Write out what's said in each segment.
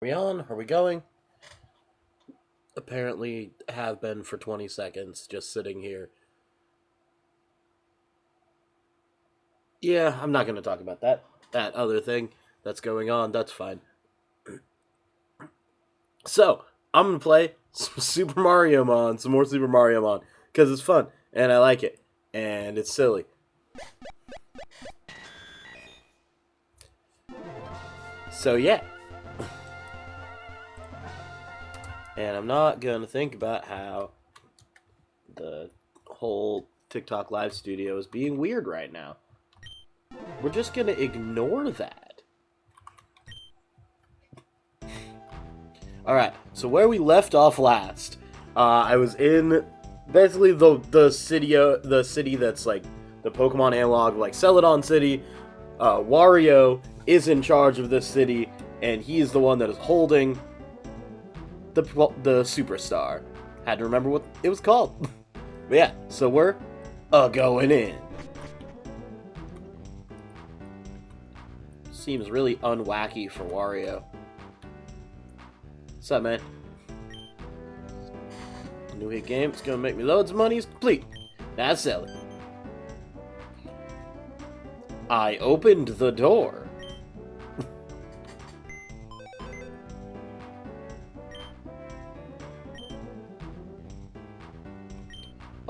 Are we on? Are we going? Apparently have been for 20 seconds, just sitting here. Yeah, I'm not going to talk about that. That other thing that's going on, that's fine. So, I'm going to play some Super Mariomon, some more Super Mariomon, because it's fun, and I like it, and it's silly. So, yeah. And I'm not going to think about how the whole TikTok live studio is being weird right now. We're just going to ignore that. Alright, so where we left off last, I was in basically the city that's like the Pokemon analog, like Celadon City. Wario is in charge of this city, and he is the one that is holding the superstar. Had to remember what it was called. But yeah, so we're going in. Seems really unwacky for Wario. What's up, man? New hit game. It's gonna make me loads of money. It's complete. Now sell it. I opened the door.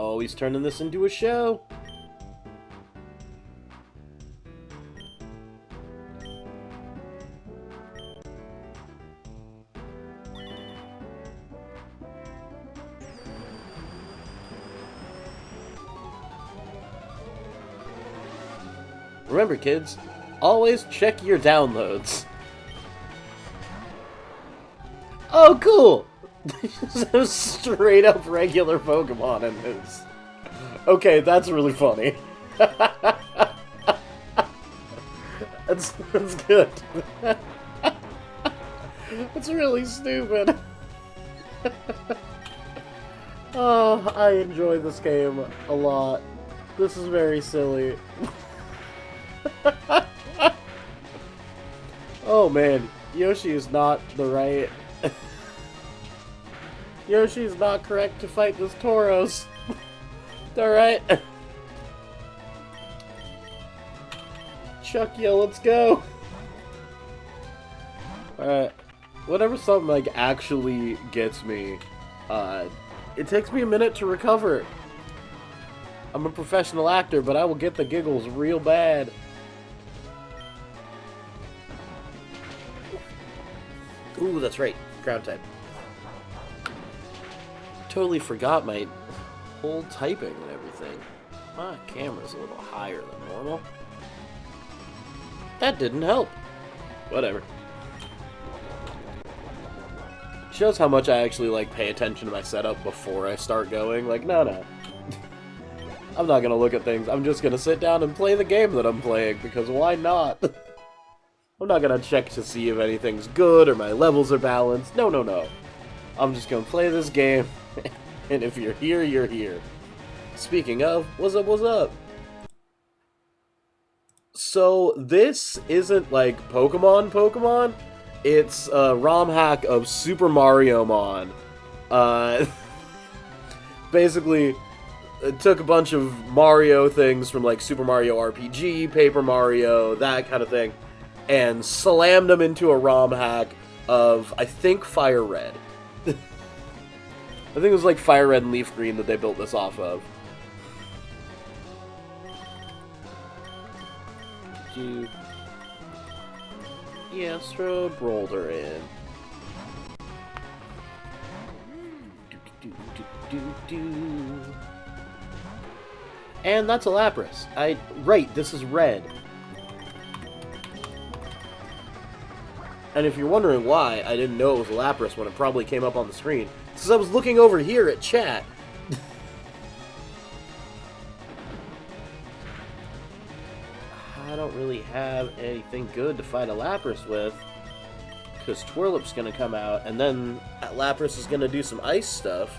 Oh, he's turning this into a show. Remember, kids, always check your downloads. Oh, cool! There's straight up regular Pokemon in this. Okay, that's really funny. That's good. That's really stupid. Oh, I enjoy this game a lot. This is very silly. Oh man, Yoshi is not the right... Yoshi is not correct to fight this Tauros. Alright. Chuck ya, let's go. Alright. Whenever something like actually gets me, it takes me a minute to recover. I'm a professional actor, but I will get the giggles real bad. Ooh, that's right. Ground type. Totally forgot my whole typing and everything. My camera's a little higher than normal. That didn't help. Whatever. Shows how much I actually like pay attention to my setup before I start going. Like, no. I'm not gonna look at things. I'm just gonna sit down and play the game that I'm playing, because why not? I'm not gonna check to see if anything's good or my levels are balanced. No. I'm just gonna play this game, and if you're here, you're here. Speaking of, what's up? So, this isn't like Pokemon. It's a ROM hack of Super Mariomon. Basically, it took a bunch of Mario things from like Super Mario RPG, Paper Mario, that kind of thing, and slammed them into a ROM hack of, I think, Fire Red. I think it was like Fire Red and Leaf Green that they built this off of. Yes, throw a boulder in. And that's a Lapras. Right, this is red. And if you're wondering why I didn't know it was a Lapras when it probably came up on the screen, it's because I was looking over here at chat. I don't really have anything good to fight a Lapras with, because Twirlip's gonna come out, and then Lapras is gonna do some ice stuff.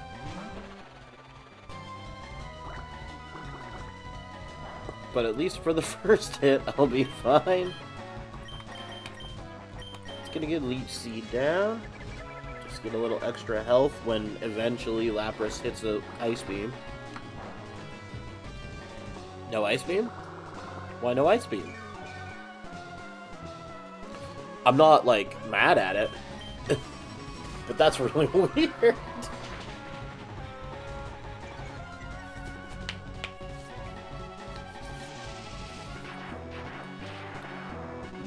But at least for the first hit, I'll be fine. Gonna get Leech Seed down. Just get a little extra health when eventually Lapras hits the Ice Beam. No Ice Beam? Why no Ice Beam? I'm not, like, mad at it. But that's really weird.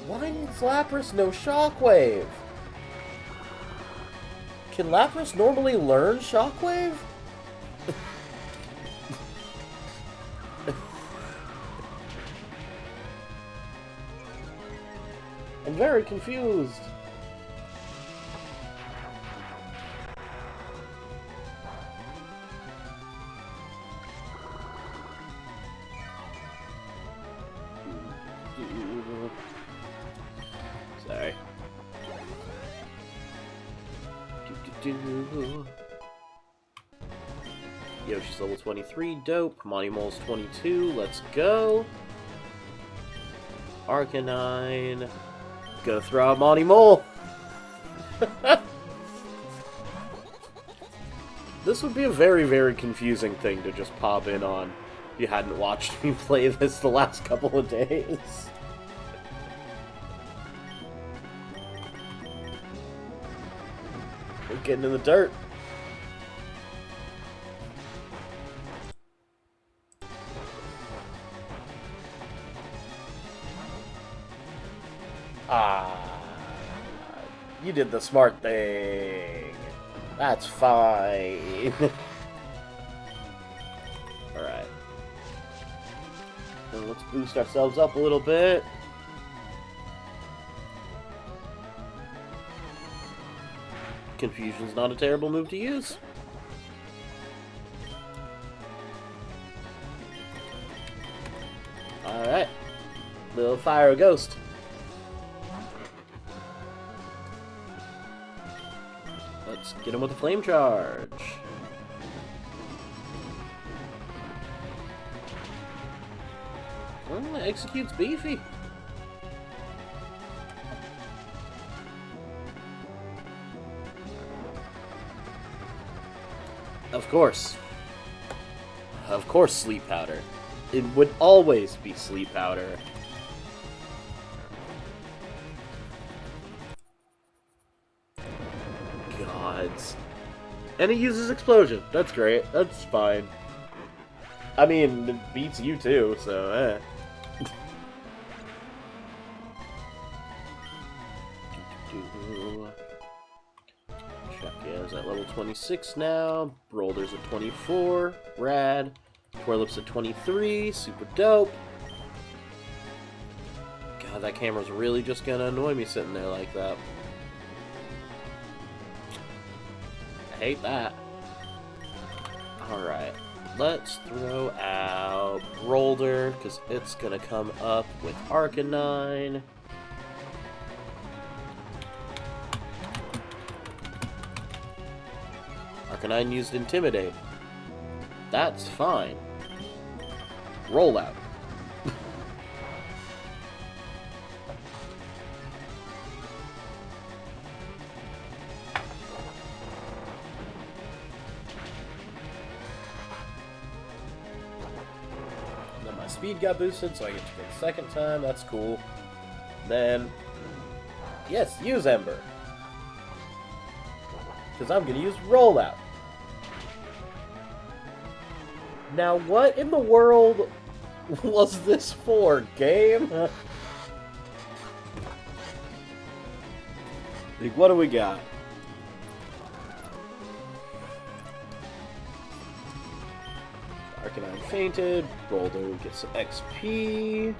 Why needs Lapras no Shockwave? Can Lapras normally learn Shockwave? I'm very confused. Sorry. Yoshi's level 23, dope. Mariomol's 22, let's go. Arcanine. Go throw out Mariomon. This would be a very, very confusing thing to just pop in on if you hadn't watched me play this the last couple of days. We're getting in the dirt. You did the smart thing. That's fine. Alright. So let's boost ourselves up a little bit. Confusion's not a terrible move to use. Alright. Little fire ghost. Let's get him with a flame charge. Well, execute's beefy. Of course. Of course, sleep powder. It would always be sleep powder. Gods. And it uses explosion. That's great. That's fine. I mean, it beats you too, so eh. Chucky's at level 26 now. Brolder's at 24. Rad. Twirlip's at 23. Super dope. God, that camera's really just gonna annoy me sitting there like that. I hate that. Alright. Let's throw out Brolder, because it's gonna come up with Arcanine. Arcanine used Intimidate. That's fine. Roll out. Then my speed got boosted, so I get to go the second time. That's cool. Then, yes, use Ember. Because I'm going to use Rollout. Now, what in the world was this for, game? Like, what do we got? Arcanine fainted. Boulder gets some XP.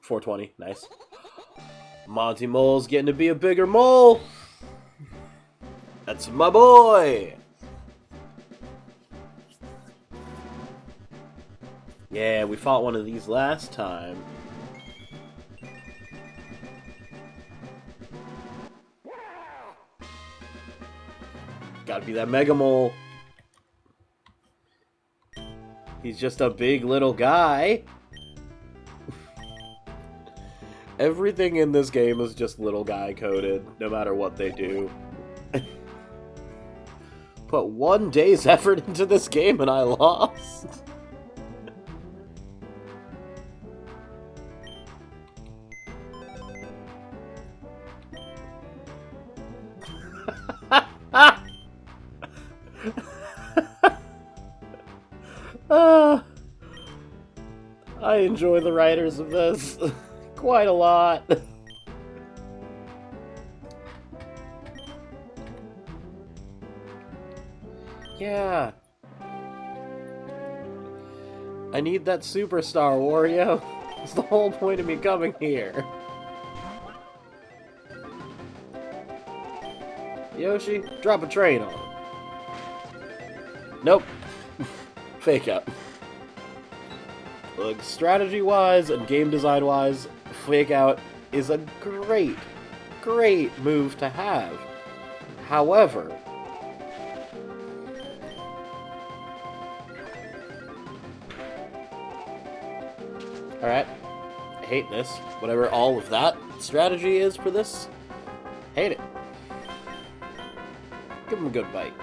$420, nice. Monty Mole's getting to be a bigger mole. That's my boy! Yeah, we fought one of these last time. Gotta be that Mega Mole. He's just a big little guy. Everything in this game is just little guy coded, no matter what they do. Put 1 day's effort into this game and I lost. I enjoy the writers of this quite a lot. Yeah. I need that superstar, Wario. That's the whole point of me coming here. Yoshi, drop a train on him. Nope. Fake out. Look, strategy-wise and game design-wise, Fake Out is a great, great move to have. However, alright, I hate this. Whatever all of that strategy is for this, hate it. Give him a good bite.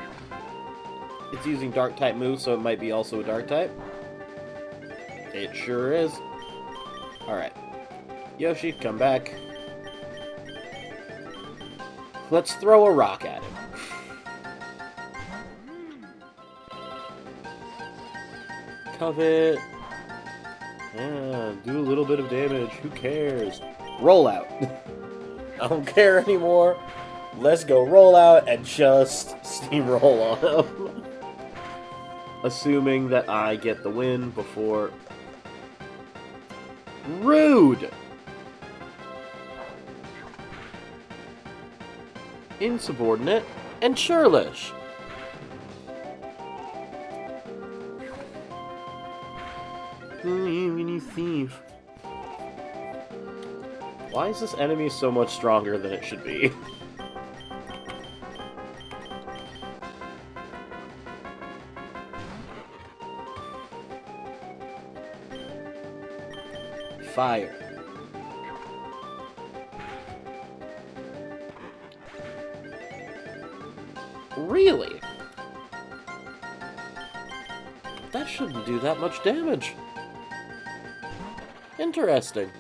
It's using Dark-type moves, so it might be also a Dark-type. It sure is. Alright. Yoshi, come back. Let's throw a rock at him. Covet. Yeah, do a little bit of damage. Who cares? Roll out. I don't care anymore. Let's go roll out and just steamroll on him. Assuming that I get the win before... Rude! Insubordinate and churlish. You thief. Why is this enemy so much stronger than it should be? Fire. Really? That shouldn't do that much damage. Interesting.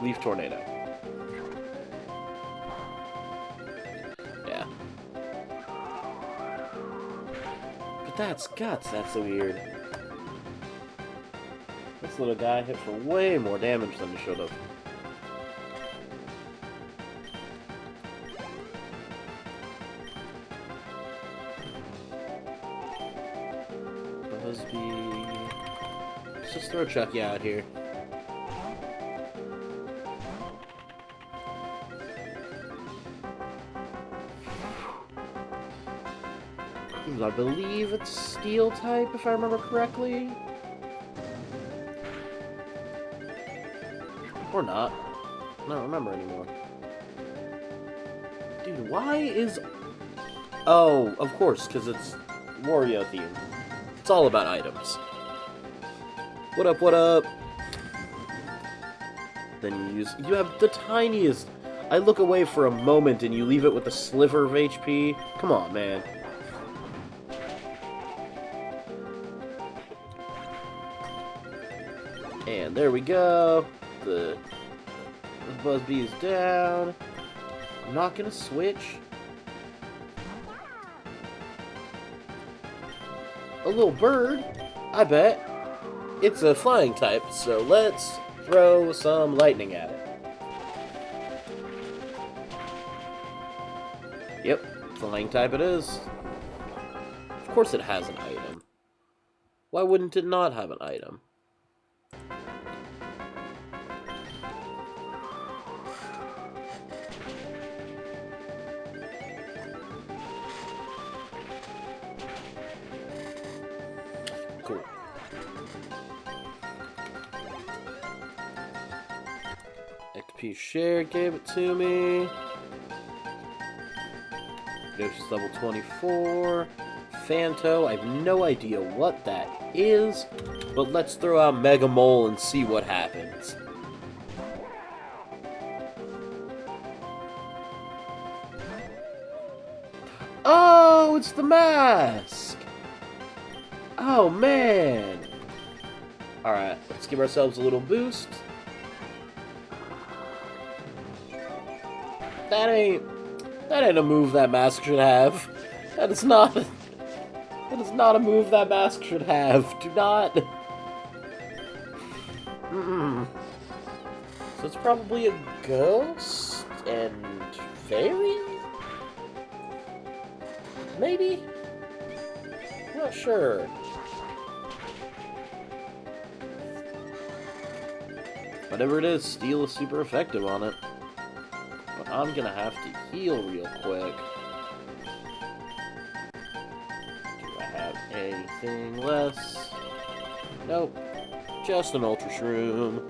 Leaf Tornado. Yeah. But that's guts, that's so weird. This little guy hit for way more damage than he should have. Busby. Let's just throw Chucky out here. I believe it's Steel type, if I remember correctly. Or not. I don't remember anymore. Dude, why is... Oh, of course, because it's Wario themed. It's all about items. What up, what up? Then you have the tiniest... I look away for a moment and you leave it with a sliver of HP? Come on, man. And there we go. The Busby is down. I'm not gonna switch. A little bird, I bet. It's a flying type, so let's throw some lightning at it. Yep, flying type it is. Of course it has an item. Why wouldn't it not have an item? Cool. XP share gave it to me. Yoshi's level 24. Phanto, I have no idea what that is. But let's throw out Mega Mole and see what happens. Oh, it's the mask! Oh, man! Alright, let's give ourselves a little boost. That ain't a move that mask should have. That is not a move that mask should have. Do not. So it's probably a ghost and fairy? Maybe? I'm not sure. Whatever it is, steel is super effective on it. But I'm gonna have to heal real quick. Do I have anything less? Nope. Just an Ultra Shroom.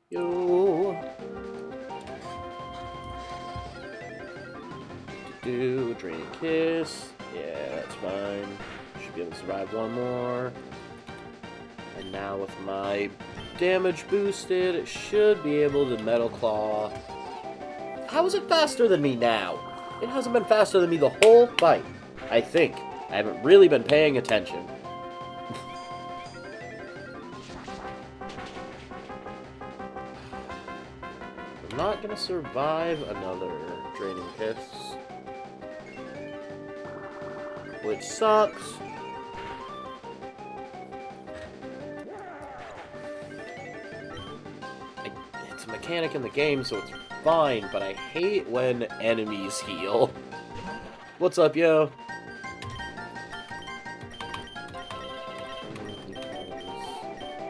Yo. Draining Kiss. Yeah, that's fine. Should be able to survive one more. And now with my damage boosted, it should be able to Metal Claw. How is it faster than me now? It hasn't been faster than me the whole fight. I think. I haven't really been paying attention. I'm not gonna survive another Draining Kiss. Which sucks. It's a mechanic in the game, so it's fine, but I hate when enemies heal. What's up, yo?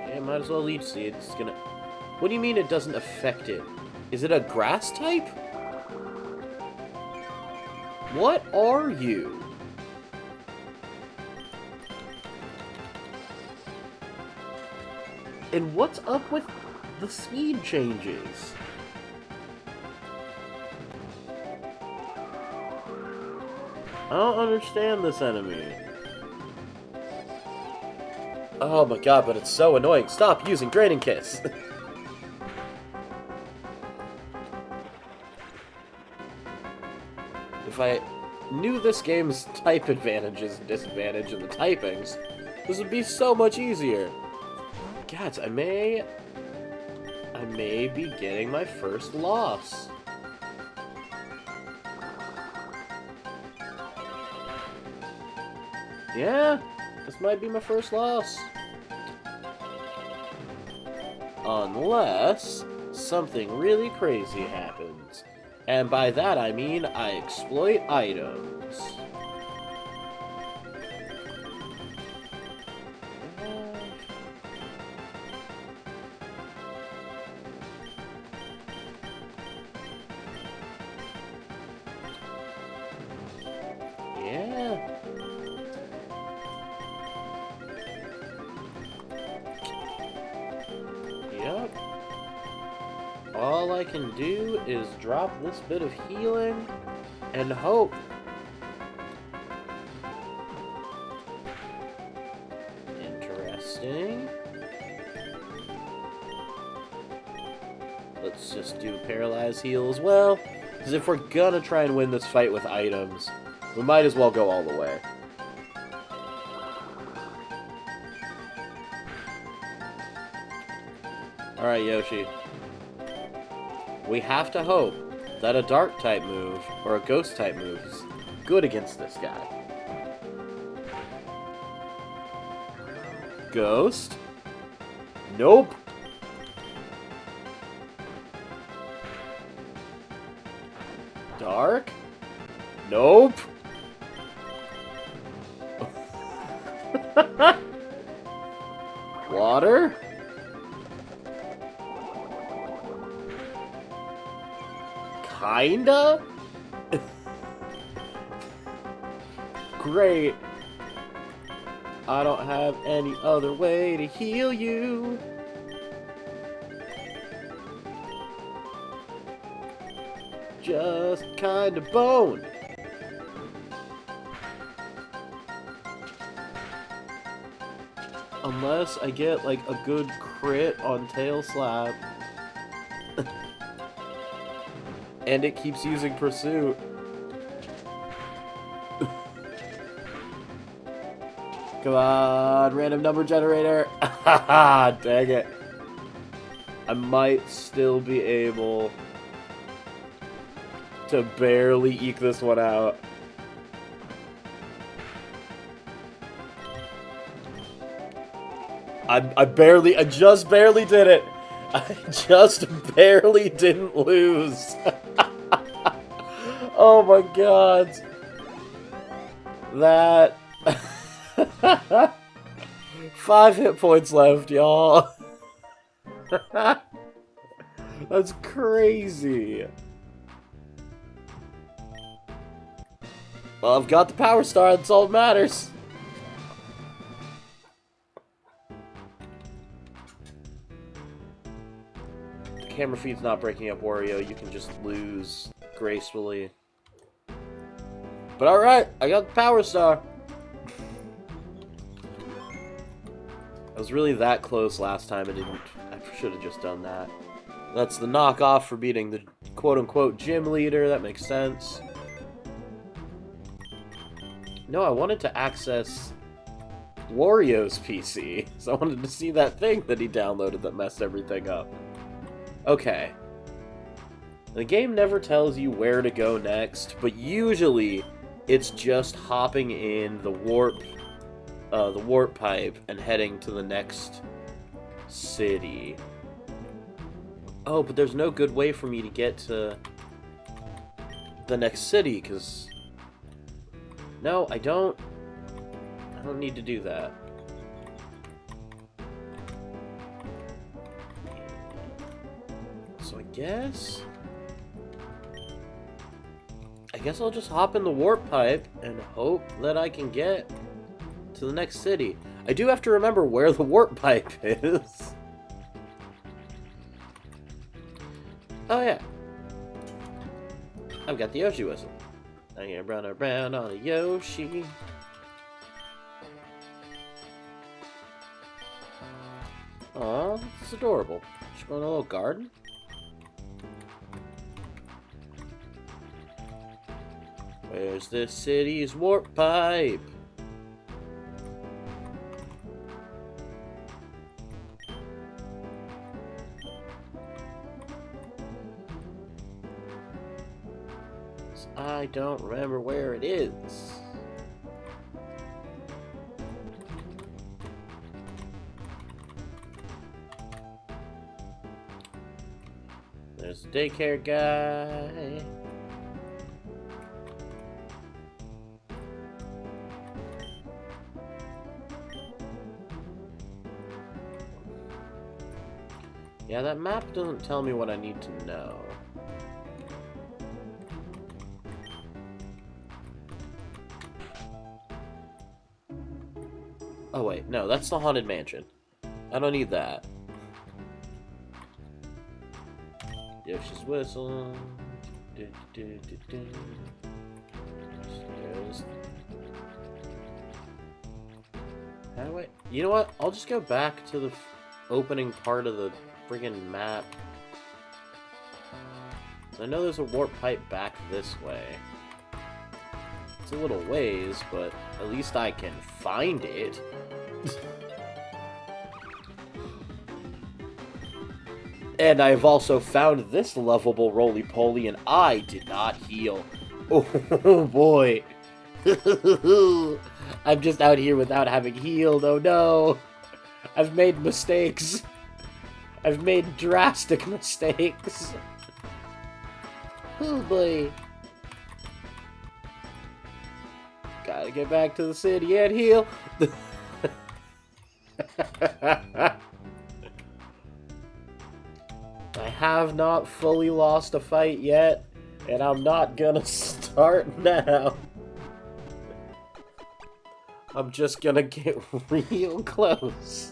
Yeah, might as well Leech Seed. It's gonna... What do you mean it doesn't affect it? Is it a grass type? What are you? And what's up with the speed changes? I don't understand this enemy. Oh my god, but it's so annoying. Stop using Draining Kiss! If I knew this game's type advantages and disadvantage in the typings, this would be so much easier. God, I may be getting my first loss. Yeah, this might be my first loss. Unless something really crazy happens. And by that I mean I exploit items. Yeah. Yep. All I can do is drop this bit of healing and hope. Interesting. Let's just do Paralyze Heal as well. Because if we're gonna try and win this fight with items, we might as well go all the way. Alright, Yoshi. We have to hope that a Dark-type move, or a Ghost-type move, is good against this guy. Ghost? Nope. Dark? Nope. Water? Kinda? Great. I don't have any other way to heal you. Just kinda bone. Unless I get, like, a good crit on Tail Slap. And it keeps using Pursuit. Come on, random number generator. Haha, dang it. I might still be able to barely eke this one out. I just barely did it. I just barely didn't lose. Oh my god. That... 5 hit points left, y'all. That's crazy. Well, I've got the Power Star, that's all that matters. The camera feed's not breaking up Wario, you can just lose gracefully. But alright, I got the Power Star. I was really that close last time, I should have just done that. That's the knockoff for beating the quote-unquote gym leader, that makes sense. No, I wanted to access Wario's PC, so I wanted to see that thing that he downloaded that messed everything up. Okay. The game never tells you where to go next, but usually it's just hopping in the warp pipe and heading to the next city. Oh, but there's no good way for me to get to the next city, because... No, I don't need to do that. So I guess I'll just hop in the warp pipe and hope that I can get to the next city. I do have to remember where the warp pipe is. Oh yeah. I've got the Yoshi whistle. I can run around on a Yoshi. Aw, this is adorable. Should go in a little garden? Where's this city's warp pipe? I don't remember where it is. There's the daycare guy. Yeah, that map doesn't tell me what I need to know. Oh wait, no, that's the Haunted Mansion. I don't need that. Yoshi's whistle. How do I... You know what? I'll just go back to the opening part of the friggin' map. I know there's a warp pipe back this way. It's a little ways, but at least I can find it. And I've also found this lovable roly-poly, and I did not heal. Oh boy. I'm just out here without having healed, oh no. I've made mistakes. I've made drastic mistakes. Oh boy. Gotta get back to the city and heal. I have not fully lost a fight yet, and I'm not gonna start now. I'm just gonna get real close.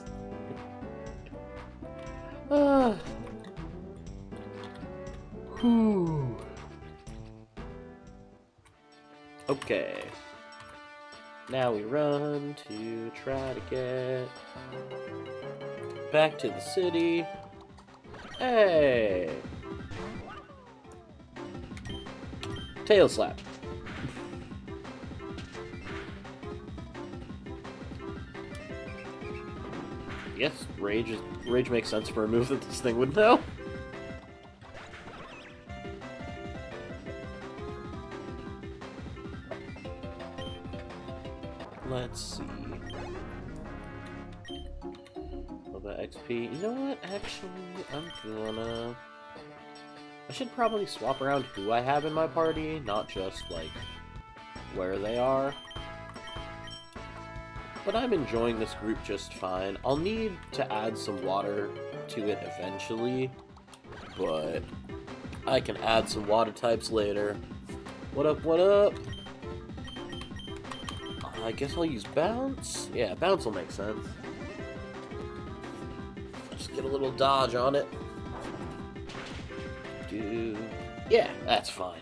Whew. Okay. Now we run to try to get back to the city. Hey! Tail slap. Yes, rage makes sense for a move that this thing would know. Let's see. What about XP? You know what? Actually, I should probably swap around who I have in my party, not just, like, where they are. But I'm enjoying this group just fine. I'll need to add some water to it eventually, but I can add some water types later. What up, what up? I guess I'll use bounce. Yeah, bounce will make sense. Just get a little dodge on it. Yeah, that's fine.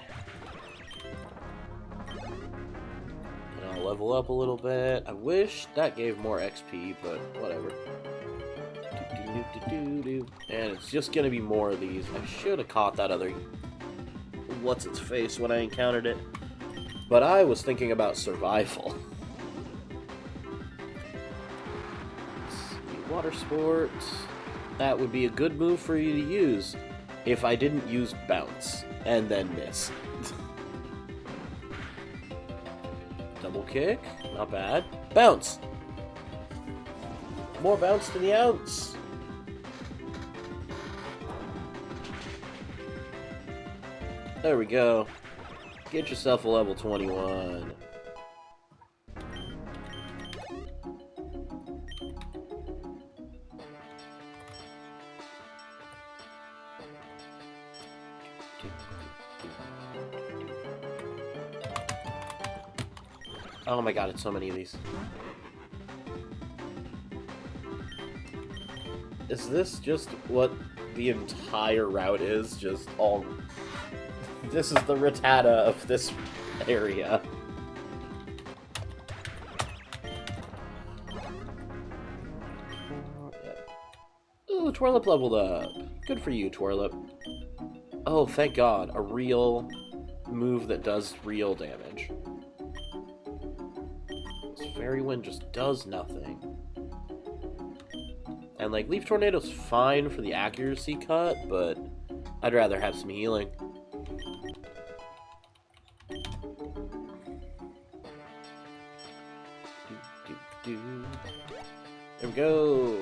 And I'll level up a little bit. I wish that gave more XP, but whatever. And it's just gonna be more of these. I should have caught that other what's-its-face when I encountered it. But I was thinking about survival. Water sports. That would be a good move for you to use if I didn't use bounce and then miss. Double kick, not bad. Bounce! More bounce to the ounce! There we go. Get yourself a level 21. Oh my god, it's so many of these. Is this just what the entire route is? Just all... This is the Rattata of this area. Ooh, Twirlip leveled up. Good for you, Twirlip. Oh, thank god. A real move that does real damage. Fairy Wind just does nothing. And, like, Leaf Tornado's fine for the accuracy cut, but I'd rather have some healing. There we go!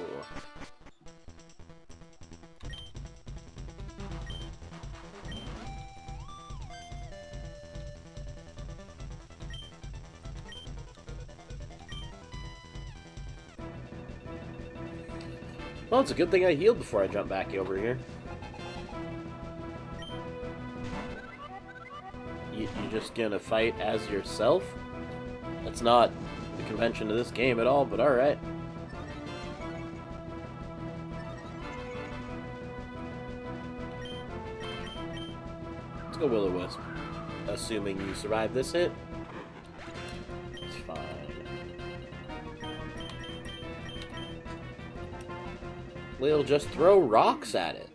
Well, it's a good thing I healed before I jump back over here. You're just gonna fight as yourself? That's not the convention of this game at all, but alright. Let's go Will-O-Wisp. Assuming you survive this hit. It's fine. We'll just throw rocks at it.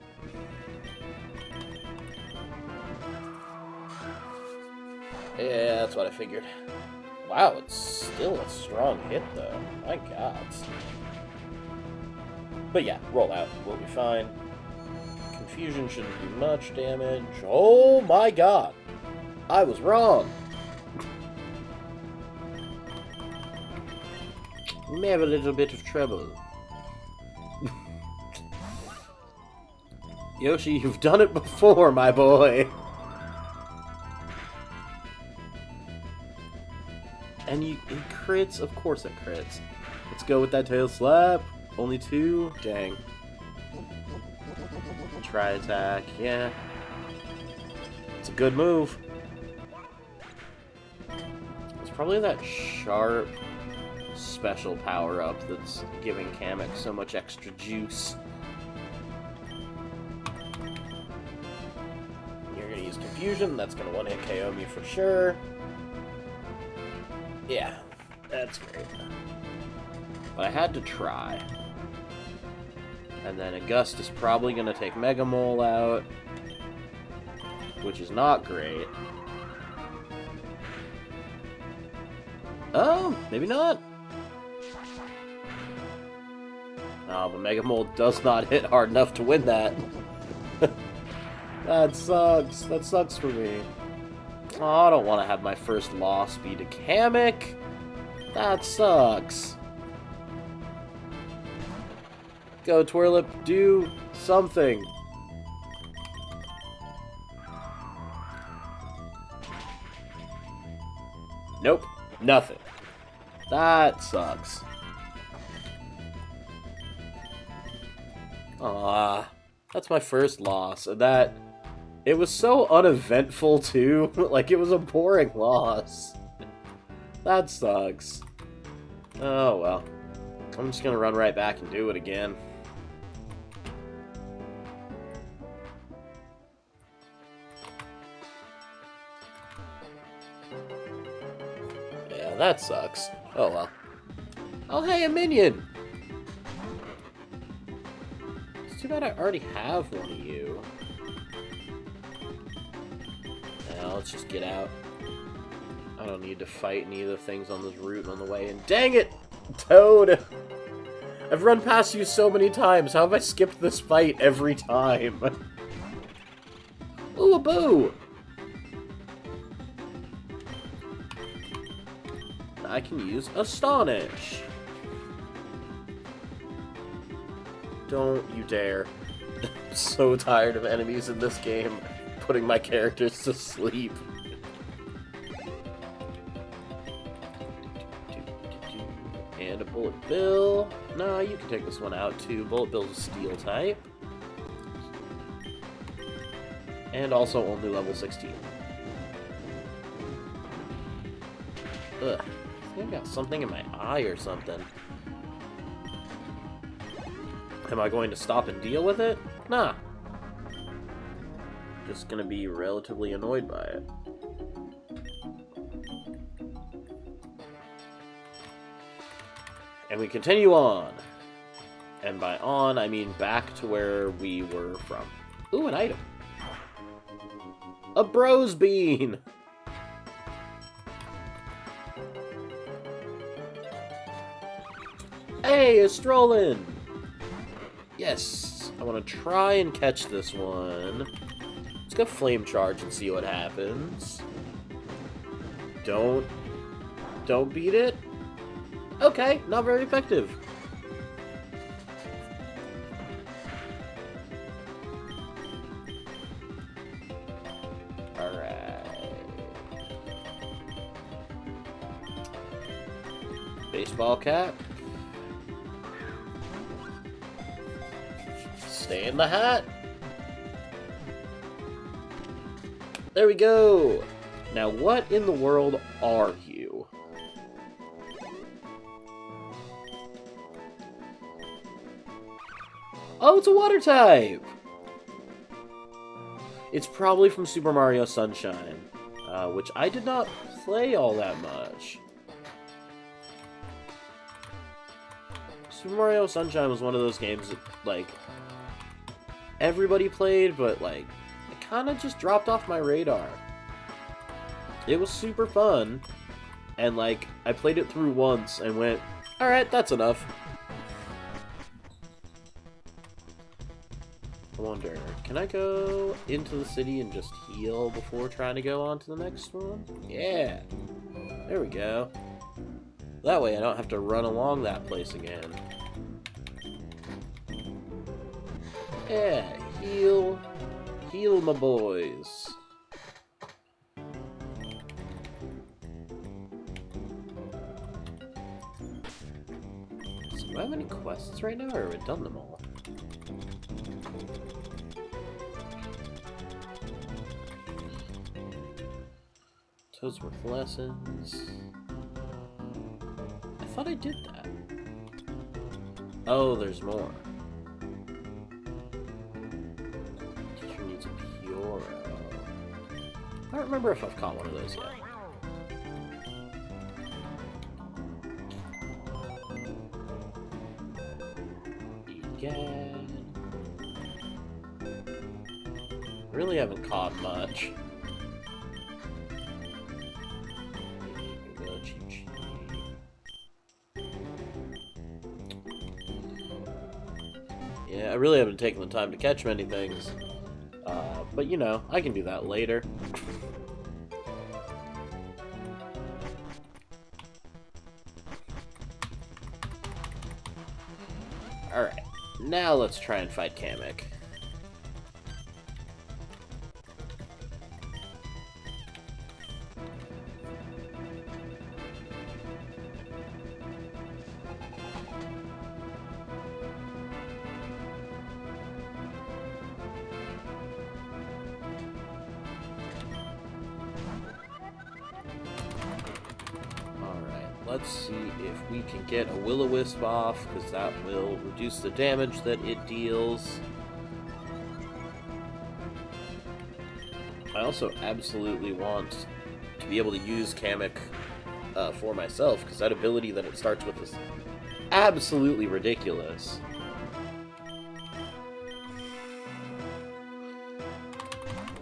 Yeah, that's what I figured. Wow, it's still a strong hit, though. My god. But yeah, roll out. We'll be fine. Confusion shouldn't do much damage. Oh my god! I was wrong! We may have a little bit of trouble. Yoshi, you've done it before, my boy! And it crits? Of course it crits. Let's go with that tail slap. Only 2? Dang. Try attack, yeah. It's a good move. It's probably that sharp special power-up that's giving Kamek so much extra juice. You're gonna use Confusion, that's gonna one-hit KO me for sure. Yeah. That's great. But I had to try. And then August is probably going to take Mega Mole out, which is not great. Oh, maybe not. Oh, but Mega Mole does not hit hard enough to win that. That sucks. That sucks for me. Oh, I don't want to have my first loss be to Kamek. That sucks. Go, Twirlip, do something. Nope, nothing. That sucks. Ah, that's my first loss. It was so uneventful too. Like, it was a boring loss. That sucks. Oh well. I'm just gonna run right back and do it again. Yeah, that sucks. Oh well. Oh hey, a minion! It's too bad I already have one of you. Now let's just get out. I don't need to fight any of the things on this route on the way in. Dang it! Toad! I've run past you so many times. How have I skipped this fight every time? Ooh, a boo! I can use Astonish. Don't you dare. I'm so tired of enemies in this game putting my characters to sleep. And a Bullet Bill. No, you can take this one out too. Bullet Bill's a steel type. And also only level 16. Ugh. I think I got something in my eye or something. Am I going to stop and deal with it? Nah. Just gonna be relatively annoyed by it. And we continue on. And by on, I mean back to where we were from. Ooh, an item. A Bros Bean! Hey, a Strollin! Yes, I want to try and catch this one. Let's go Flame Charge and see what happens. Don't beat it? Okay, not very effective. Alright. Baseball cap. Stay in the hat. There we go. Now, what in the world are you? Oh, it's a water type! It's probably from Super Mario Sunshine, which I did not play all that much. Super Mario Sunshine was one of those games that, like, everybody played, but, like, it kind of just dropped off my radar. It was super fun, and, like, I played it through once and went, alright, that's enough. I wonder, can I go into the city and just heal before trying to go on to the next one? Yeah! There we go. That way I don't have to run along that place again. Yeah, heal. Heal, my boys. So do I have any quests right now, or have I done them all? Toadsworth lessons. I thought I did that. Oh, there's more. Teacher needs a Pyoro. I don't remember if I've caught one of those yet. again. Really haven't caught much. Yeah, I really haven't taken the time to catch many things. But you know, I can do that later. Alright, now let's try and fight Kamek. Let's see if we can get a Will-O-Wisp off, because that will reduce the damage that it deals. I also absolutely want to be able to use Kamek for myself, because that ability that it starts with is absolutely ridiculous.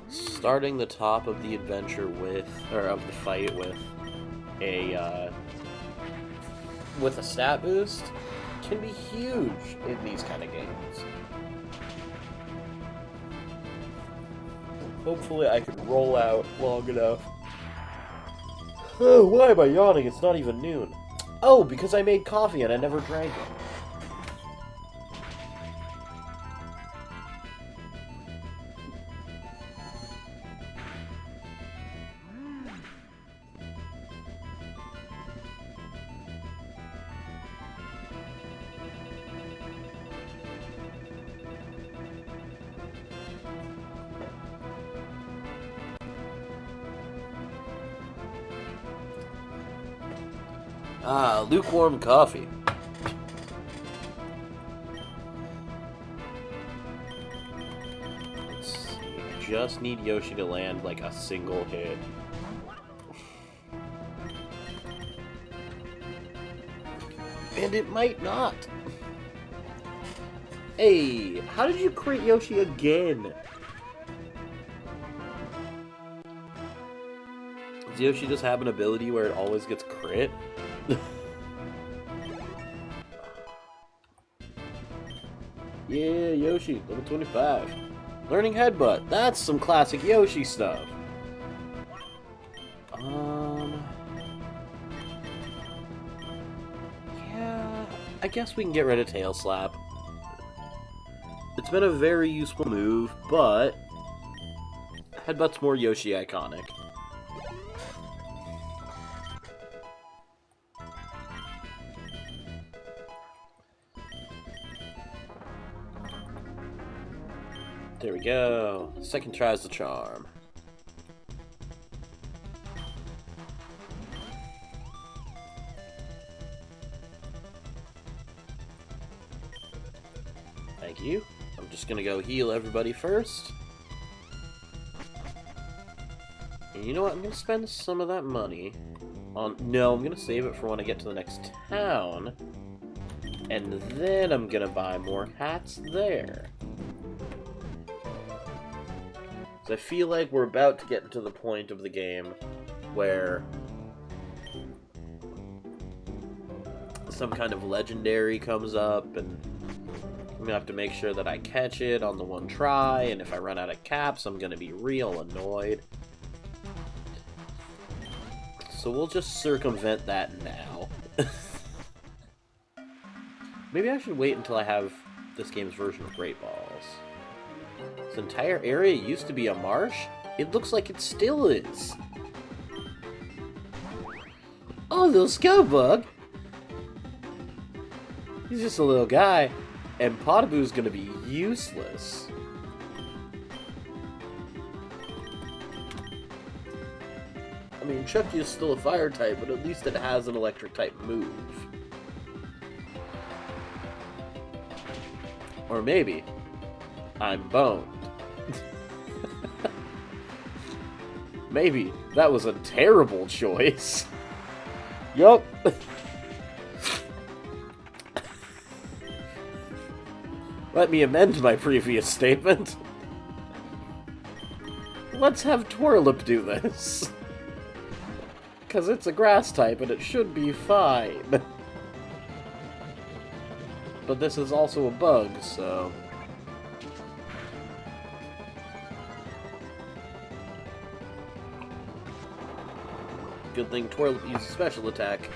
Starting the top of the adventure with, or of the fight with a stat boost can be huge in these kind of games. Hopefully I can roll out long enough. Oh, why am I yawning? It's not even noon. Oh, because I made coffee and I never drank it. Ah, lukewarm coffee. Let's see. I just need Yoshi to land like a single hit. And it might not. Hey, how did you crit Yoshi again? Does Yoshi just have an ability where it always gets crit? Yeah, Yoshi, level 25. Learning Headbutt. That's some classic Yoshi stuff. Yeah, I guess we can get rid of Tail Slap. It's been a very useful move, but Headbutt's more Yoshi iconic. There we go. Second try's the charm. Thank you. I'm just gonna go heal everybody first. And you know what? I'm gonna spend some of that money on... No, I'm gonna save it for when I get to the next town. And then I'm gonna buy more hats there. I feel like we're about to get to the point of the game where some kind of legendary comes up, and I'm gonna have to make sure that I catch it on the one try, and if I run out of caps, I'm gonna be real annoyed. So we'll just circumvent that now. Maybe I should wait until I have this game's version of Great Balls. This entire area used to be a marsh? It looks like it still is. Oh, little Skullbug! He's just a little guy. And Potaboo's gonna be useless. I mean, Chucky is still a fire type, but at least it has an electric type move. Or maybe I'm boned. Maybe that was a terrible choice. Yup. Let me amend my previous statement. Let's have Twirlip do this. Because it's a grass type and it should be fine. But this is also a bug, so... Good thing Twirlip uses special attack.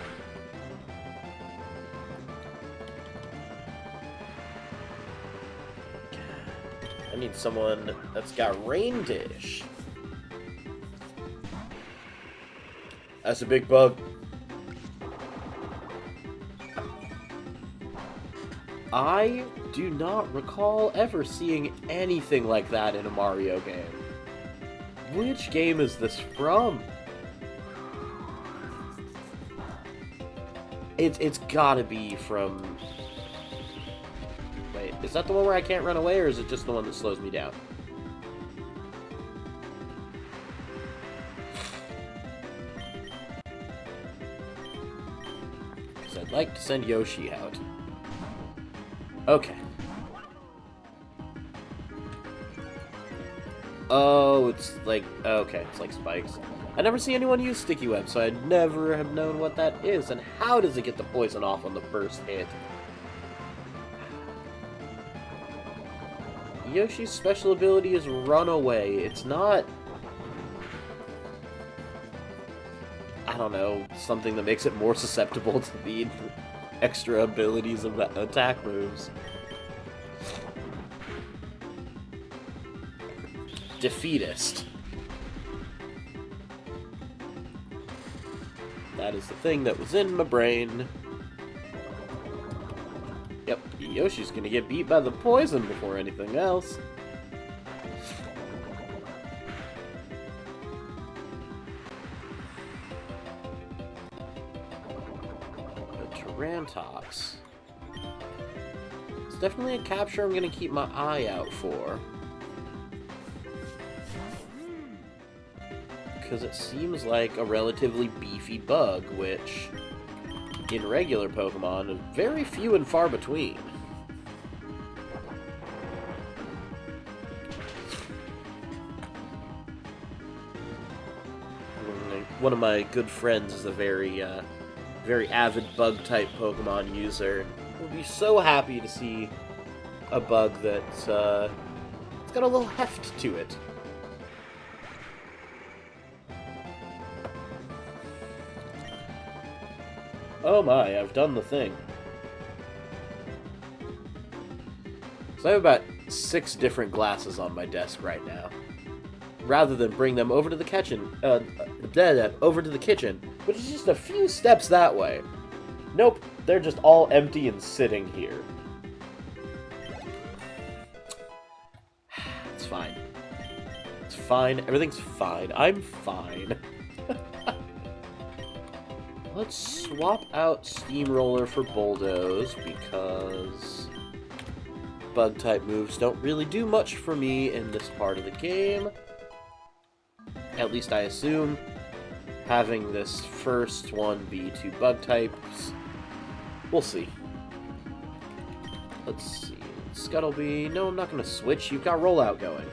I need someone that's got Rain Dish. That's a big bug. I do not recall ever seeing anything like that in a Mario game. Which game is this from? It's gotta be from... Wait, is that the one where I can't run away, or is it just the one that slows me down? Because I'd like to send Yoshi out. Okay. Oh, it's like... Okay, it's like spikes. I never see anyone use sticky web, so I'd never have known what that is. And how does it get the poison off on the first hit? Yoshi's special ability is Run Away. It's not... I don't know, something that makes it more susceptible to the extra abilities of the attack moves. Defeatist. That is the thing that was in my brain. Yep, Yoshi's gonna get beat by the poison before anything else. The Tarantox. It's definitely a capture I'm gonna keep my eye out for. Because it seems like a relatively beefy bug, which, in regular Pokemon, is very few and far between. One of my good friends is a very avid bug-type Pokemon user. We'll be so happy to see a bug that's it's got a little heft to it. Oh my, I've done the thing. So I have about 6 different glasses on my desk right now. Rather than bring them over to the kitchen, which is just a few steps that way. Nope, they're just all empty and sitting here. It's fine. It's fine. Everything's fine. I'm fine. Let's swap out Steamroller for Bulldoze, because bug-type moves don't really do much for me in this part of the game. At least I assume. Having this first one be 2 bug-types. We'll see. Let's see. Scuttlebee. No, I'm not going to switch. You've got Rollout going.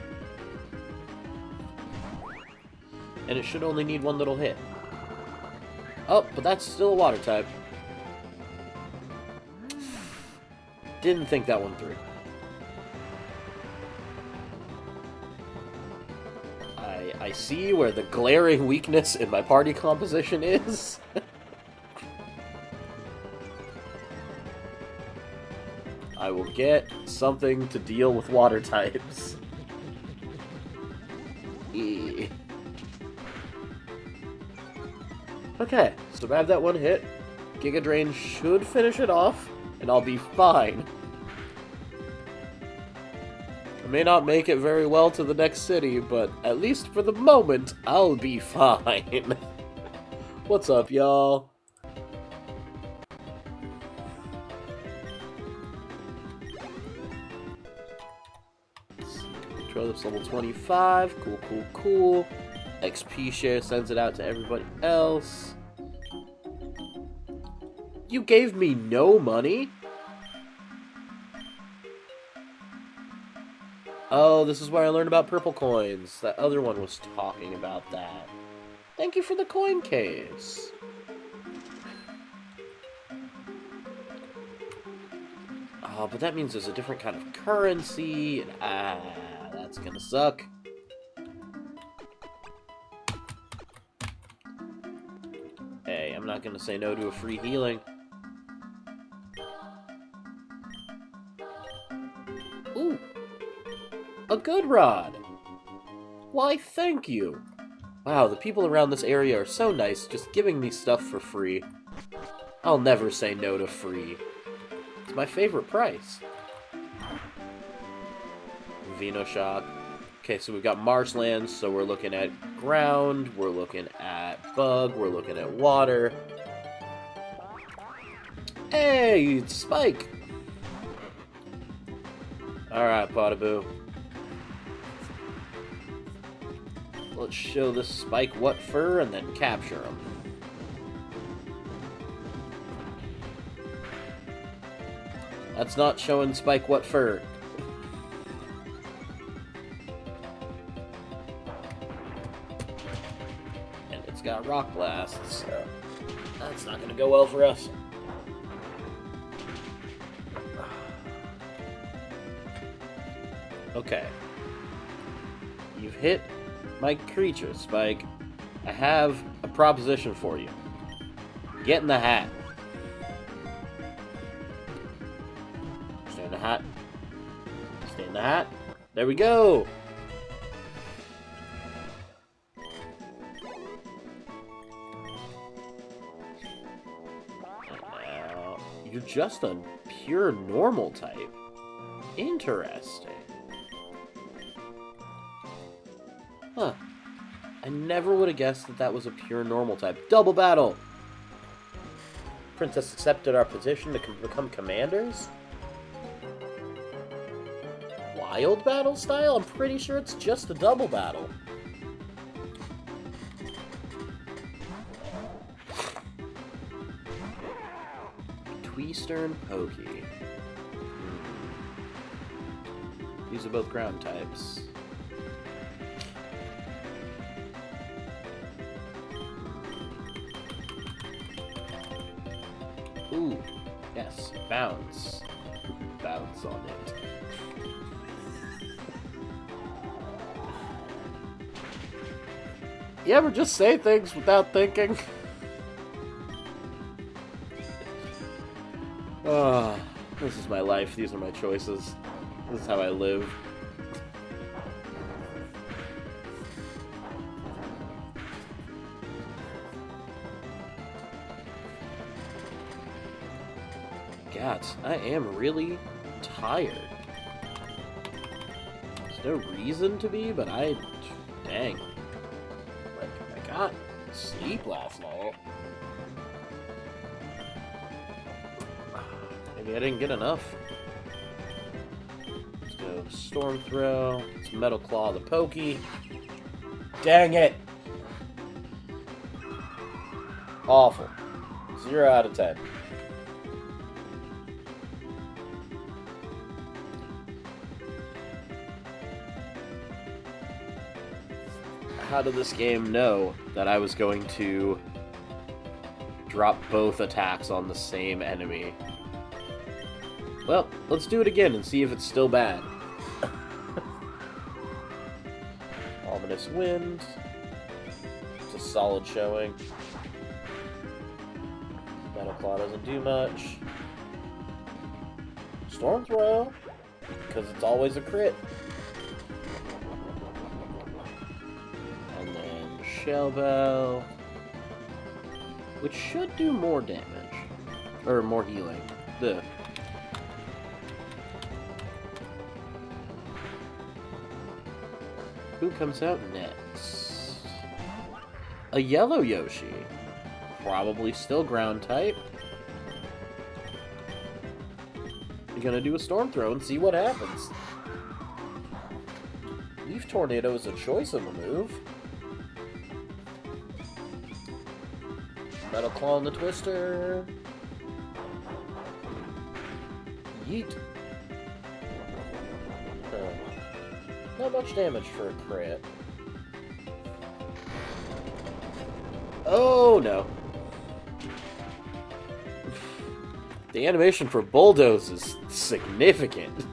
And it should only need 1 little hit. Oh, but that's still a water type. Didn't think that one through. I see where the glaring weakness in my party composition is. I will get something to deal with water types. Okay, so I have that 1 hit. Giga Drain should finish it off, and I'll be fine. I may not make it very well to the next city, but at least for the moment, I'll be fine. What's up, y'all? Twirlip's level 25. Cool, cool, cool. XP share sends it out to everybody else. You gave me no money? Oh, this is where I learned about purple coins. That other one was talking about that. Thank you for the coin case. Oh, but that means there's a different kind of currency. And, that's gonna suck. Hey, I'm not gonna say no to a free healing. Ooh, a good rod. Why, thank you. Wow, the people around this area are so nice, just giving me stuff for free. I'll never say no to free. It's my favorite price. Vino shop. Okay, so we've got marshlands, so we're looking at ground, we're looking at bug, we're looking at water. Hey, it's Spike! Alright, Potaboo. Let's show this Spike what fur and then capture him. That's not showing Spike what fur. And it's got rock blasts, so that's not gonna go well for us. Okay. You've hit my creature, Spike. I have a proposition for you. Get in the hat. Stay in the hat. Stay in the hat. There we go! Now, you're just a pure normal type. Interesting. Huh. I never would have guessed that that was a pure normal type. Double battle! Princess accepted our petition to become commanders? Wild battle style? I'm pretty sure it's just a double battle. Twister and Pokey. These are both ground types. Ooh, yes, bounce. Bounce on it. You ever just say things without thinking? Ah, this is my life. These are my choices. This is how I live. God, I am really tired. There's no reason to be, but dang. Like, I got sleep last night. Maybe I didn't get enough. Let's go Storm Throw. Let's Metal Claw the Pokey. Dang it! Awful. 0 out of 10. How did this game know that I was going to drop both attacks on the same enemy? Well, let's do it again and see if it's still bad. Ominous Wind. It's a solid showing. Metal Claw doesn't do much. Storm Throw, because it's always a crit. Shell Bell, which should do more damage, or more healing. Ugh. Who comes out next? A yellow Yoshi, probably still ground type. You're gonna do a Storm Throw and see what happens. Leaf Tornado is a choice of a move. Metal Claw on the Twister. Yeet. Not much damage for a crit. Oh, no. The animation for Bulldoze is significant.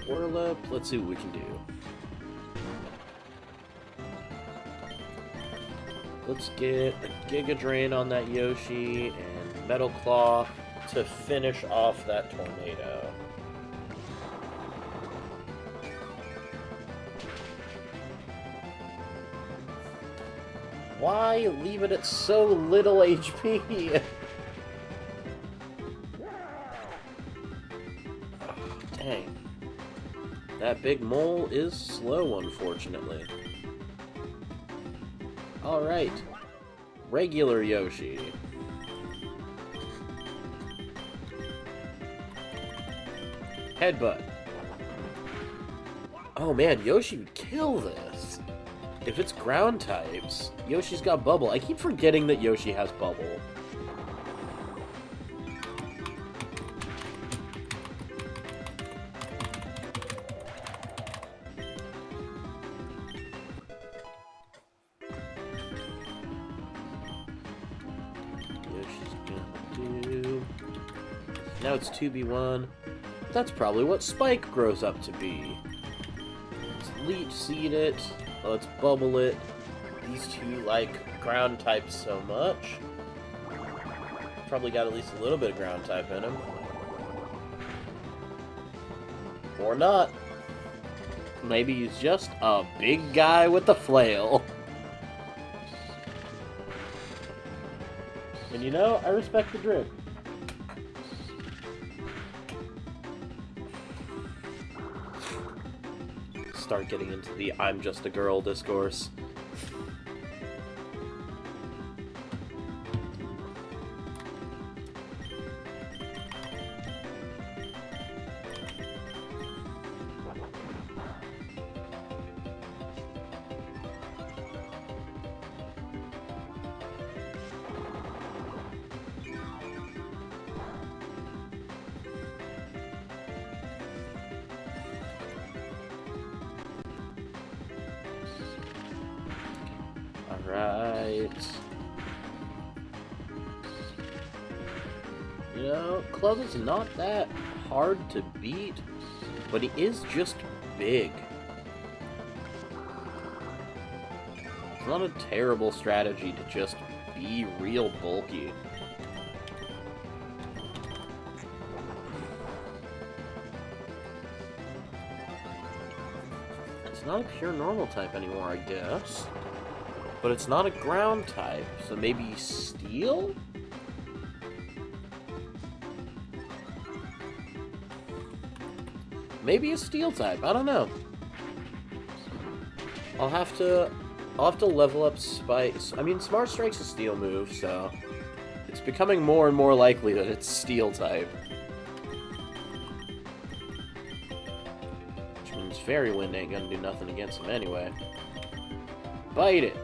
Twirl up. Let's see what we can do. Let's get a Giga Drain on that Yoshi and Metal Claw to finish off that tornado. Why leave it at so little HP? Oh, dang. That big mole is slow, unfortunately. Alright. Regular Yoshi. Headbutt. Oh man, Yoshi would kill this. If it's ground types, Yoshi's got Bubble. I keep forgetting that Yoshi has Bubble. Yoshi's gonna do... Now it's 2v1. That's probably what Spike grows up to be. Let's Leech Seed it. Let's Bubble it. These two like ground types so much. Probably got at least a little bit of ground type in him. Or not. Maybe he's just a big guy with a flail. And you know, I respect the drift. Start getting into the I'm just a girl discourse. Alright. You know, Club is not that hard to beat, but he is just big. It's not a terrible strategy to just be real bulky. It's not a pure normal type anymore, I guess. But it's not a ground type, so maybe Steel? Maybe a Steel type, I don't know. I'll have to level up Spikes. I mean, Smart Strike's a Steel move, so it's becoming more and more likely that it's Steel type. Which means Fairy Wind ain't gonna do nothing against him anyway. Bite it!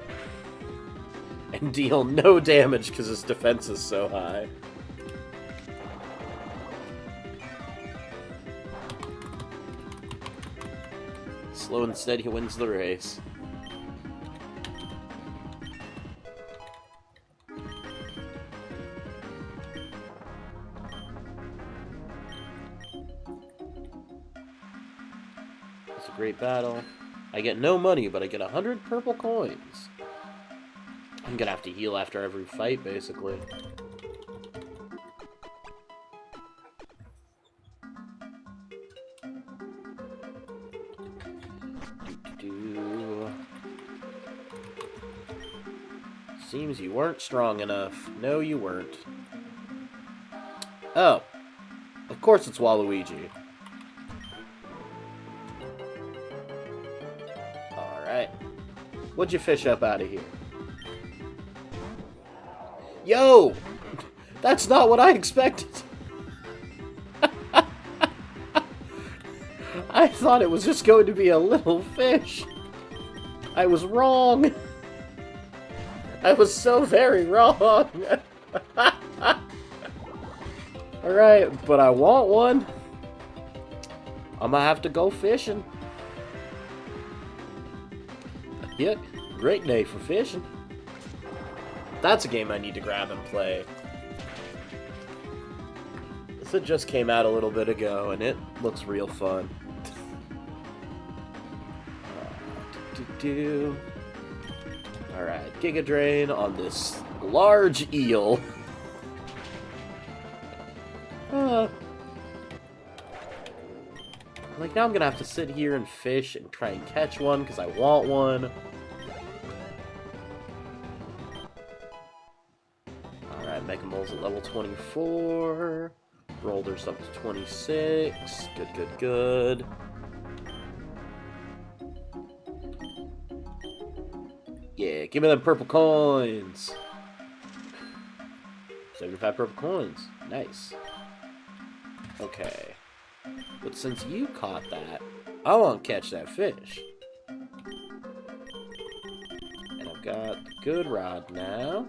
And deal no damage because his defense is so high. Slow and steady wins the race. It's a great battle. I get no money, but I get 100 purple coins. I'm gonna have to heal after every fight, basically. Seems you weren't strong enough. No, you weren't. Oh. Of course it's Waluigi. Alright. What'd you fish up out of here? Yo! That's not what I expected! I thought it was just going to be a little fish. I was wrong. I was so very wrong. Alright, but I want one. I'm gonna have to go fishing. Yeah, great day for fishing. That's a game I need to grab and play. This just came out a little bit ago, and it looks real fun. Alright, Giga Drain on this large eel. Like, now I'm gonna have to sit here and fish and try and catch one, because I want one. Alright, Megamol's at level 24. Roller's up to 26. Good, good, good. Yeah, give me them purple coins. 75 purple coins. Nice. Okay. But since you caught that, I want to catch that fish. And I've got the good rod now.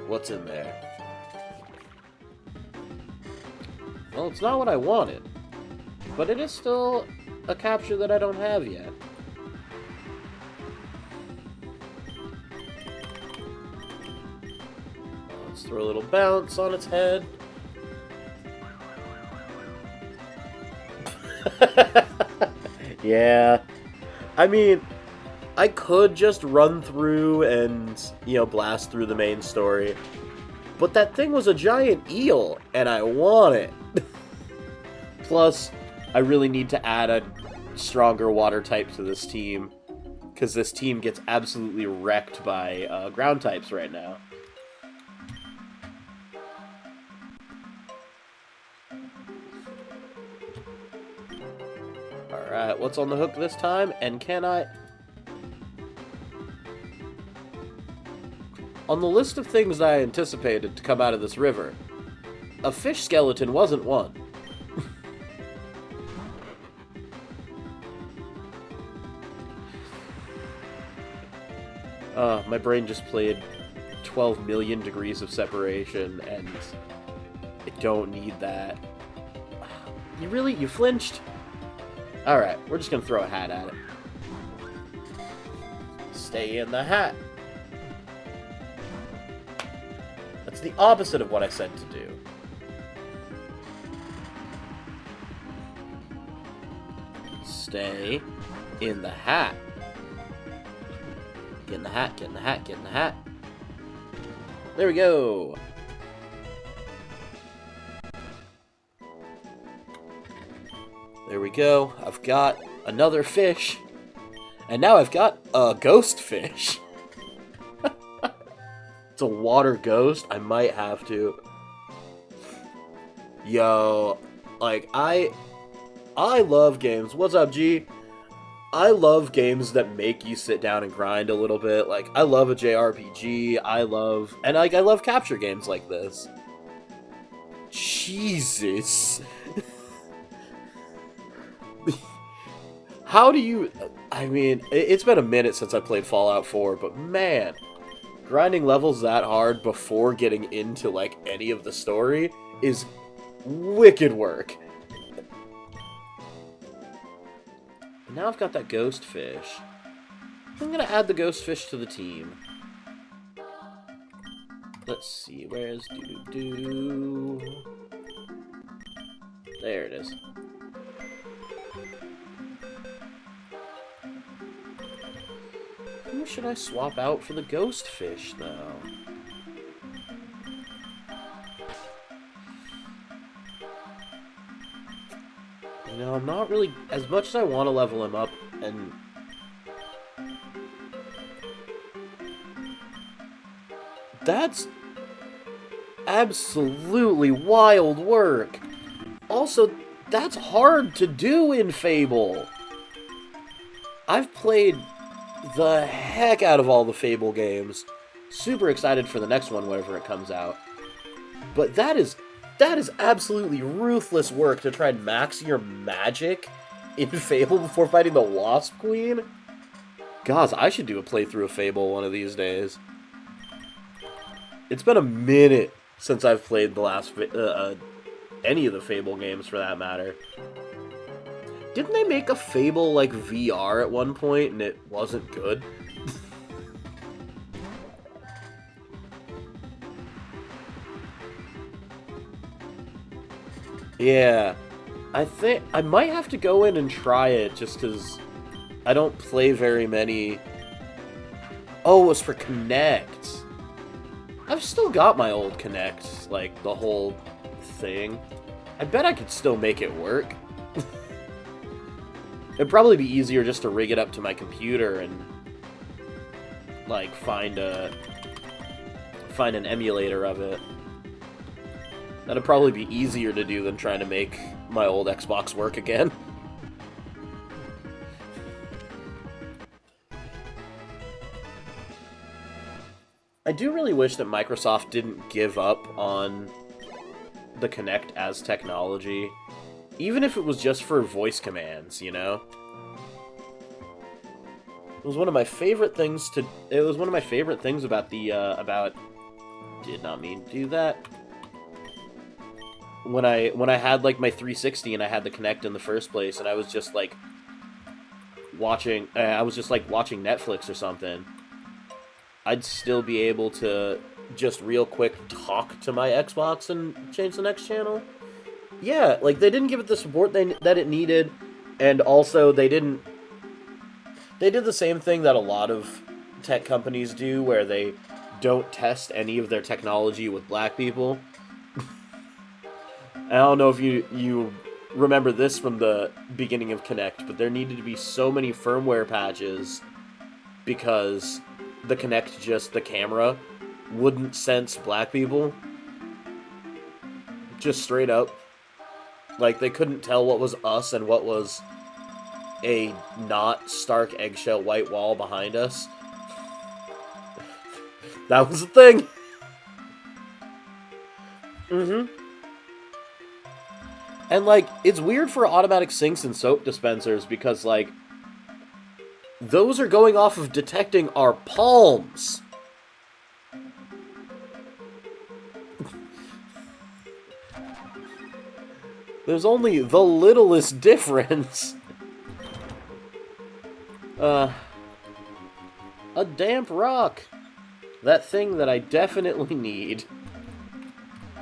What's in there? Well, it's not what I wanted. But it is still a capture that I don't have yet. Let's throw a little bounce on its head. Yeah. I mean, I could just run through and, you know, blast through the main story. But that thing was a giant eel, and I want it. Plus, I really need to add a stronger water type to this team, because this team gets absolutely wrecked by ground types right now. Alright, what's on the hook this time? And can I... On the list of things I anticipated to come out of this river, a fish skeleton wasn't one. My brain just played 12 million degrees of separation, and I don't need that. You flinched? Alright, we're just gonna throw a hat at it. Stay in the hat. That's the opposite of what I said to do. Stay in the hat. Get in the hat, get in the hat, get in the hat. There we go. There we go. I've got another fish. And now I've got a ghost fish. It's a water ghost. I might have to. Yo, like, I love games. What's up, G? I love games that make you sit down and grind a little bit. Like, I love a JRPG. I love capture games like this. Jesus. How do you... I mean, it's been a minute since I played Fallout 4, but man, grinding levels that hard before getting into, like, any of the story is wicked work. Now I've got that ghost fish. I'm gonna add the ghost fish to the team. Let's see, where's doo-doo-doo? There it is. Who should I swap out for the ghost fish, though? You know, I'm not really... As much as I want to level him up, and... That's... absolutely wild work! Also, that's hard to do in Fable! I've played the heck out of all the Fable games. Super excited for the next one whenever it comes out. But that is absolutely ruthless work to try and max your magic in Fable before fighting the Wasp Queen. Gosh, I should do a playthrough of Fable one of these days. It's been a minute since I've played the last any of the Fable games, for that matter. Didn't they make a Fable, like, VR at one point, and it wasn't good? Yeah. I think I might have to go in and try it, just because I don't play very many... Oh, it was for Kinect. I've still got my old Kinect, like, the whole thing. I bet I could still make it work. It'd probably be easier just to rig it up to my computer and, like, find an emulator of it. That'd probably be easier to do than trying to make my old Xbox work again. I do really wish that Microsoft didn't give up on the Kinect as technology. Even if it was just for voice commands, you know? It was one of my favorite things about the, did not mean to do that. When I had, like, my 360 and I had the Kinect in the first place, and I was just, like, watching Netflix or something, I'd still be able to just real quick talk to my Xbox and change the next channel. Yeah, like, they didn't give it the support that it needed, and also they did the same thing that a lot of tech companies do, where they don't test any of their technology with black people. I don't know if you remember this from the beginning of Kinect, but there needed to be so many firmware patches because the Kinect, the camera, wouldn't sense black people. Just straight up. Like, they couldn't tell what was us and what was a not stark eggshell white wall behind us. That was the thing. Mm-hmm. And, like, it's weird for automatic sinks and soap dispensers because, like, those are going off of detecting our palms. There's only the littlest difference. A damp rock. That thing that I definitely need.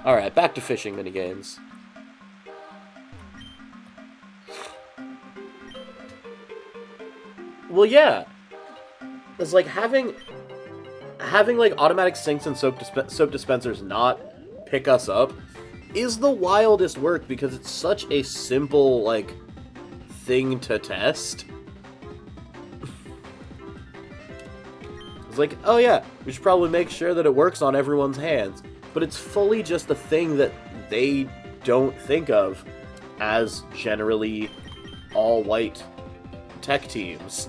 Alright, back to fishing minigames. Well, yeah. It's like having like automatic sinks and soap dispensers not pick us up is the wildest work because it's such a simple, like, thing to test. It's like, oh yeah, we should probably make sure that it works on everyone's hands. But it's fully just a thing that they don't think of as generally all-white tech teams.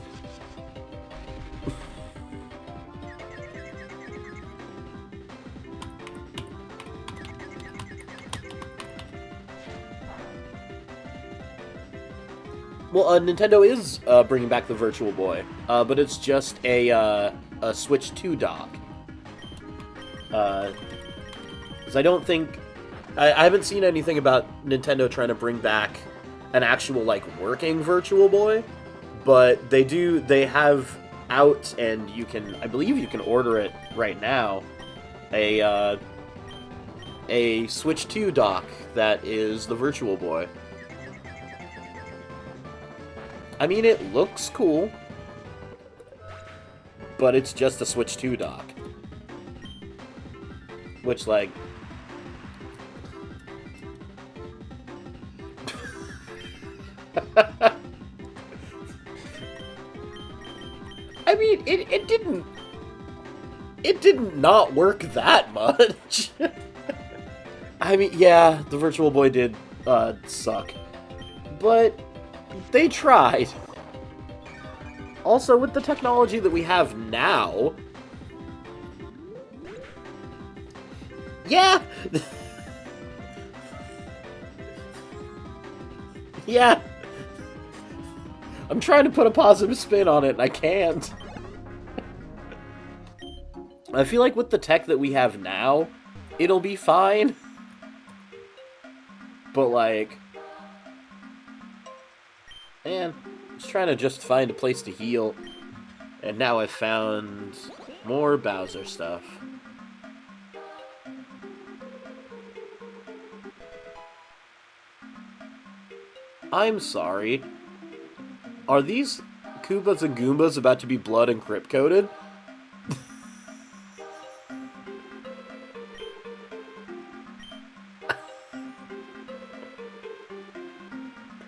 Well, Nintendo is bringing back the Virtual Boy, but it's just a Switch 2 dock. Because I don't think... I haven't seen anything about Nintendo trying to bring back an actual, like, working Virtual Boy, but they have out, and I believe you can order it right now, a Switch 2 dock that is the Virtual Boy. I mean, it looks cool, but it's just a Switch 2 dock. Which, like... I mean, it didn't not work that much. I mean, yeah, the Virtual Boy did suck. But... they tried. Also, with the technology that we have now... Yeah! Yeah! I'm trying to put a positive spin on it, and I can't. I feel like with the tech that we have now, it'll be fine. But, like... Man, I was trying to just find a place to heal. And now I've found more Bowser stuff. I'm sorry. Are these Koopas and Goombas about to be blood and crypt-coated?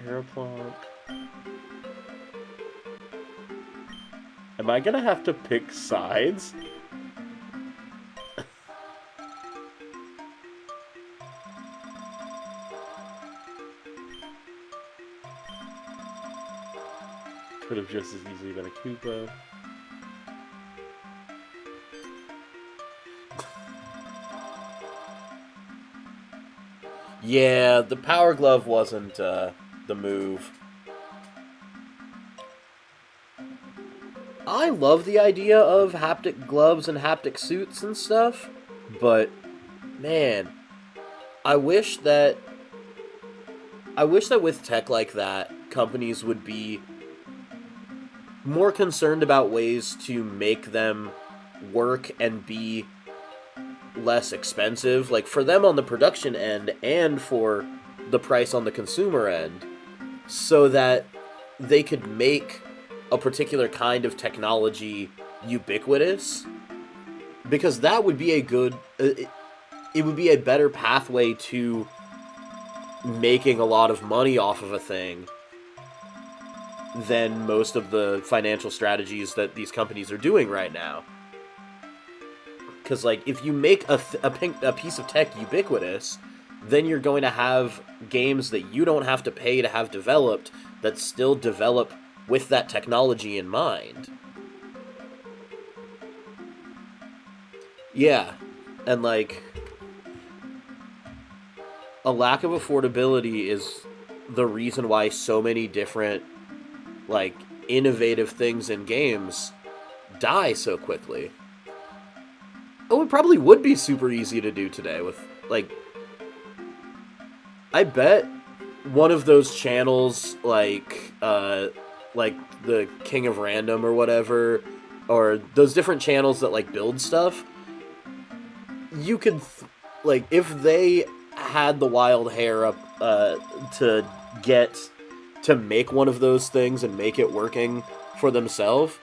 Paraplonk. Am I gonna have to pick sides? Could have just as easily been a Koopa. Yeah, the Power Glove wasn't the move. I love the idea of haptic gloves and haptic suits and stuff, but man, I wish that with tech like that, companies would be more concerned about ways to make them work and be less expensive, like for them on the production end and for the price on the consumer end, so that they could make a particular kind of technology ubiquitous, because that would be a good it would be a better pathway to making a lot of money off of a thing than most of the financial strategies that these companies are doing right now. Because, like, if you make a piece of tech ubiquitous, then you're going to have games that you don't have to pay to have developed that still develop with that technology in mind. Yeah, and, like, a lack of affordability is the reason why so many different, like, innovative things in games die so quickly. Oh, it probably would be super easy to do today with, like... I bet one of those channels, like the King of Random or whatever, or those different channels that, like, build stuff, you could, like, if they had the wild hair up to make one of those things and make it working for themselves,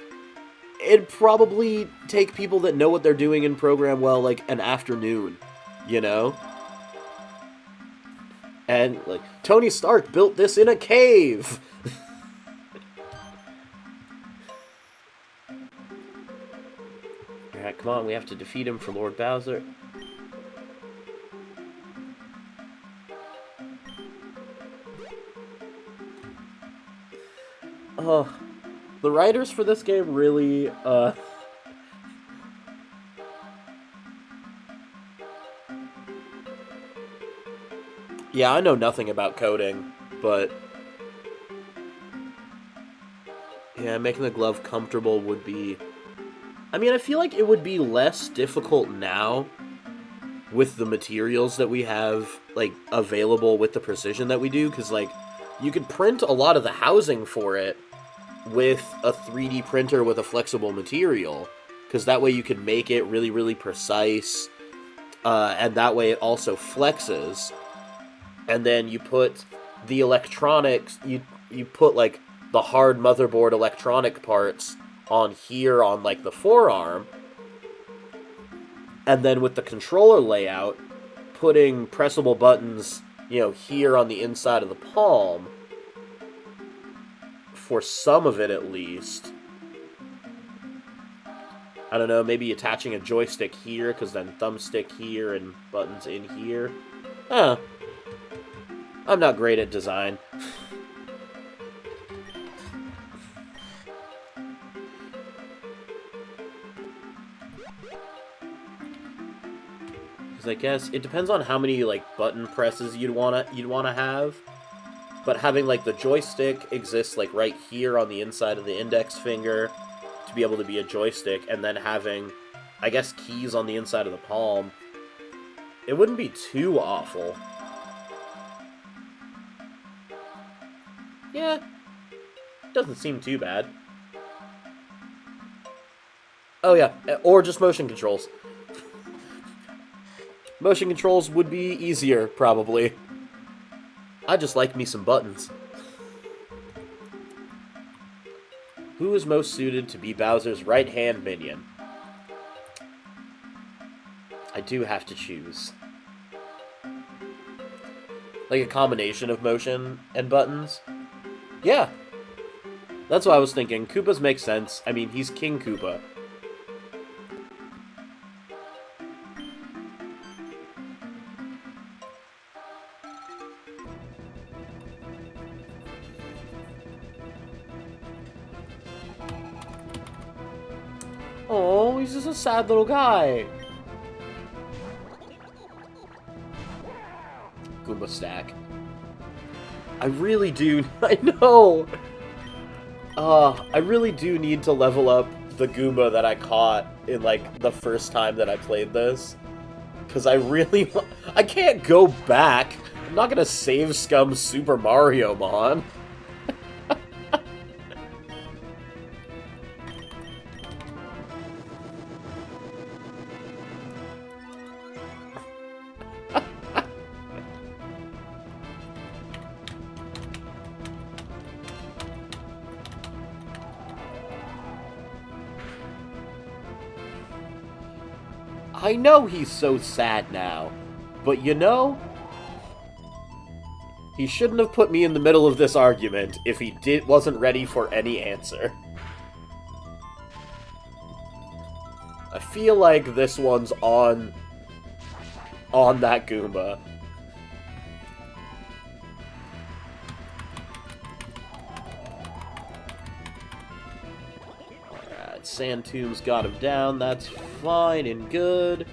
it'd probably take people that know what they're doing and program well, like, an afternoon, you know? And, like, Tony Stark built this in a cave! Alright, come on, we have to defeat him for Lord Bowser. Oh, the writers for this game really, yeah, I know nothing about coding, but... Yeah, making the glove comfortable would be... I mean, I feel like it would be less difficult now with the materials that we have, like, available with the precision that we do, because, like, you could print a lot of the housing for it with a 3D printer with a flexible material, because that way you could make it really, really precise, and that way it also flexes. And then you put the electronics, you put, like, the hard motherboard electronic parts on here on, like, the forearm, and then with the controller layout, putting pressable buttons, you know, here on the inside of the palm, for some of it at least. I don't know, maybe attaching a joystick here, because then thumbstick here and buttons in here. Huh. I'm not great at design. Because I guess it depends on how many, like, button presses you'd wanna have. But having, like, the joystick exists, like, right here on the inside of the index finger to be able to be a joystick, and then having, I guess, keys on the inside of the palm, it wouldn't be too awful. Yeah, doesn't seem too bad. Oh yeah, or just motion controls. Motion controls would be easier, probably. I just like me some buttons. Who is most suited to be Bowser's right-hand minion? I do have to choose. Like a combination of motion and buttons? Yeah. That's what I was thinking. Koopas make sense. I mean, he's King Koopa. Oh, he's just a sad little guy. Goomba stack. I really do. I know. I really do need to level up the Goomba that I caught in, like, the first time that I played this. Because I can't go back. I'm not gonna save scum Super Mariomon. I know he's so sad now, but you know, he shouldn't have put me in the middle of this argument if he wasn't ready for any answer. I feel like this one's on that Goomba. Sand Tomb's got him down, that's fine and good.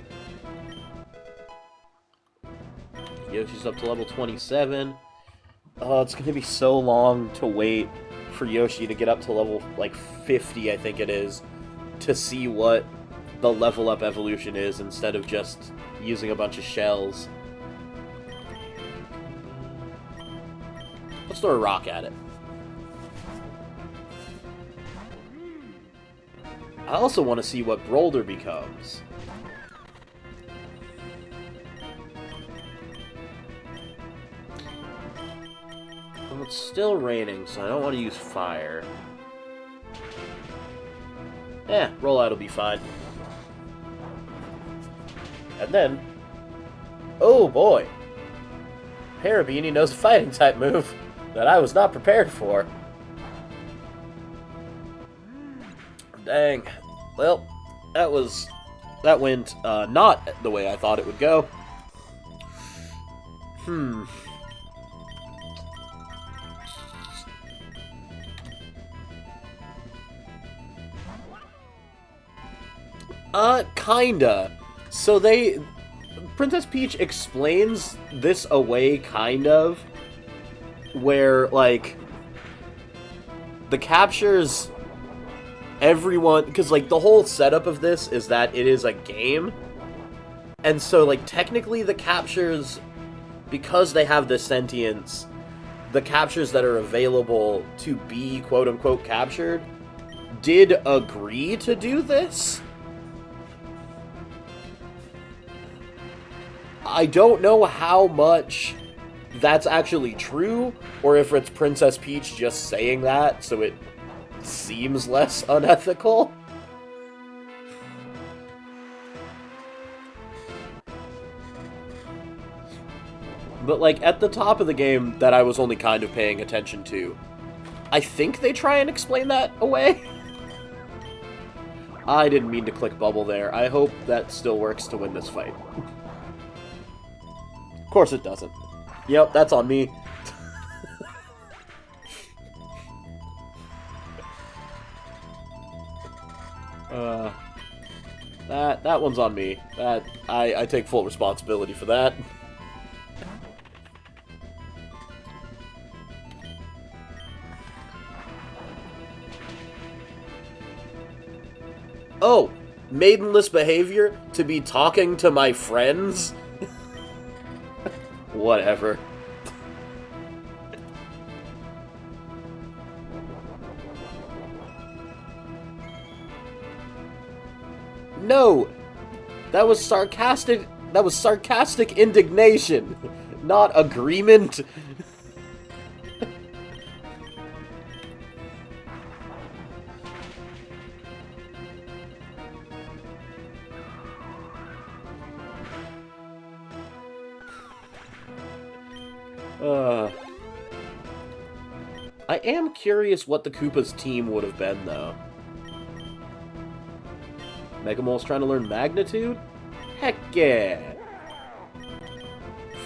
Yoshi's up to level 27. Oh, it's gonna be so long to wait for Yoshi to get up to level, like, 50, I think it is, to see what the level up evolution is instead of just using a bunch of shells. Let's throw a rock at it. I also want to see what Brolder becomes. Well, it's still raining, so I don't want to use fire. Rollout will be fine. And then... oh boy! Parabeanie knows a fighting type move that I was not prepared for. Dang. Well, that went not the way I thought it would go. Kinda. So Princess Peach explains this away, kind of, where, like, the captures everyone, because, like, the whole setup of this is that it is a game, and so, like, technically the captures, because they have the sentience, the captures that are available to be quote-unquote captured did agree to do this. I don't know how much that's actually true, or if it's Princess Peach just saying that, so it seems less unethical. But, like, at the top of the game that I was only kind of paying attention to, I think they try and explain that away. I didn't mean to click bubble there. I hope that still works to win this fight. Of course it doesn't. Yep, that's on me. That one's on me. I take full responsibility for that. Oh, maidenless behavior to be talking to my friends? Whatever. No! That was sarcastic indignation, not agreement. I am curious what the Koopa's team would have been, though. Megamol's trying to learn Magnitude? Heck yeah!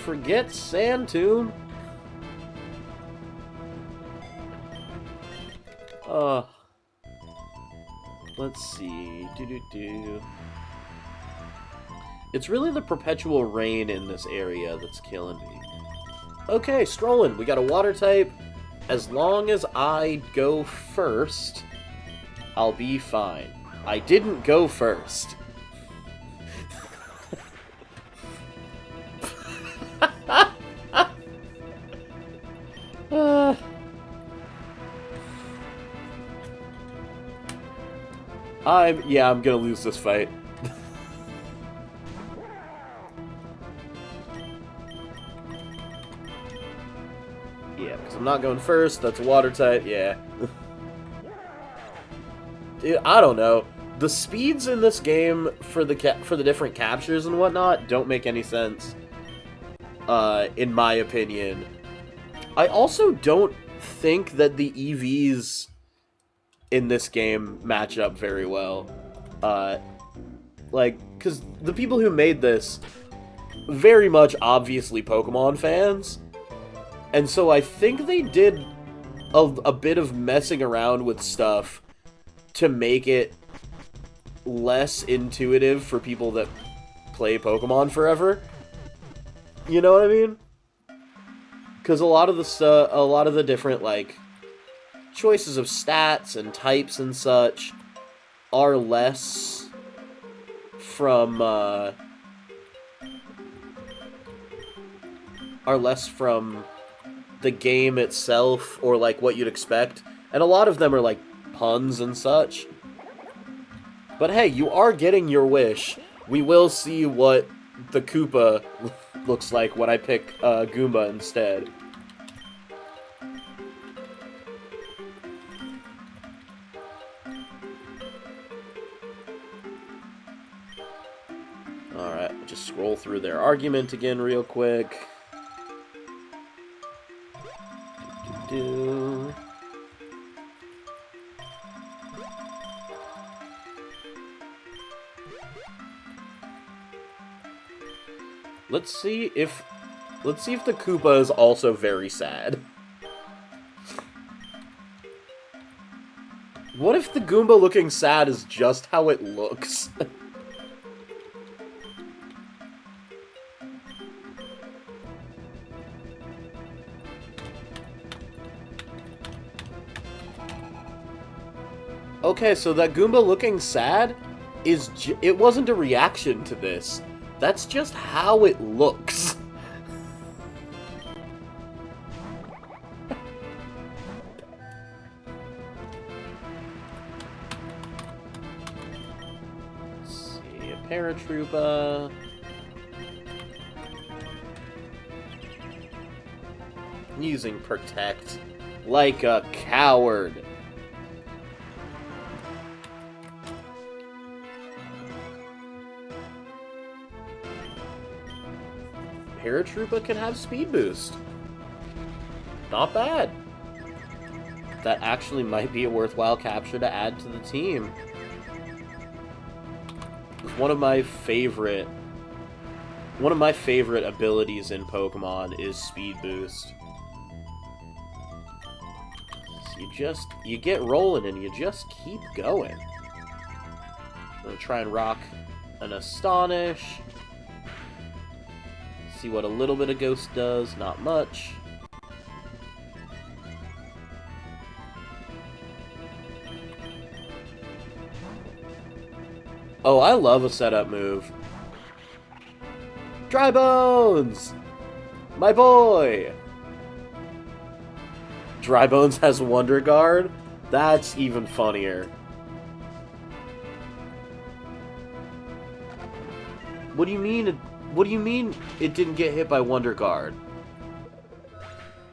Forget Sand Tomb. Let's see. It's really the perpetual rain in this area that's killing me. Okay, strolling. We got a water type. As long as I go first, I'll be fine. I didn't go first. I'm gonna lose this fight. Yeah, because I'm not going first. That's a water type. Yeah. Dude, I don't know. The speeds in this game for the different captures and whatnot don't make any sense. In my opinion. I also don't think that the EVs in this game match up very well. Because the people who made this, very much obviously Pokemon fans. And so I think they did a bit of messing around with stuff to make it less intuitive for people that play Pokemon forever. You know what I mean? Because a lot of the different, like, choices of stats and types and such are less from the game itself, or like what you'd expect, and a lot of them are like puns and such. But hey, you are getting your wish. We will see what the Koopa looks like when I pick Goomba instead. Alright, just scroll through their argument again real quick. Let's see if the Koopa is also very sad. What if the Goomba looking sad is just how it looks? Okay, so that Goomba looking sad it wasn't a reaction to this. That's just how it looks. Let's see, a Paratroopa. Using Protect like a coward. Paratroopa can have Speed Boost. Not bad. That actually might be a worthwhile capture to add to the team. One of my favorite abilities in Pokemon is Speed Boost. So you get rolling and you just keep going. gonna try and rock an Astonish. See what a little bit of Ghost does, not much. Oh, I love a setup move. Dry Bones! My boy! Dry Bones has Wonder Guard? That's even funnier. What do you mean? What do you mean it didn't get hit by Wonder Guard?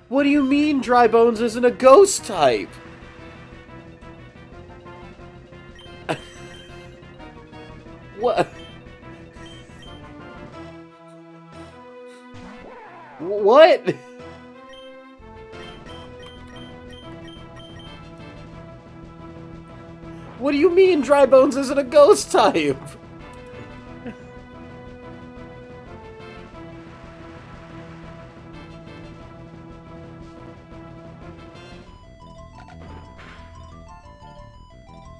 What do you mean Dry Bones isn't a ghost type? What? What? What do you mean Dry Bones isn't a ghost type?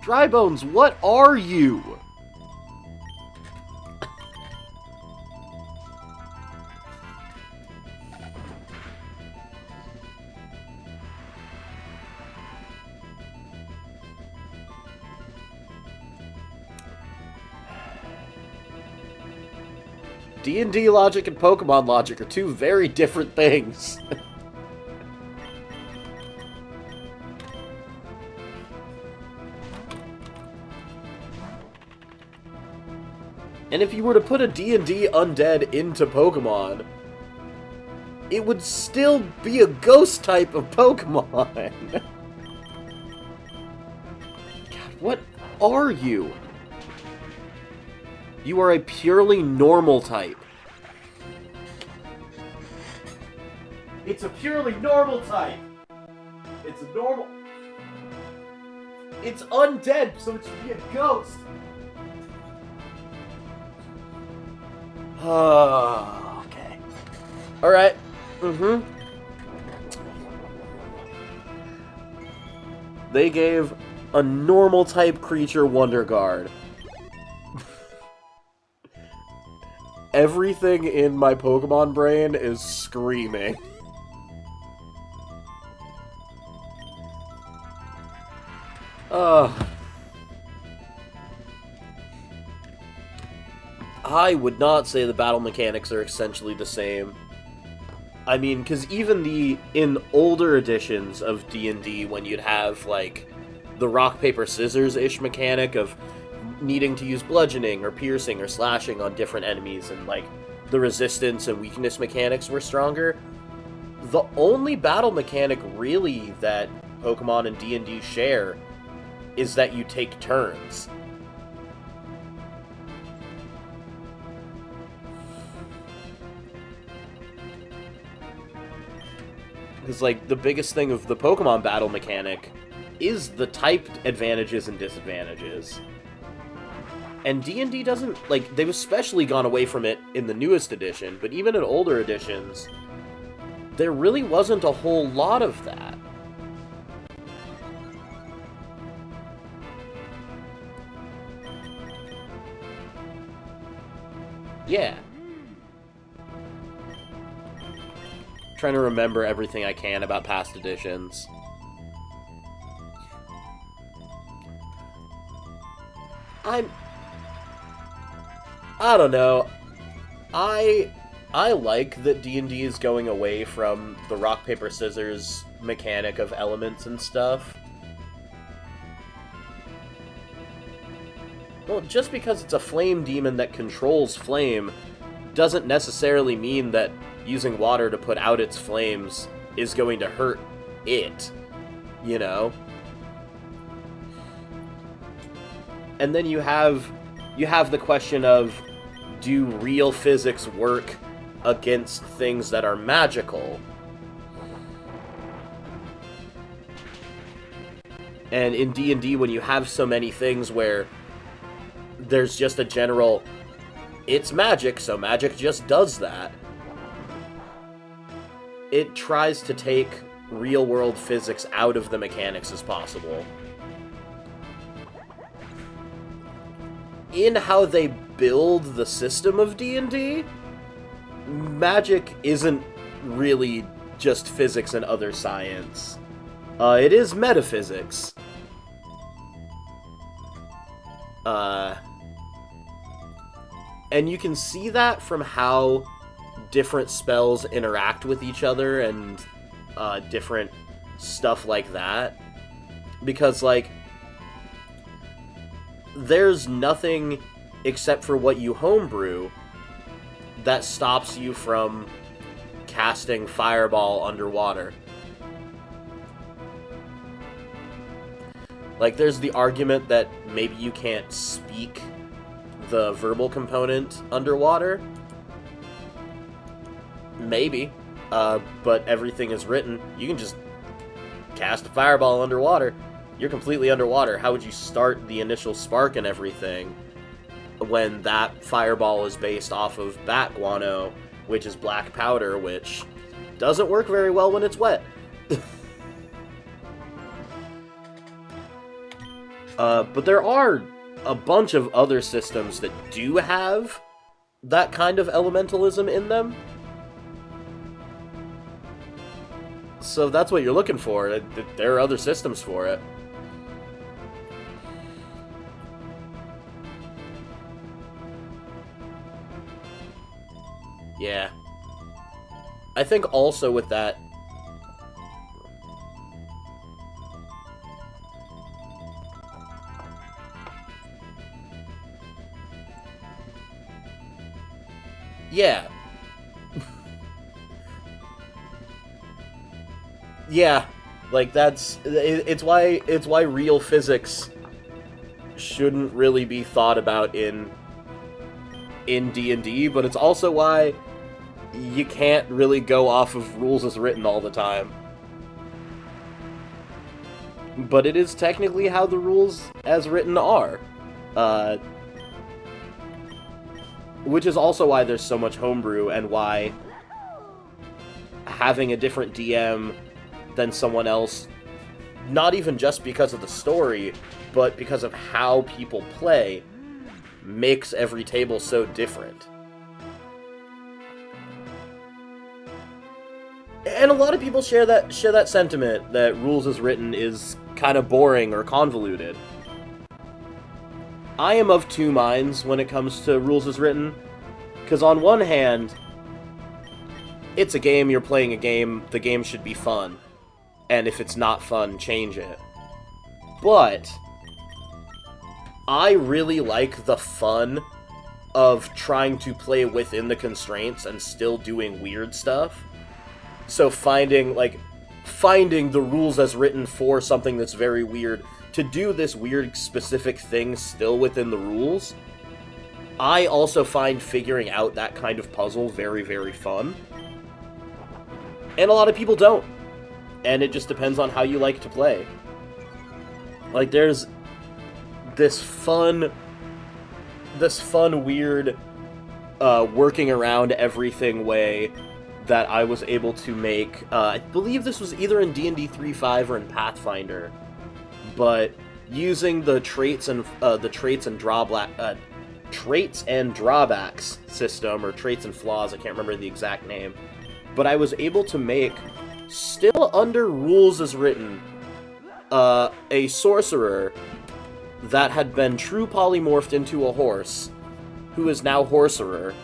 Dry Bones, what are you? D&D logic and Pokemon logic are two very different things. And if you were to put a D&D undead into Pokemon, it would still be a ghost type of Pokemon. God, what are you? You are a purely normal type. It's a purely normal type. It's a normal... It's undead, so it should be a ghost. Okay. Alright. They gave a normal type creature Wonder Guard. Everything in my Pokemon brain is screaming. I would not say the battle mechanics are essentially the same. I mean, because even in older editions of D&D, when you'd have, like, the rock, paper, scissors-ish mechanic of needing to use bludgeoning or piercing or slashing on different enemies, and, like, the resistance and weakness mechanics were stronger, the only battle mechanic, really, that Pokemon and D&D share is that you take turns. Because, like, the biggest thing of the Pokemon battle mechanic is the type advantages and disadvantages. And D&D doesn't, like, they've especially gone away from it in the newest edition, but even in older editions, there really wasn't a whole lot of that. Yeah. Trying to remember everything I can about past editions. I don't know. I like that D&D is going away from the rock, paper, scissors mechanic of elements and stuff. Well, just because it's a flame demon that controls flame doesn't necessarily mean that using water to put out its flames is going to hurt it, you know? And then you have the question of, do real physics work against things that are magical? And in D&D, when you have so many things where there's just a general, it's magic, so magic just does that, it tries to take real-world physics out of the mechanics as possible. in how they build the system of D&D, magic isn't really just physics and other science. It is metaphysics. And you can see that from how different spells interact with each other and different stuff like that. Because, like, there's nothing except for what you homebrew that stops you from casting Fireball underwater. Like, there's the argument that maybe you can't speak the verbal component underwater. Maybe. But everything is written. You can just cast a Fireball underwater. You're completely underwater. How would you start the initial spark and everything when that Fireball is based off of bat guano, which is black powder, which doesn't work very well when it's wet? But there are a bunch of other systems that do have that kind of elementalism in them. So if that's what you're looking for, there are other systems for it. Yeah. I think also with that... Yeah. Yeah. Like, that's... It's why real physics shouldn't really be thought about in D&D, but it's also why you can't really go off of rules as written all the time. But it is technically how the rules as written are. Which is also why there's so much homebrew, and why having a different DM than someone else, not even just because of the story, but because of how people play, makes every table so different. And a lot of people share that sentiment that rules as written is kind of boring or convoluted. I am of two minds when it comes to rules as written, because on one hand, it's a game, you're playing a game, the game should be fun, and if it's not fun, change it. But I really like the fun of trying to play within the constraints and still doing weird stuff. So finding the rules as written for something that's very weird, to do this weird specific thing still within the rules, I also find figuring out that kind of puzzle very, very fun. And a lot of people don't. And it just depends on how you like to play. Like, there's this fun, weird, working around everything way that I was able to make. I believe this was either in D&D 3.5 or in Pathfinder, but using the traits and drawbacks system, or traits and flaws, I can't remember the exact name, but I was able to make, still under rules as written, a sorcerer that had been true polymorphed into a horse, who is now Horserer,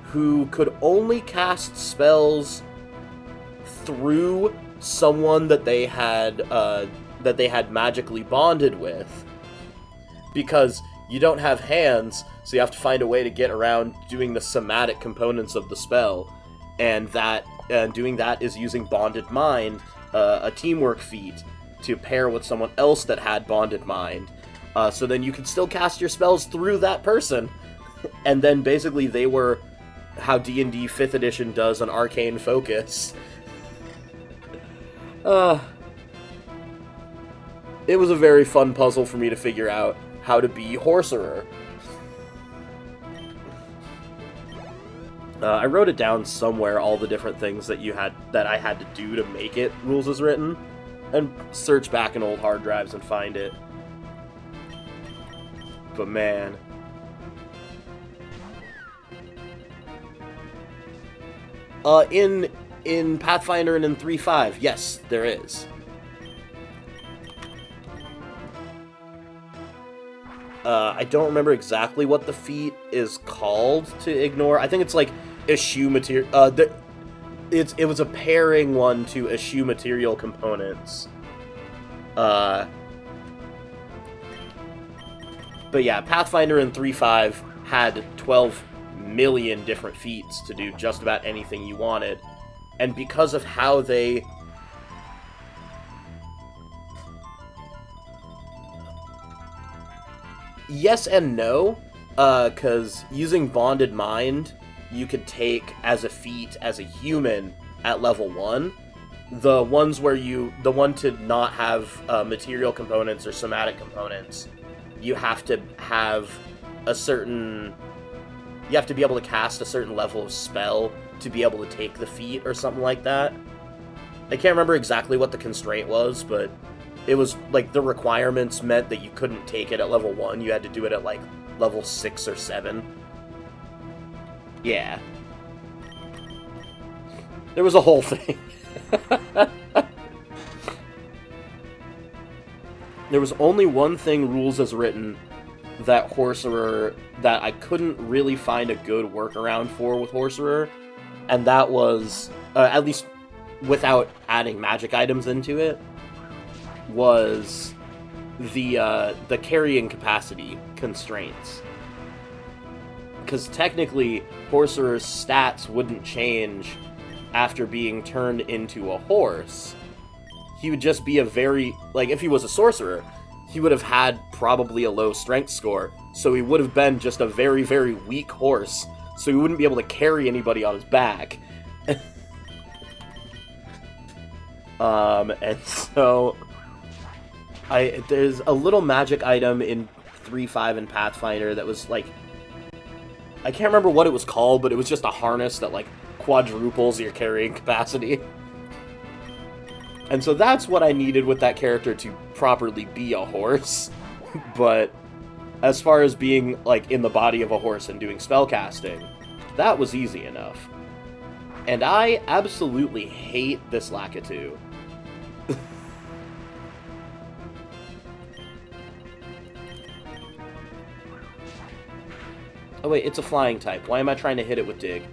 who could only cast spells through someone that they had magically bonded with, because you don't have hands, so you have to find a way to get around doing the somatic components of the spell, and doing that is using Bonded Mind, a teamwork feat, to pair with someone else that had Bonded Mind, so then you can still cast your spells through that person, and then basically they were how D&D 5th edition does an arcane focus. It was a very fun puzzle for me to figure out how to be Horserer. I wrote it down somewhere, all the different things that I had to do to make it rules as written, and search back in old hard drives and find it. but man. In Pathfinder and in 3.5, yes, there is. I don't remember exactly what the feat is called to ignore. I think it's like eschew material. It was a pairing one to eschew material components. But yeah, Pathfinder in 3.5 had 12 million different feats to do just about anything you wanted. And because of how they... Yes and no, because using Bonded Mind, you could take as a feat as a human at level 1. The one to not have material components or somatic components, you have to have a certain... You have to be able to cast a certain level of spell to be able to take the feat or something like that. I can't remember exactly what the constraint was, but it was, like, the requirements meant that you couldn't take it at level 1, you had to do it at, like, level 6 or 7. Yeah. There was a whole thing. There was only one thing, rules as written, that Horserer, that I couldn't really find a good workaround for with Horserer, and that was, at least without adding magic items into it, was the carrying capacity constraints. Because technically, Horserer's stats wouldn't change after being turned into a horse. He would just be a very... Like, if he was a sorcerer, he would have had probably a low strength score, so he would have been just a very, very weak horse, so he wouldn't be able to carry anybody on his back. And so... There's a little magic item in 3.5 and Pathfinder that was, like... I can't remember what it was called, but it was just a harness that, like, quadruples your carrying capacity. And so that's what I needed with that character to properly be a horse. But as far as being, like, in the body of a horse and doing spellcasting, that was easy enough. And I absolutely hate this Lakitu. Oh wait, it's a flying type. Why am I trying to hit it with Dig?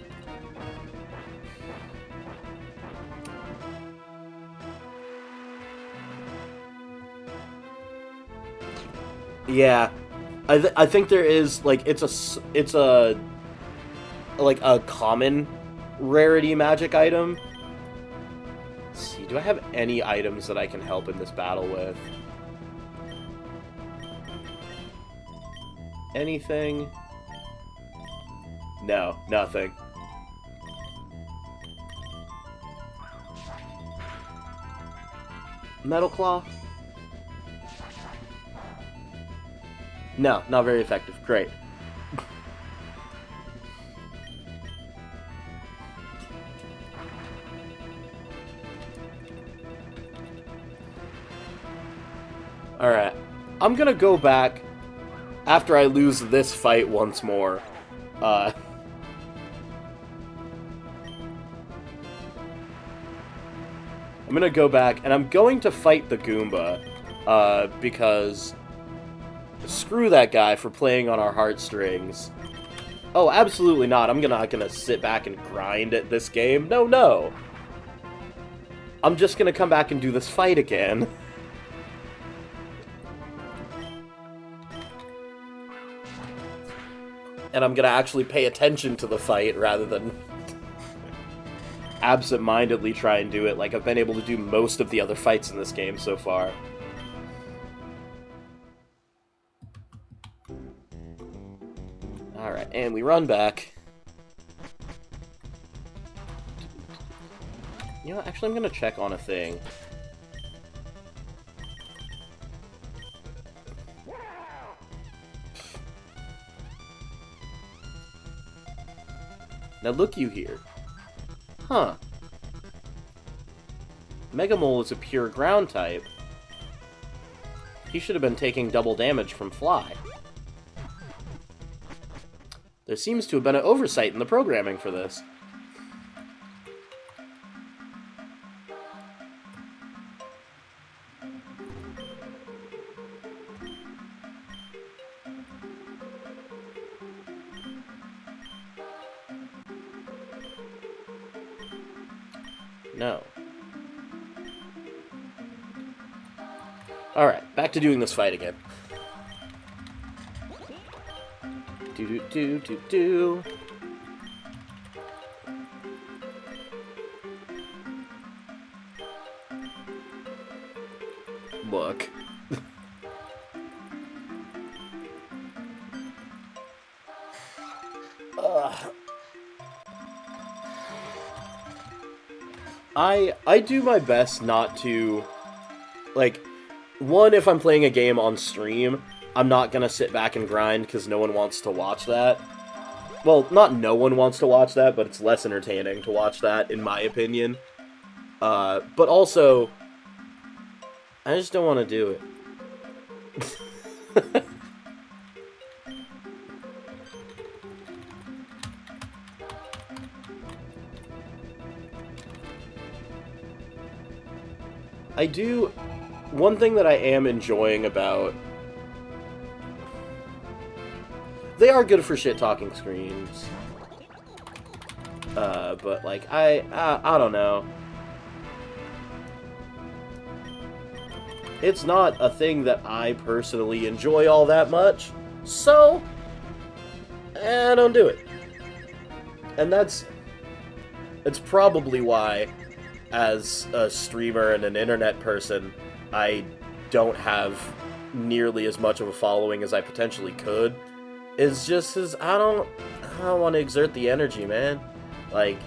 Yeah, I think there is, like, it's a like a common rarity magic item. Let's see, do I have any items that I can help in this battle with? Anything? No, nothing. Metal Claw? No, not very effective. Great. Alright. I'm gonna go back after I lose this fight once more. I'm gonna go back, and I'm going to fight the Goomba, because screw that guy for playing on our heartstrings. Oh, absolutely not. I'm not gonna sit back and grind at this game. No, no. I'm just gonna come back and do this fight again. And I'm gonna actually pay attention to the fight rather than absent-mindedly try and do it like I've been able to do most of the other fights in this game so far. Alright, and we run back. You know, actually I'm gonna check on a thing. Now look you here. Huh. Megamole is a pure ground type. He should have been taking double damage from Fly. There seems to have been an oversight in the programming for this. No. Alright, back to doing this fight again. Do-do-do-do-do. Look. I do my best not to, like, one, if I'm playing a game on stream, I'm not gonna sit back and grind because no one wants to watch that. Well, not no one wants to watch that, but it's less entertaining to watch that, in my opinion. But also, I just don't want to do it. I do... One thing that I am enjoying about... They are good for shit-talking screens. But, like, I don't know. It's not a thing that I personally enjoy all that much, so... I don't do it. And that's... It's probably why, as a streamer and an internet person, I don't have nearly as much of a following as I potentially could. It's just as I don't want to exert the energy, man. Like,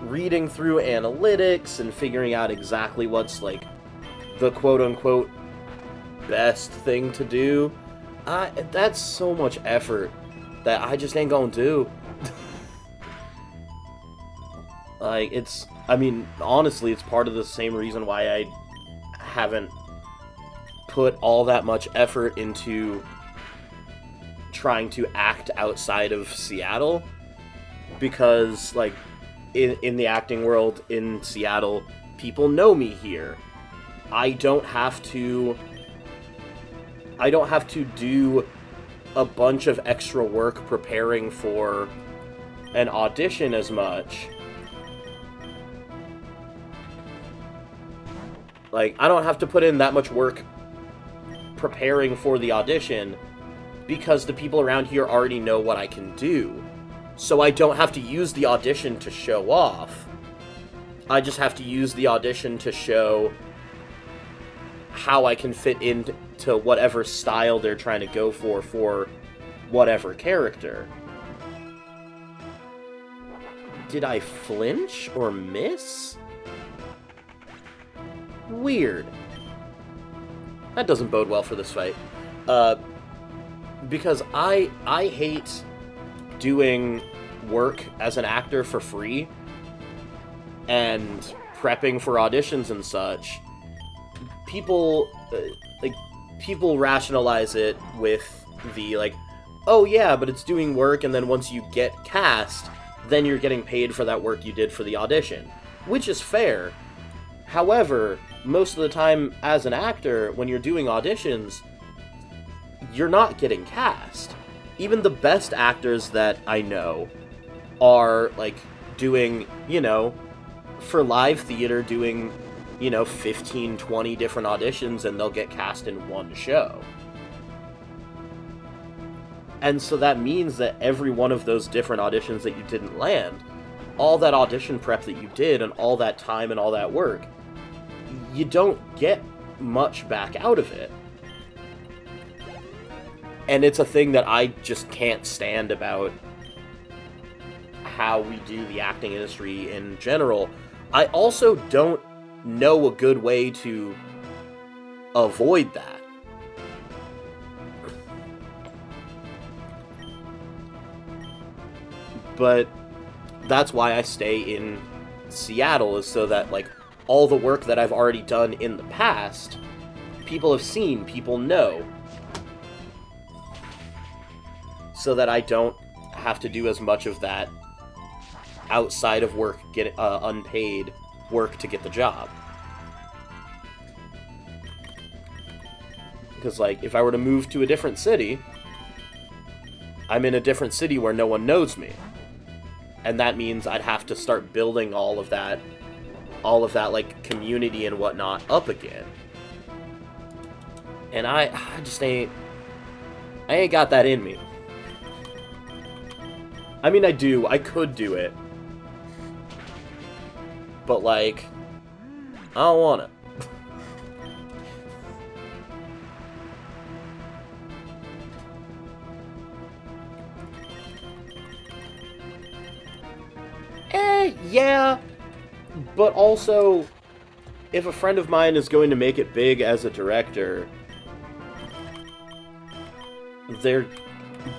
reading through analytics and figuring out exactly what's, like, the quote-unquote best thing to do, that's so much effort that I just ain't gonna do. Like, it's... I mean, honestly, it's part of the same reason why I haven't put all that much effort into trying to act outside of Seattle, because, like, in the acting world in Seattle, people know me here. I don't have to do a bunch of extra work preparing for an audition as much. Like, I don't have to put in that much work preparing for the audition because the people around here already know what I can do. So I don't have to use the audition to show off. I just have to use the audition to show how I can fit into whatever style they're trying to go for whatever character. Did I flinch or miss? Weird. That doesn't bode well for this fight. Because I hate doing work as an actor for free and prepping for auditions and such. People rationalize it with the, like, oh yeah, but it's doing work, and then once you get cast, then you're getting paid for that work you did for the audition. Which is fair. However, most of the time, as an actor, when you're doing auditions, you're not getting cast. Even the best actors that I know are, like, doing, you know, for live theater, doing, you know, 15, 20 different auditions, and they'll get cast in one show. And so that means that every one of those different auditions that you didn't land, all that audition prep that you did, and all that time and all that work, you don't get much back out of it. And it's a thing that I just can't stand about how we do the acting industry in general. I also don't know a good way to avoid that. But that's why I stay in Seattle, is so that, like, all the work that I've already done in the past, people have seen, people know. So that I don't have to do as much of that outside of work, get unpaid work to get the job. Because, like, if I were to move to a different city, I'm in a different city where no one knows me. And that means I'd have to start building all of that, like, community and whatnot up again. And I just ain't got that in me. I mean, I do. I could do it. But, like, I don't want it. Yeah, but also, if a friend of mine is going to make it big as a director,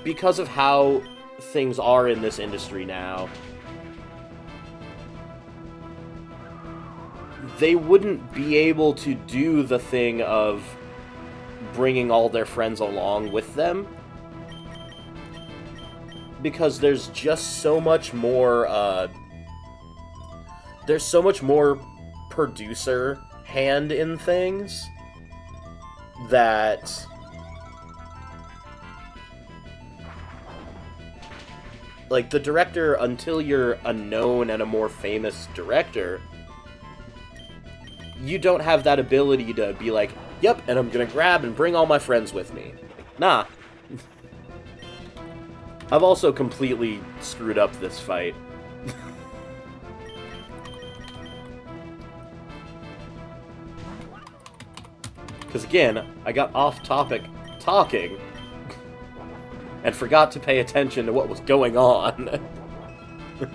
because of how things are in this industry now, they wouldn't be able to do the thing of bringing all their friends along with them, because there's just so much more, there's so much more producer hand in things that like the director, until you're a known and a more famous director, you don't have that ability to be like, yep, and I'm gonna grab and bring all my friends with me. Nah. I've also completely screwed up this fight. Because again, I got off topic talking and forgot to pay attention to what was going on. Yeah.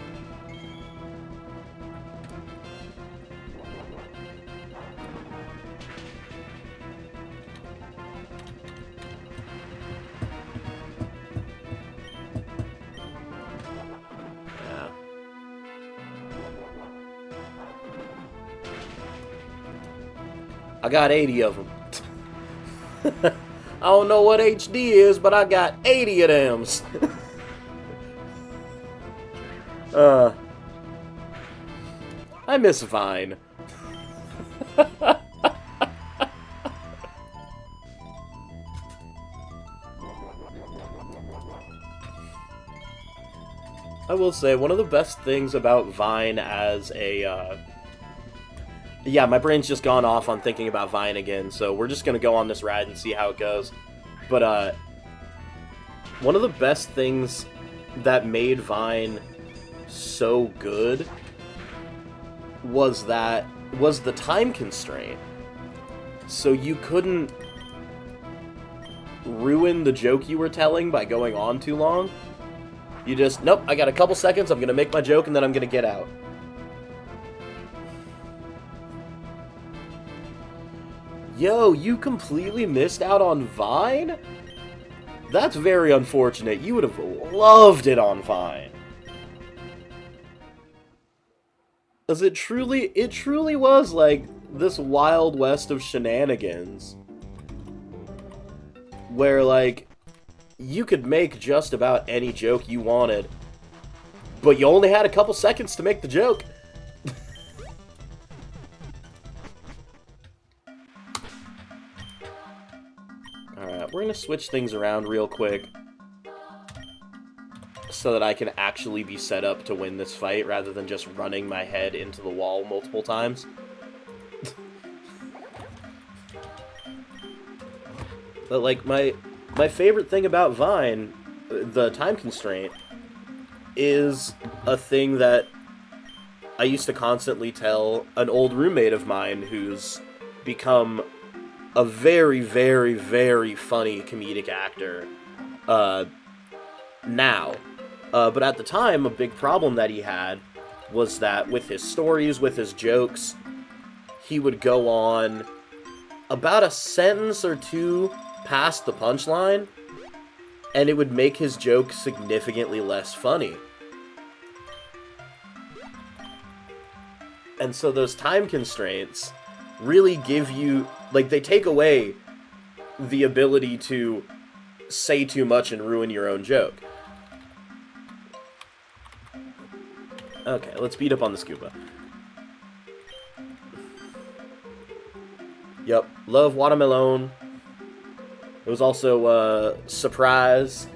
I got 80 of them. I don't know what HD is, but I got 80 of them. I miss Vine. I will say, one of the best things about Vine as a, yeah, my brain's just gone off on thinking about Vine again, so we're just gonna go on this ride and see how it goes. But, one of the best things that made Vine so good was the time constraint. So you couldn't ruin the joke you were telling by going on too long. You just, nope, I got a couple seconds, I'm gonna make my joke, and then I'm gonna get out. Yo, you completely missed out on Vine? That's very unfortunate. You would have loved it on Vine. Because it truly was like this Wild West of shenanigans. Where, like, you could make just about any joke you wanted, but you only had a couple seconds to make the joke. Alright, we're gonna switch things around real quick so that I can actually be set up to win this fight rather than just running my head into the wall multiple times. But, like, my favorite thing about Vine, the time constraint, is a thing that I used to constantly tell an old roommate of mine who's become a very, very, very funny comedic actor now. But at the time, a big problem that he had was that with his stories, with his jokes, he would go on about a sentence or two past the punchline, and it would make his joke significantly less funny. And so those time constraints really give you, like, they take away the ability to say too much and ruin your own joke. Okay, let's beat up on the scuba. Yep, love watermelon. It was also, surprise,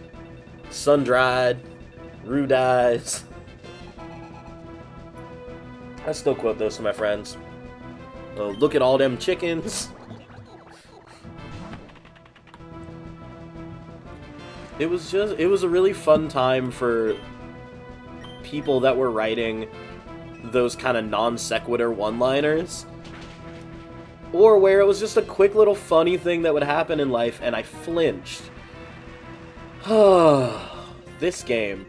sun-dried, rude eyes. I still quote those to my friends. Look at all them chickens. It was a really fun time for people that were writing those kind of non-sequitur one-liners. Or where it was just a quick little funny thing that would happen in life, and I flinched. This game.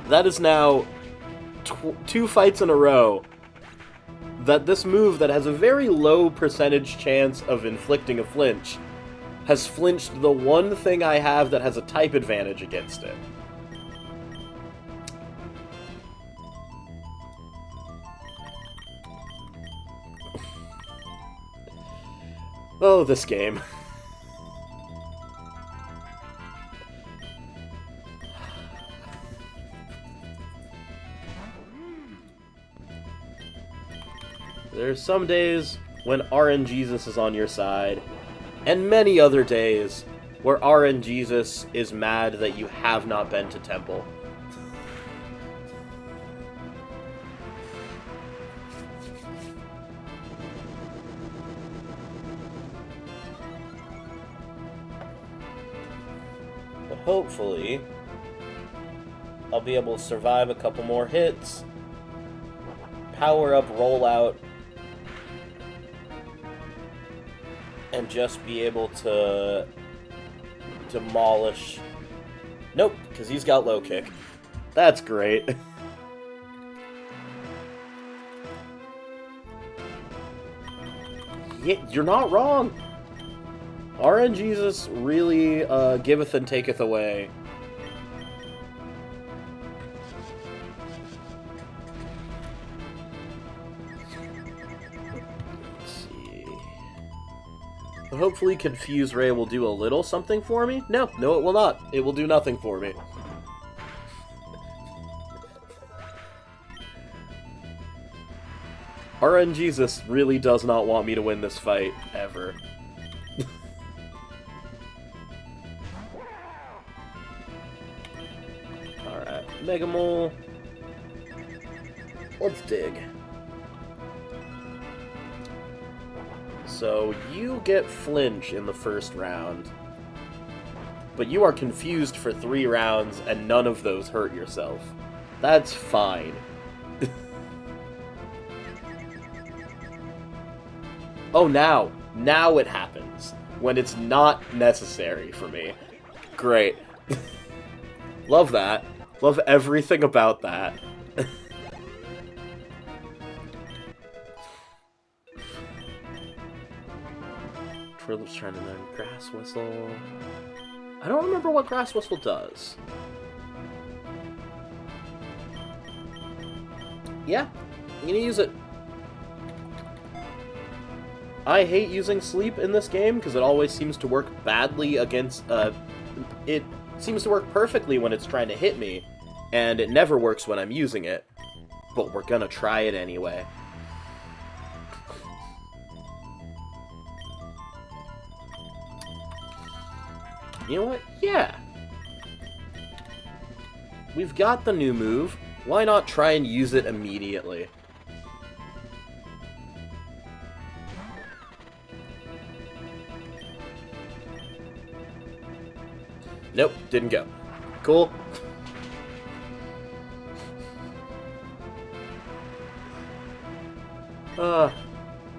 That is now 2 fights in a row that this move that has a very low percentage chance of inflicting a flinch has flinched the one thing I have that has a type advantage against it. Oh, this game. There's some days when RNGesus is on your side, and many other days where RNGesus is mad that you have not been to temple. But hopefully, I'll be able to survive a couple more hits, power up rollout, and just be able to demolish... Nope, because he's got low kick. That's great. Yeah, you're not wrong. RNGesus really giveth and taketh away. Hopefully Confuse Ray will do a little something for me. No, it will not. It will do nothing for me. RNGesus really does not want me to win this fight, ever. Alright, Mega Mole. Let's dig. So, you get flinch in the first round, but you are confused for 3 rounds, and none of those hurt yourself. That's fine. Oh, now it happens, when it's not necessary for me. Great. Love that. Love everything about that. Triller's trying to learn Grass Whistle. I don't remember what Grass Whistle does. Yeah, I'm gonna use it. I hate using sleep in this game because it always seems to work badly against, it seems to work perfectly when it's trying to hit me, and it never works when I'm using it. But we're gonna try it anyway. You know what? Yeah. We've got the new move. Why not try and use it immediately? Nope, didn't go. Cool.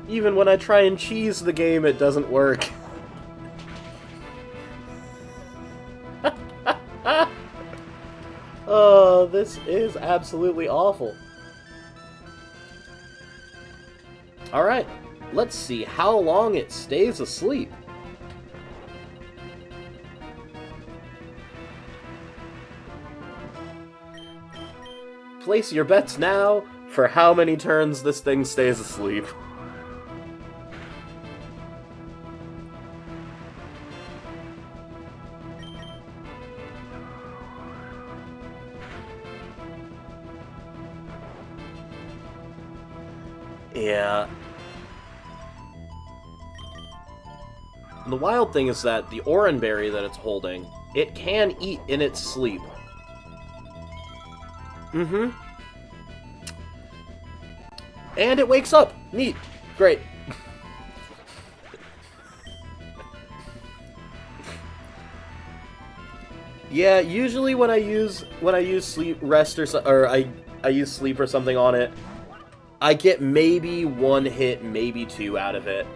Even when I try and cheese the game, it doesn't work. Oh, this is absolutely awful. Alright, let's see how long it stays asleep. Place your bets now for how many turns this thing stays asleep. Yeah. And the wild thing is that the orange berry that it's holding, it can eat in its sleep. Mm-hmm. And it wakes up. Neat. Great. Yeah, usually when I use sleep rest or I use sleep or something on it, I get maybe one hit, maybe two out of it.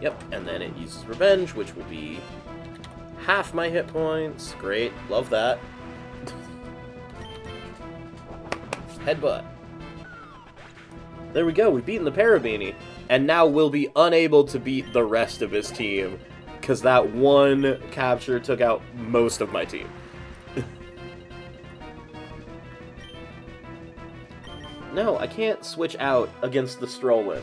Yep, and then it uses revenge, which will be half my hit points. Great, love that. Headbutt. There we go, we've beaten the Parabini. And now we'll be unable to beat the rest of his team, because that one capture took out most of my team. No, I can't switch out against the Strollin.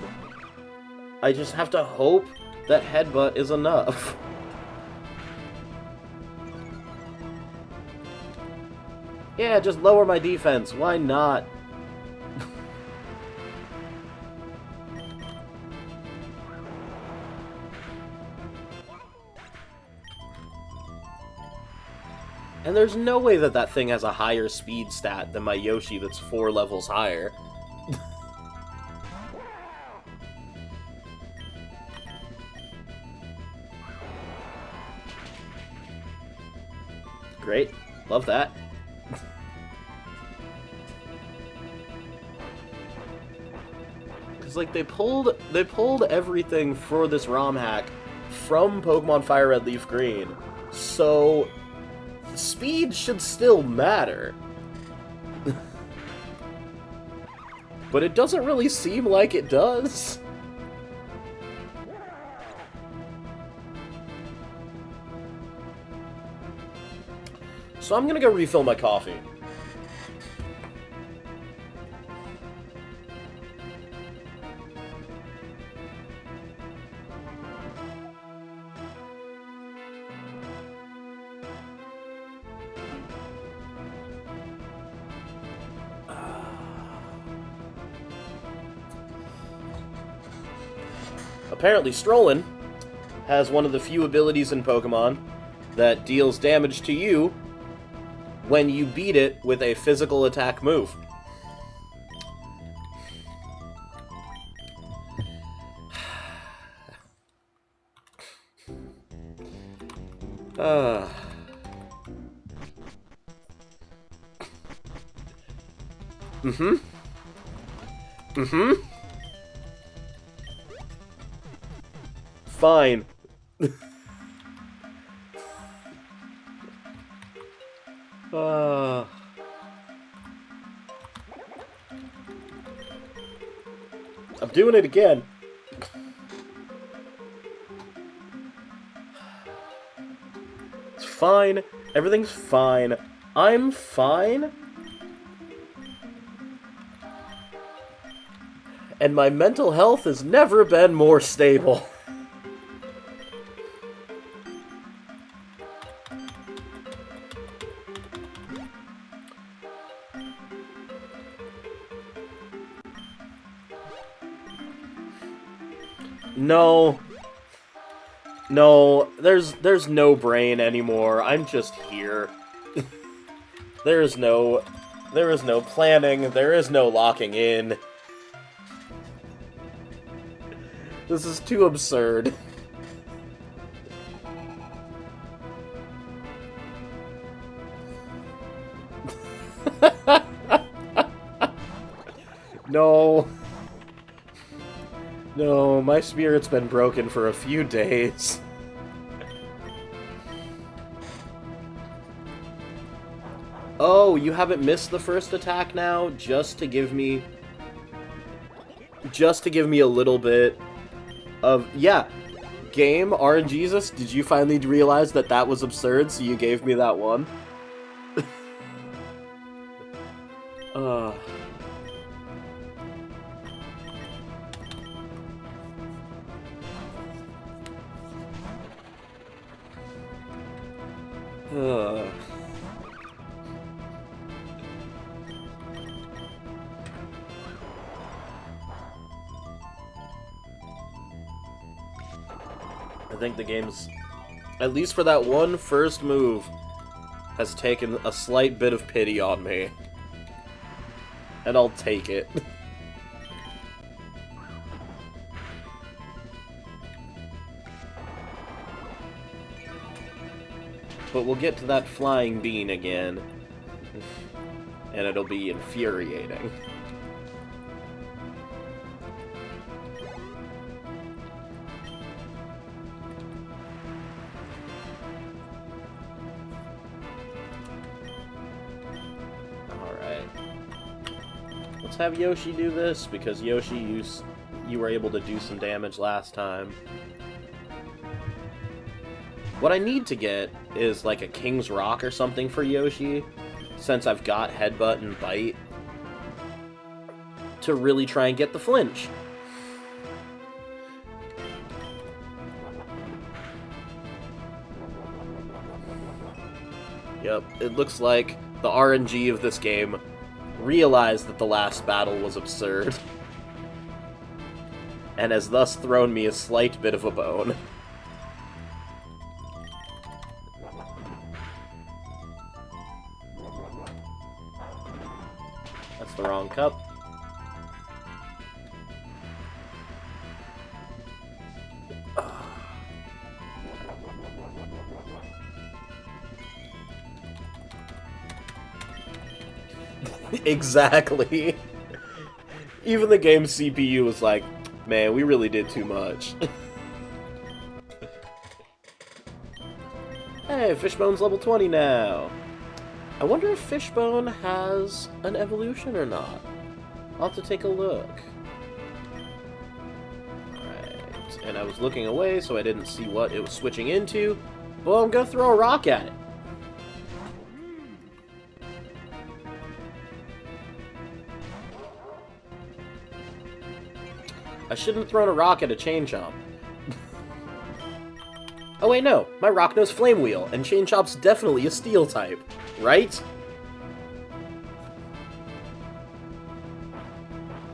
I just have to hope that Headbutt is enough. Yeah, just lower my defense. Why not? And there's no way that that thing has a higher speed stat than my Yoshi that's 4 levels higher. Great. Love that. Because, like, they pulled everything for this ROM hack from Pokemon Fire Red Leaf Green, so speed should still matter. But it doesn't really seem like it does. So I'm gonna go refill my coffee. Apparently, Strollin has one of the few abilities in Pokemon that deals damage to you when you beat it with a physical attack move. Fine. I'm doing it again. It's fine. Everything's fine. I'm fine. And my mental health has never been more stable. No. No, there's no brain anymore. I'm just here. There is no planning, there is no locking in. This is too absurd. No. No, my spirit's been broken for a few days. Oh, you haven't missed the first attack now? Just to give me a little bit of... Yeah, game, RNGesus, did you finally realize that that was absurd, so you gave me that one? I think the game's, at least for that one first move, has taken a slight bit of pity on me. And I'll take it. But we'll get to that flying bean again. And it'll be infuriating. Let's have Yoshi do this, because Yoshi, you were able to do some damage last time. What I need to get is like a King's Rock or something for Yoshi, since I've got Headbutt and Bite, to really try and get the flinch. Yep, it looks like the RNG of this game realized that the last battle was absurd, and has thus thrown me a slight bit of a bone. That's the wrong cup. Exactly. Even the game's CPU was like, man, we really did too much. Hey, Fishbone's level 20 now. I wonder if Fishbone has an evolution or not. I'll have to take a look. Alright, and I was looking away so I didn't see what it was switching into. Well, I'm gonna throw a rock at it. I shouldn't have thrown a rock at a Chain Chomp. Oh wait, no. My rock knows Flame Wheel, and Chain Chomp's definitely a Steel type, right?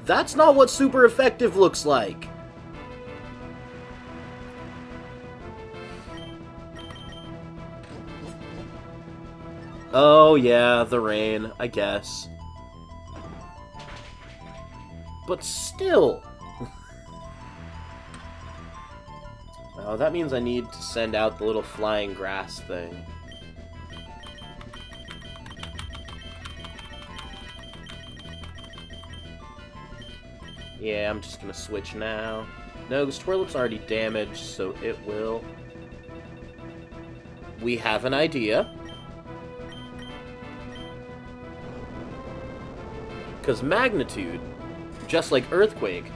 That's not what super effective looks like! Oh yeah, the rain, I guess. But still! Oh, that means I need to send out the little flying grass thing. Yeah, I'm just gonna switch now. No, because Twirlip's already damaged, so it will. We have an idea. Because Magnitude, just like Earthquake,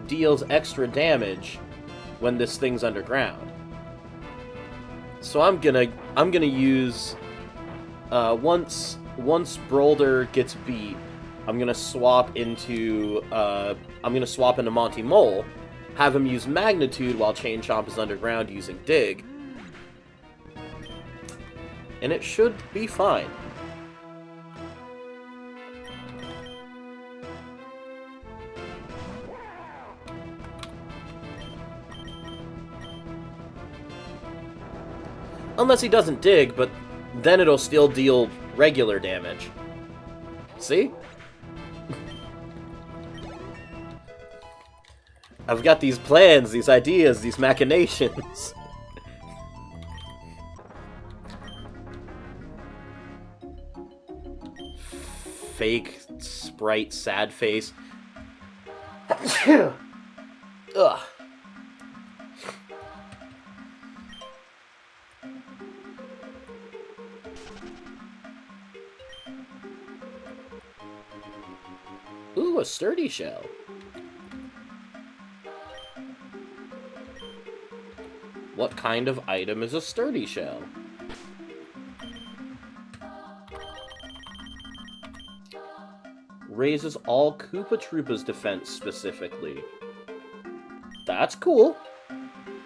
deals extra damage when this thing's underground. So I'm gonna use once Brolder gets beat, I'm gonna swap into Monty Mole, have him use Magnitude while Chain Chomp is underground using Dig, and it should be fine. Unless he doesn't dig, but then it'll still deal regular damage. See? I've got these plans, these ideas, these machinations. Fake sprite sad face. Ugh. Ooh, a sturdy shell. What kind of item is a sturdy shell? Raises all Koopa Troopa's defense specifically. That's cool.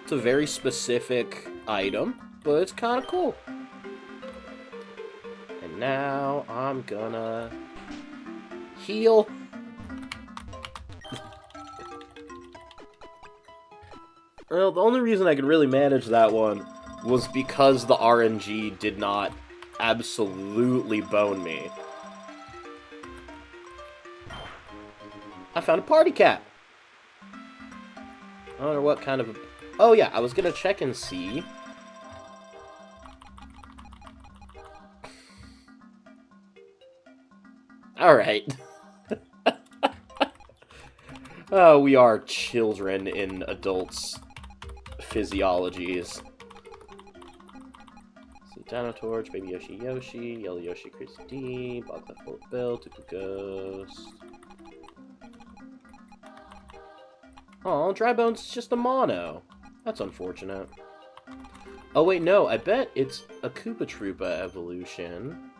It's a very specific item, but it's kind of cool. And now I'm gonna heal. Well, the only reason I could really manage that one was because the RNG did not absolutely bone me. I found a party cat! I wonder what kind of... Oh yeah, I was gonna check and see. Alright. Oh, we are children in adults' physiologies. See, Dino Torch, Baby Yoshi Yoshi, Yellow Yoshi Crazy D, Boglet Bullet Bill, Tutu Ghost. Oh, Dry Bones is just a mono. That's unfortunate. Oh wait, no, I bet it's a Koopa Troopa evolution.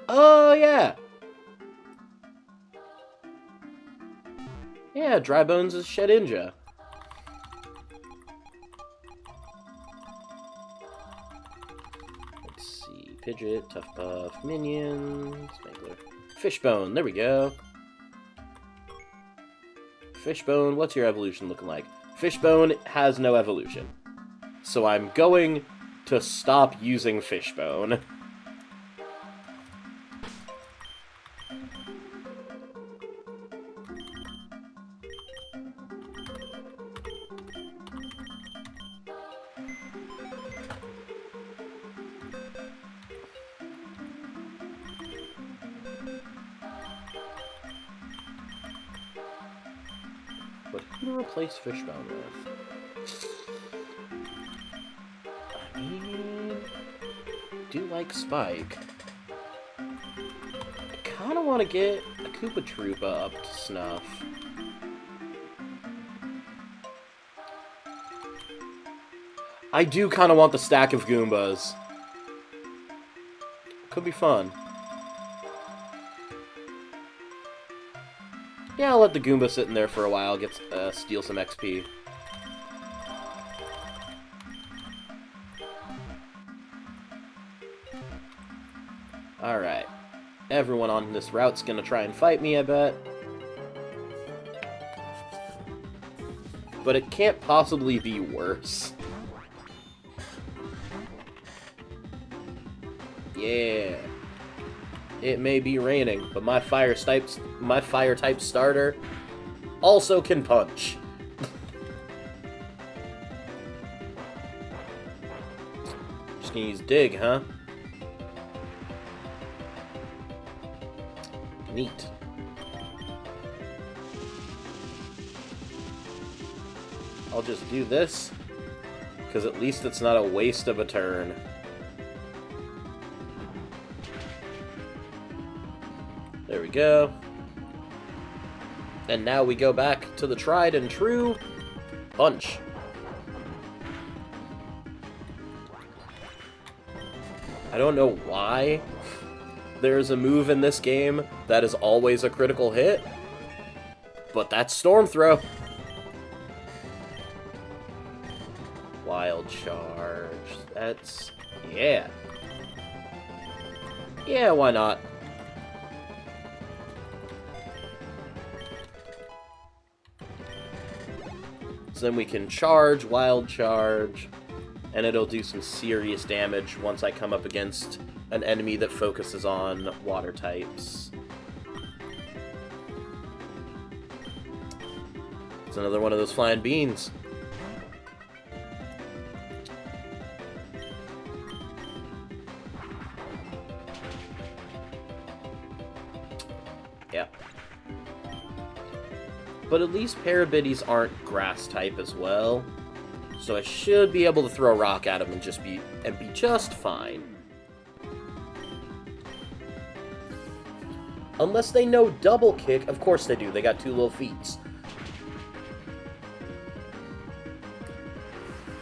Oh, yeah! Yeah, Dry Bones is Shedinja. Let's see. Pidgeot, Tough Puff, Minion, Spangler. Fishbone, there we go. Fishbone, what's your evolution looking like? Fishbone has no evolution. So I'm going to stop using Fishbone. But who to replace Fishbone with? I mean... do like Spike. I kinda wanna get a Koopa Troopa up to snuff. I do kinda want the stack of Goombas. Could be fun. Yeah, I'll let the Goomba sit in there for a while, steal some XP. Alright. Everyone on this route's gonna try and fight me, I bet. But it can't possibly be worse. Yeah. It may be raining, but my fire type starter also can punch. Just gonna use dig, huh? Neat. I'll just do this, because at least it's not a waste of a turn. There we go. And now we go back to the tried and true punch. I don't know why there's a move in this game that is always a critical hit, but that's Storm Throw. Wild Charge. That's... yeah. Yeah, why not? So then we can charge, Wild Charge, and it'll do some serious damage once I come up against an enemy that focuses on water types. It's another one of those flying beans. Yeah. But at least Parabiddies aren't grass type as well, so I should be able to throw a rock at them and be just fine. Unless they know double kick. Of course they do. They got two little feets.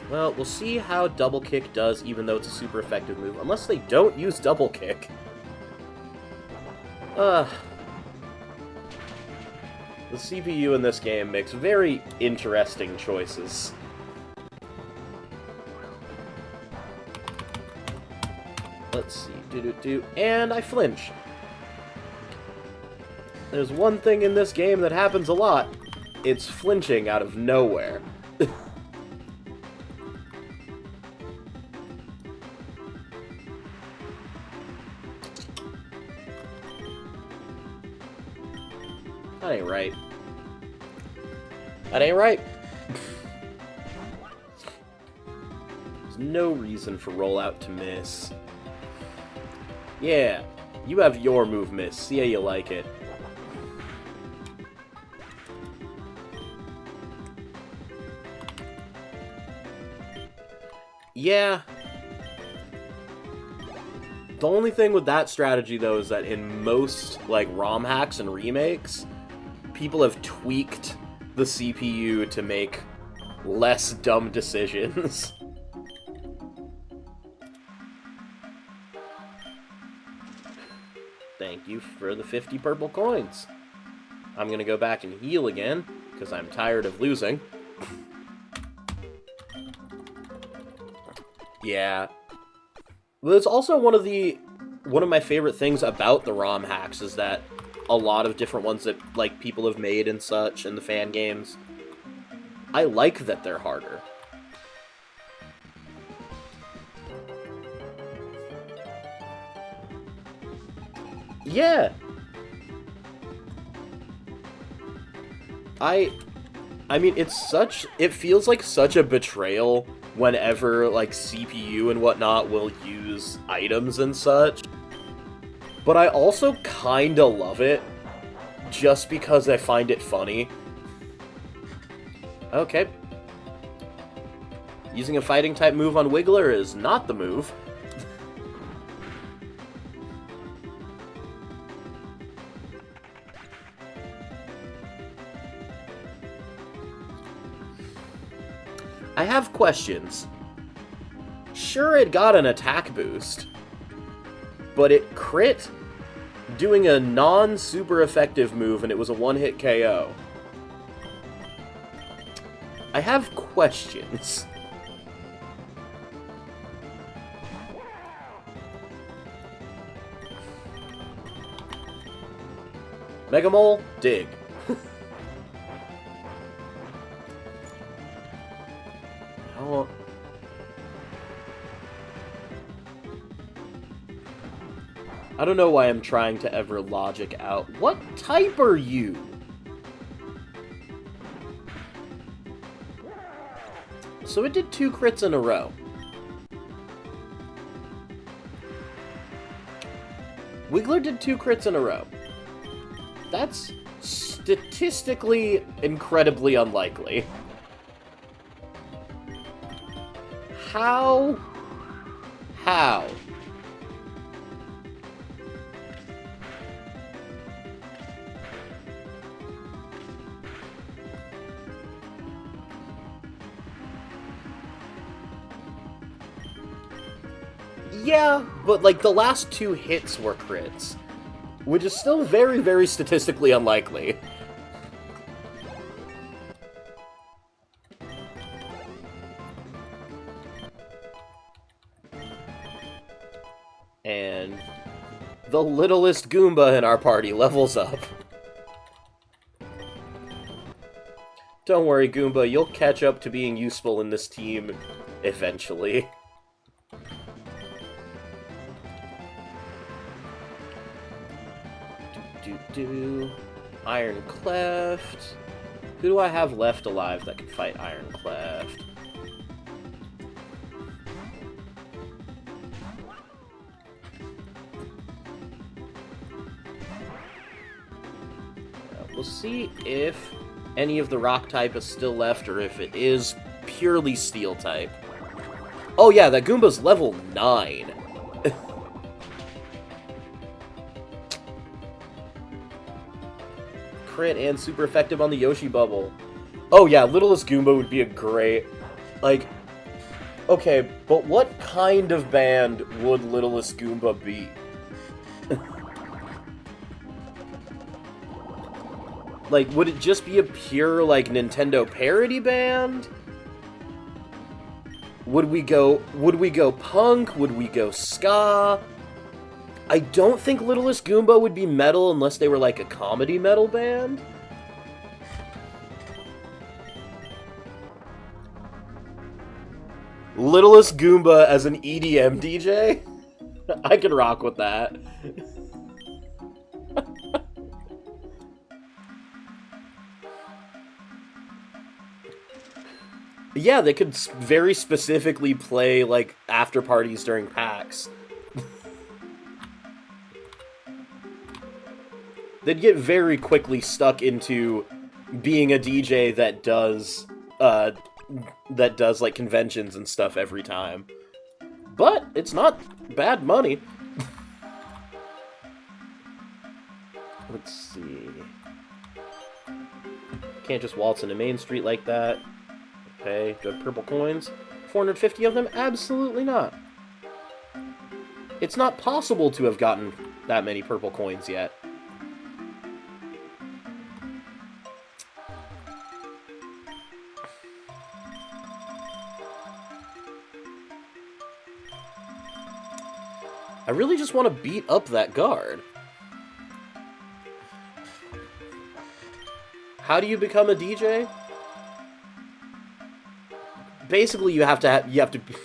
Well, we'll see how double kick does, even though it's a super effective move. Unless they don't use double kick. The CPU in this game makes very interesting choices. Let's see. And I flinch. There's one thing in this game that happens a lot. It's flinching out of nowhere. That ain't right. That ain't right. There's no reason for rollout to miss. Yeah, you have your move, miss. See how you like it. Yeah. The only thing with that strategy, though, is that in most, like, ROM hacks and remakes, people have tweaked the CPU to make less dumb decisions. Thank you for the 50 purple coins. I'm gonna go back and heal again, because I'm tired of losing. Yeah. Well, it's also one of my favorite things about the ROM hacks is that a lot of different ones that, like, people have made and such in the fan games, I like that they're harder. Yeah. I mean, it feels like such a betrayal whenever, like, CPU and whatnot will use items and such. But I also kinda love it, just because I find it funny. Okay. Using a fighting-type move on Wiggler is not the move. I have questions. Sure, it got an attack boost, but it crit doing a non-super effective move, and it was a one-hit KO. I have questions. Mega Mole, dig. I don't know why I'm trying to ever logic out. What type are you? So it did 2 crits in a row. Wiggler did 2 crits in a row. That's statistically incredibly unlikely. How? How? Yeah, but, like, the last 2 hits were crits, which is still very, very statistically unlikely. And the littlest Goomba in our party levels up. Don't worry, Goomba, you'll catch up to being useful in this team eventually. Iron Cleft. Who do I have left alive that can fight Iron Cleft? We'll see if any of the rock type is still left, or if it is purely steel type. Oh yeah, that Goomba's level 9. Crit and super effective on the Yoshi bubble. Oh yeah, Littlest Goomba would be a great... Like, okay, but what kind of band would Littlest Goomba be? Like, would it just be a pure, like, Nintendo parody band? Would we go punk? Would we go ska? I don't think Littlest Goomba would be metal unless they were like a comedy metal band. Littlest Goomba as an EDM DJ? I could rock with that. Yeah, they could very specifically play, like, after parties during PAX. They'd get very quickly stuck into being a DJ that does, like, conventions and stuff every time. But it's not bad money. Let's see. Can't just waltz into Main Street like that. Okay, good purple coins. 450 of them? Absolutely not. It's not possible to have gotten that many purple coins yet. I really just want to beat up that guard. How do you become a DJ? Basically, you have to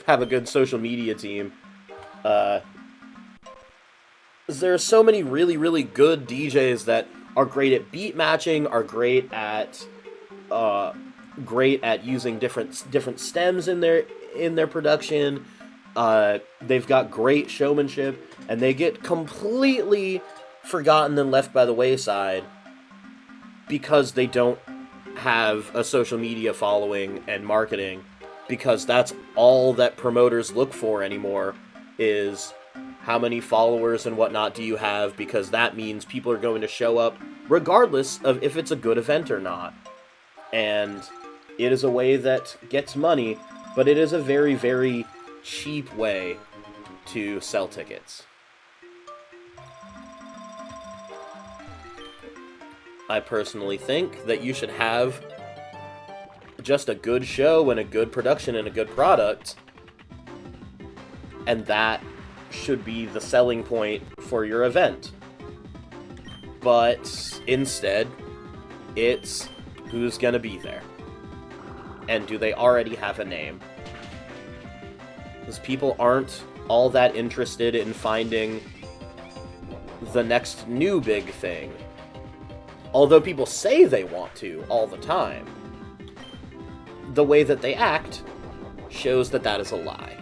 have a good social media team. There are so many really, really good DJs that are great at beat matching, are great at using different stems in their production. They've got great showmanship, and they get completely forgotten and left by the wayside because they don't have a social media following and marketing, because that's all that promoters look for anymore, is how many followers and whatnot do you have, because that means people are going to show up regardless of if it's a good event or not. And it is a way that gets money, but it is a very, very cheap way to sell tickets. I personally think that you should have just a good show and a good production and a good product, and that should be the selling point for your event. But instead, it's who's gonna be there, and do they already have a name? Because people aren't all that interested in finding the next new big thing. Although people say they want to all the time, the way that they act shows that that is a lie.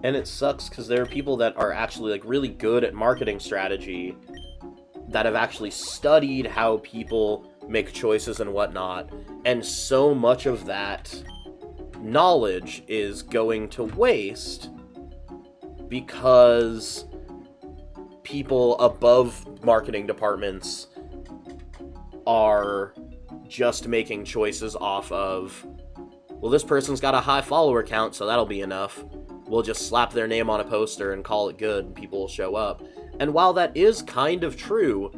And it sucks because there are people that are actually like really good at marketing strategy that have actually studied how people make choices and whatnot, and so much of that knowledge is going to waste because people above marketing departments are just making choices off of, well, this person's got a high follower count, so that'll be enough. We'll just slap their name on a poster and call it good, and people will show up. And while that is kind of true,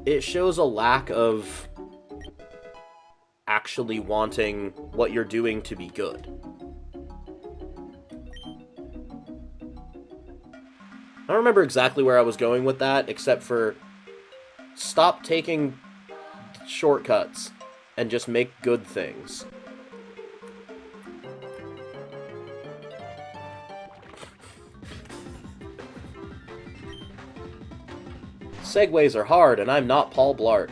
it shows a lack of actually wanting what you're doing to be good. I don't remember exactly where I was going with that, except for stop taking shortcuts and just make good things. Segways are hard, and I'm not Paul Blart.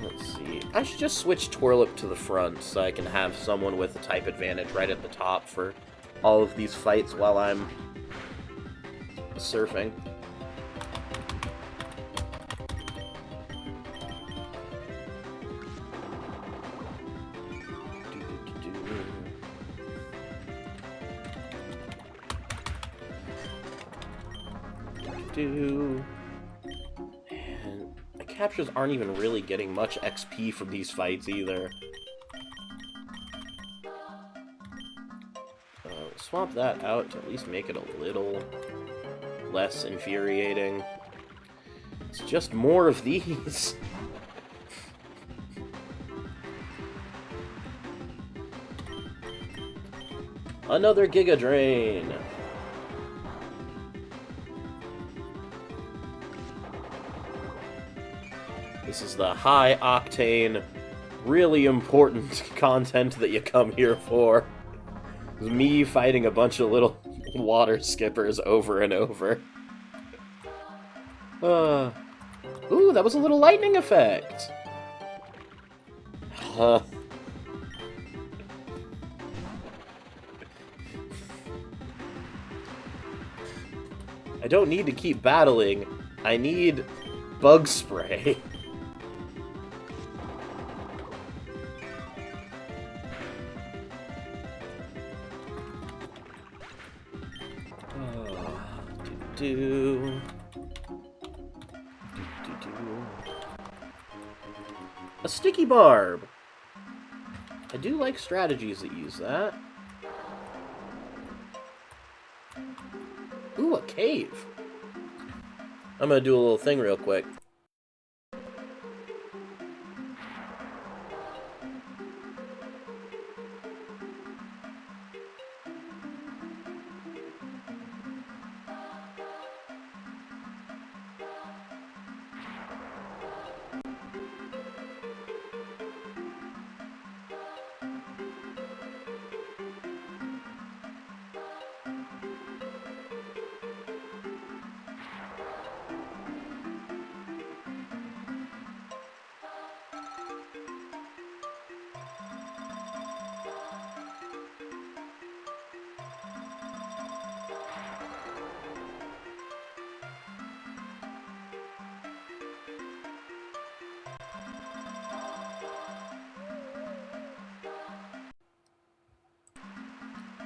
Let's see. I should just switch Twirlip to the front so I can have someone with a type advantage right at the top for all of these fights while I'm surfing. And the captures aren't even really getting much XP from these fights either. Swap that out to at least make it a little less infuriating. It's just more of these. Another Giga Drain. This is the high-octane, really important content that you come here for. It's me fighting a bunch of little water skippers over and over. Ooh, that was a little lightning effect! I don't need to keep battling. I need bug spray. A sticky barb! I do like strategies that use that. Ooh, a cave! I'm gonna do a little thing real quick.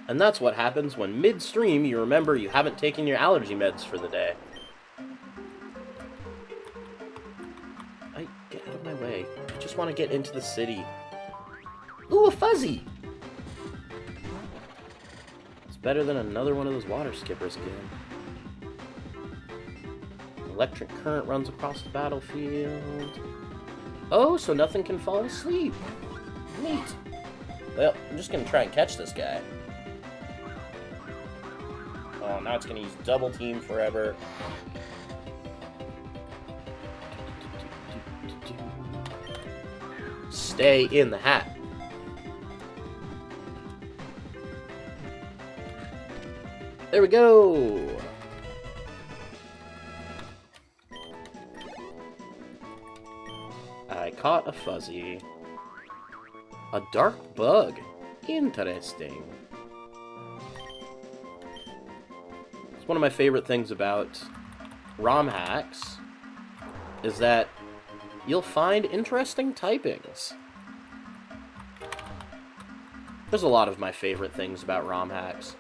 And that's what happens when midstream you remember you haven't taken your allergy meds for the day. Get out of my way. I just want to get into the city. Ooh, a fuzzy! It's better than another one of those water skippers again. Electric current runs across the battlefield. Oh, so nothing can fall asleep. Neat. Well, I'm just gonna try and catch this guy. Oh, now it's going to use double team forever. Stay in the hat. There we go! I caught a fuzzy. A dark bug. Interesting. One of my favorite things about ROM hacks is that you'll find interesting typings. There's a lot of my favorite things about ROM hacks.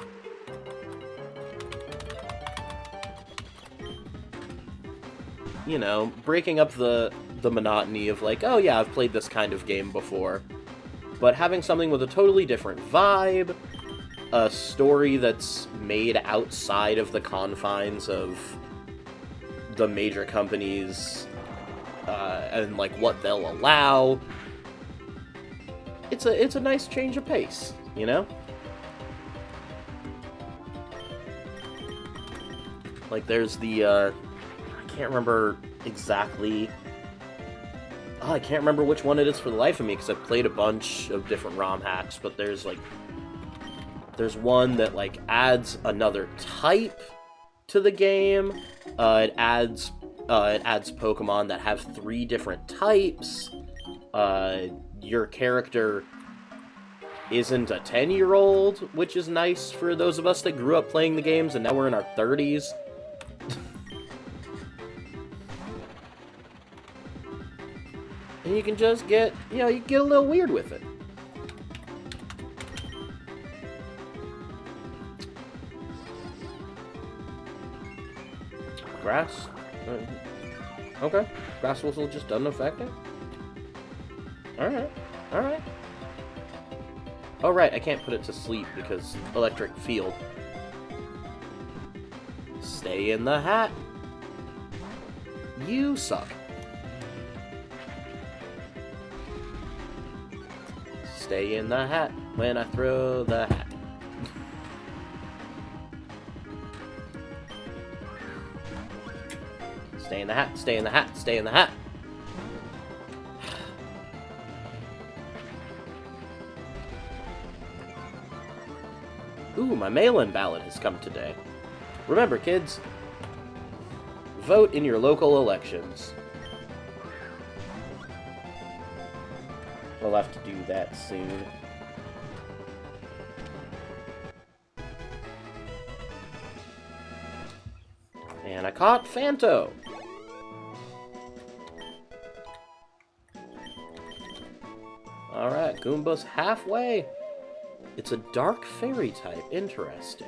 You know, breaking up the monotony of like, oh yeah, I've played this kind of game before, but having something with a totally different vibe, a story that's made outside of the confines of the major companies and like what they'll allow. It's a nice change of pace, you know? Like there's the I can't remember exactly. Oh, I can't remember which one it is for the life of me because I've played a bunch of different ROM hacks, but there's one that, like, adds another type to the game. It adds Pokemon that have 3 different types. Your character isn't a 10-year-old, which is nice for those of us that grew up playing the games and now we're in our 30s. And you can just get, you know, you get a little weird with it. Grass? Okay. Grass whistle just doesn't affect it? Alright. Alright. Oh, right, I can't put it to sleep because electric field. Stay in the hat. You suck. Stay in the hat when I throw the hat. Stay in the hat, stay in the hat, stay in the hat. Ooh, my mail-in ballot has come today. Remember, kids, vote in your local elections. We'll have to do that soon. And I caught Phanto. Alright, Goomba's halfway. It's a dark fairy type. Interesting.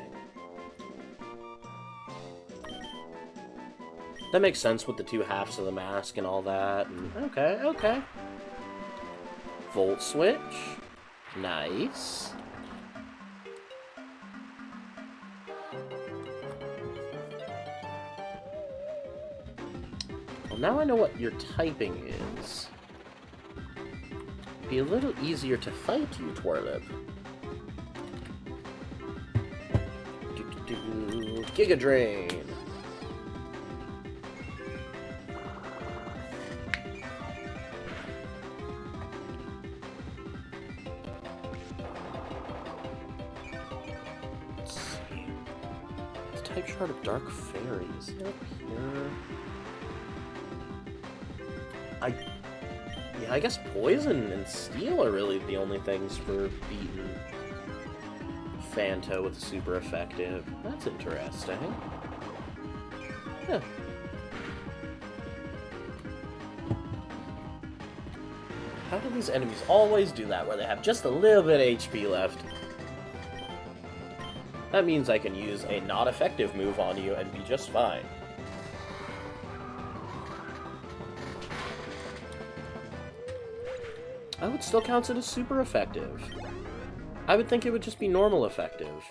That makes sense with the two halves of the mask and all that. And okay, okay. Volt switch. Nice. Well, now I know what your typing is. Be a little easier to fight you, Twirlip. Giga Drain. Let's see. It's type chart of Dark Fairies. Up here. Yeah, I guess Poison and Steel are really the only things for beating Phanto with super effective. That's interesting. Yeah. How do these enemies always do that, where they have just a little bit of HP left? That means I can use a not effective move on you and be just fine. I would still count it as super effective. I would think it would just be normal effective.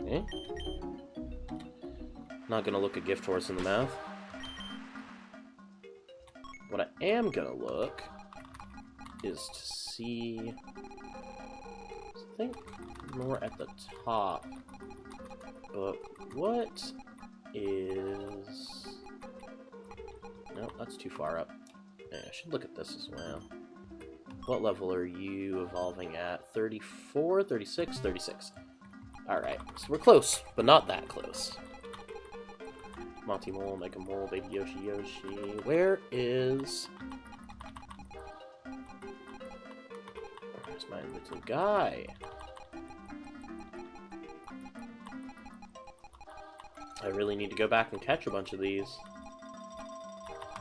Eh? Not gonna look a gift horse in the mouth. What I am gonna look is to see... I think more at the top. But what is... Nope, that's too far up. Yeah, I should look at this as well. What level are you evolving at? 34, 36, 36. Alright, so we're close, but not that close. Monty Mole, Mega Mole, Baby Yoshi Yoshi. Where is... Where's my little guy? I really need to go back and catch a bunch of these.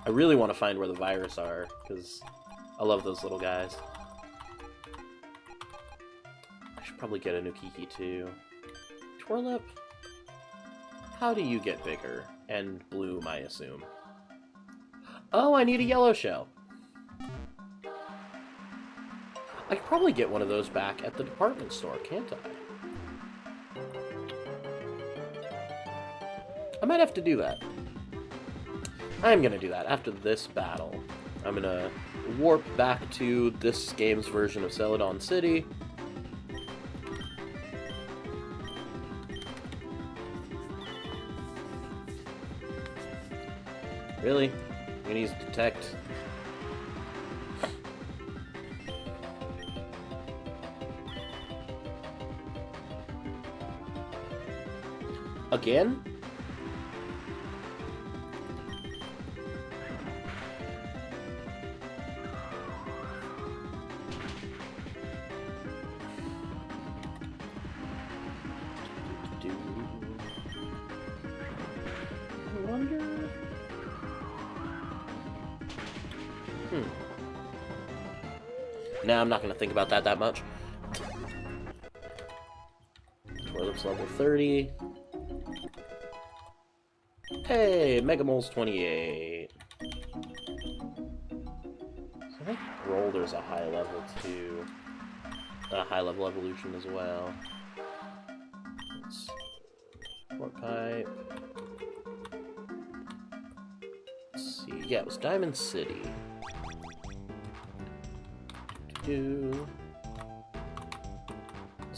I really want to find where the virus are, because I love those little guys. I should probably get a Nukiki too. Twirlip? How do you get bigger? And Bloom, I assume. Oh, I need a yellow shell. I could probably get one of those back at the department store, can't I? I might have to do that. I'm gonna do that after this battle. I'm gonna warp back to this game's version of Celadon City. Really? I'm gonna use Detect. Again? Nah, I'm not going to think about that much. Twirlip's level 30. Hey, Mega Mole's 28. So I think Rolder's a high level too. A high level evolution as well. Let's... Warp Pipe. Let's see. Yeah, it was Diamond City. This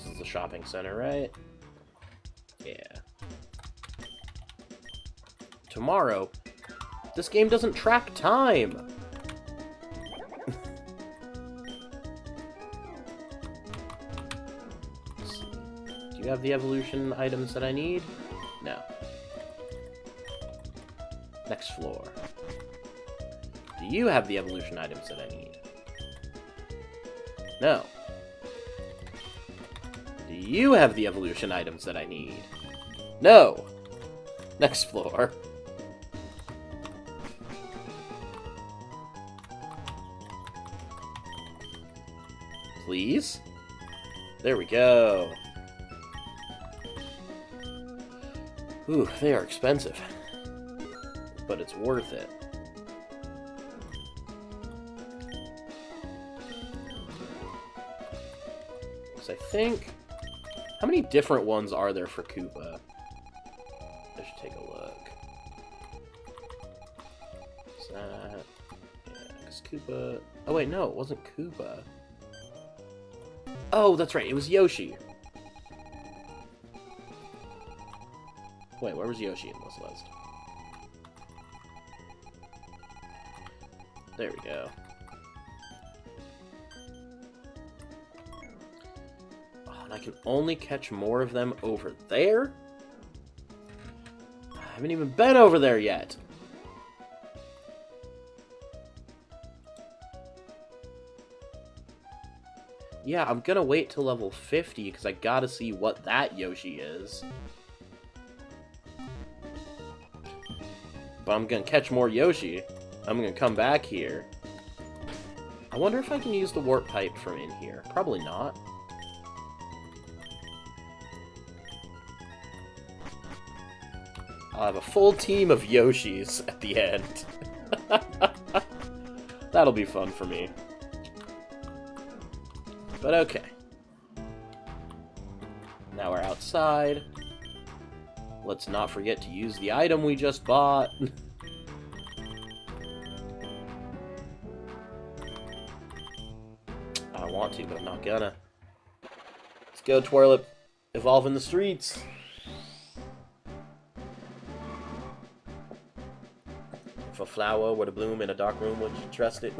is the shopping center, right? Yeah. Tomorrow. This game doesn't track time! Let's see. Do you have the evolution items that I need? No. Next floor. Do you have the evolution items that I need? No. Do you have the evolution items that I need? No! Next floor. Please? There we go. Ooh, they are expensive. But it's worth it. I think... How many different ones are there for Koopa? I should take a look. Is that... Yeah, because Koopa... Oh wait, no, it wasn't Koopa. Oh, that's right, it was Yoshi. Wait, where was Yoshi in this list? There we go. I can only catch more of them over there? I haven't even been over there yet. Yeah, I'm gonna wait till level 50 because I gotta see what that Yoshi is. But I'm gonna catch more Yoshi. I'm gonna come back here. I wonder if I can use the warp pipe from in here. Probably not. I'll have a full team of Yoshis at the end. That'll be fun for me. But okay. Now we're outside. Let's not forget to use the item we just bought. I want to, but I'm not gonna. Let's go, Twirlip. Evolve in the streets. If a flower were to bloom in a dark room, would you trust it?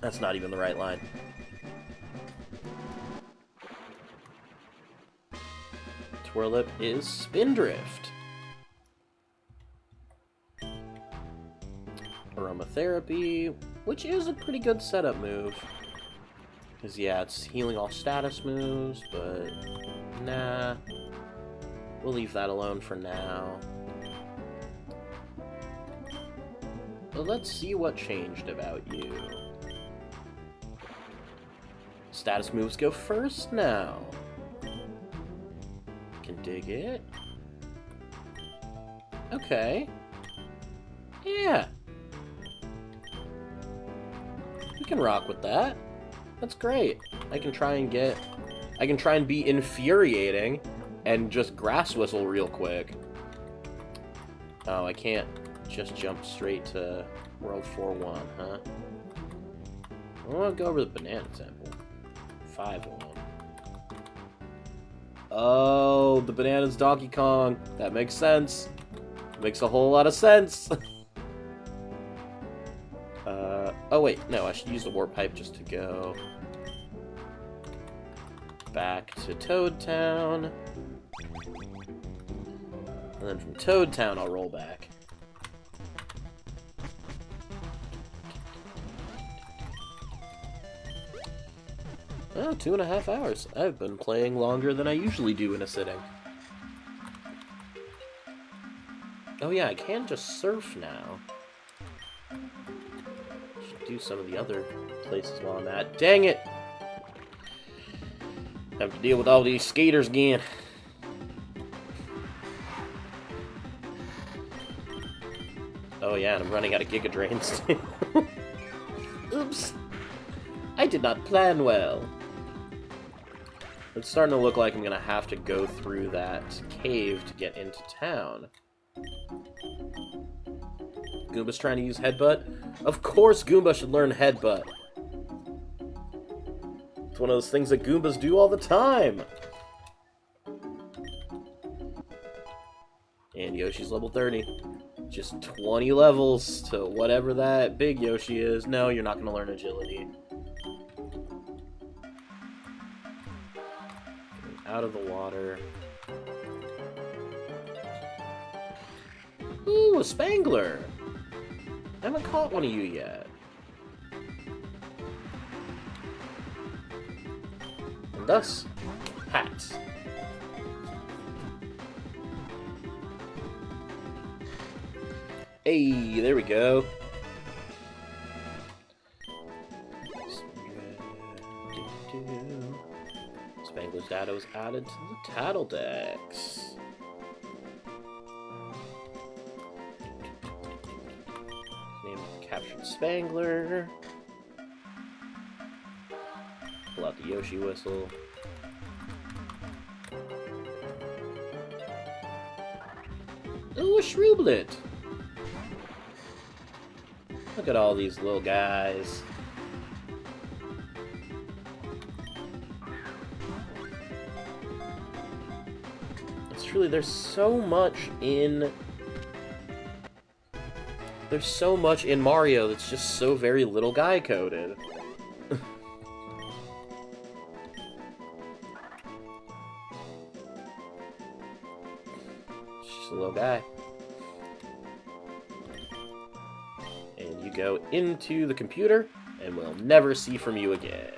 That's not even the right line. Twirlip is Spindrift. Aromatherapy, which is a pretty good setup move. Because, yeah, it's healing all status moves, but nah. We'll leave that alone for now. But let's see what changed about you. Status moves go first now. Can dig it. Okay. Yeah. We can rock with that. That's great. I can try and be infuriating and just grass whistle real quick. Oh, I can't just jump straight to World 4-1, huh? I want to go over the banana temple. 5-1. Oh, the banana's Donkey Kong. That makes sense. Makes a whole lot of sense. Oh wait, no, I should use the warp pipe just to go back to Toad Town. And then from Toad Town, I'll roll back. Oh, 2.5 hours. I've been playing longer than I usually do in a sitting. Oh yeah, I can just surf now. Should do some of the other places while I'm at. Dang it! Have to deal with all these skaters again. Oh yeah, and I'm running out of Giga Drains. Oops! I did not plan well. It's starting to look like I'm gonna have to go through that cave to get into town. Goomba's trying to use Headbutt? Of course Goomba should learn Headbutt! It's one of those things that Goombas do all the time! And Yoshi's level 30. Just 20 levels to whatever that big Yoshi is. No, you're not going to learn agility. Getting out of the water. Ooh, a Spangler! I haven't caught one of you yet. And thus, hats. Hey, there we go. Spangler's data was added to the Tattle Dex. Name of the captured Spangler. Pull out the Yoshi whistle. Ooh, a Shrooblet! Look at all these little guys. It's truly, there's so much in Mario that's just so very little guy coded. Just a little guy. And you go into the computer, and we'll never see from you again.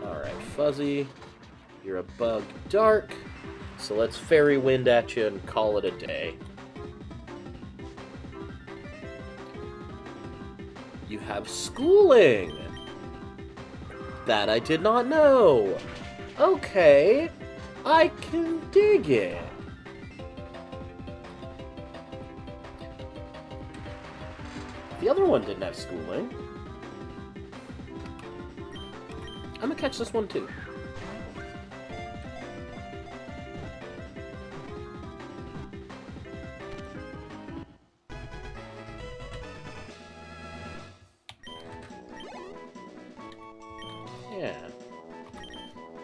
Alright, Fuzzy. You're a bug dark. So let's fairy wind at you and call it a day. You have schooling! That I did not know! Okay, I can dig it. The other one didn't have schooling. I'm gonna catch this one too. Yeah.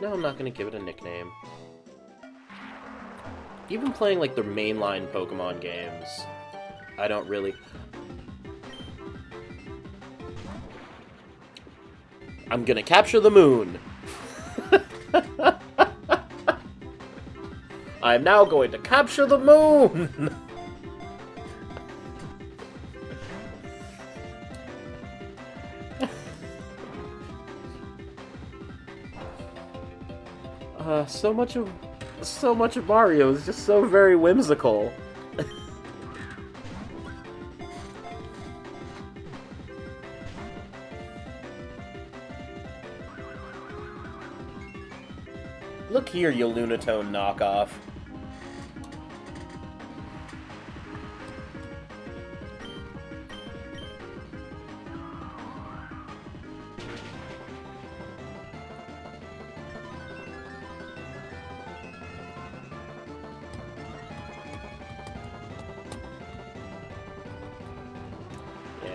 No, I'm not gonna give it a nickname. Even playing, like, the mainline Pokemon games, I don't really... I'm gonna capture the moon! I'm now going to capture the moon! So much of Mario is just so very whimsical. Look here, you Lunatone knockoff.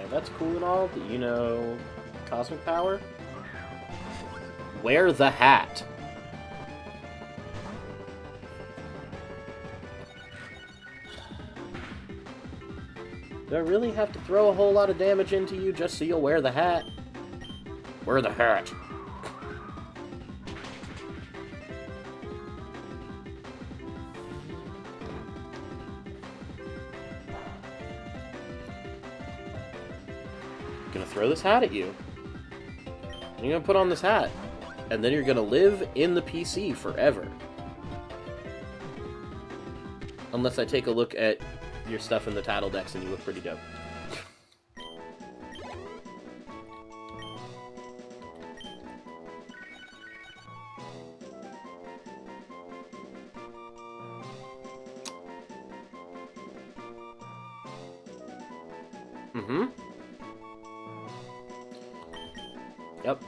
That's cool and all, but you know, cosmic power? Wear the hat! Do I really have to throw a whole lot of damage into you just so you'll wear the hat? Wear the hat! Gonna throw this hat at you. You're gonna put on this hat. And then you're gonna live in the PC forever. Unless I take a look at your stuff in the Tattle Dex and you look pretty dope. Mm-hmm. Yep.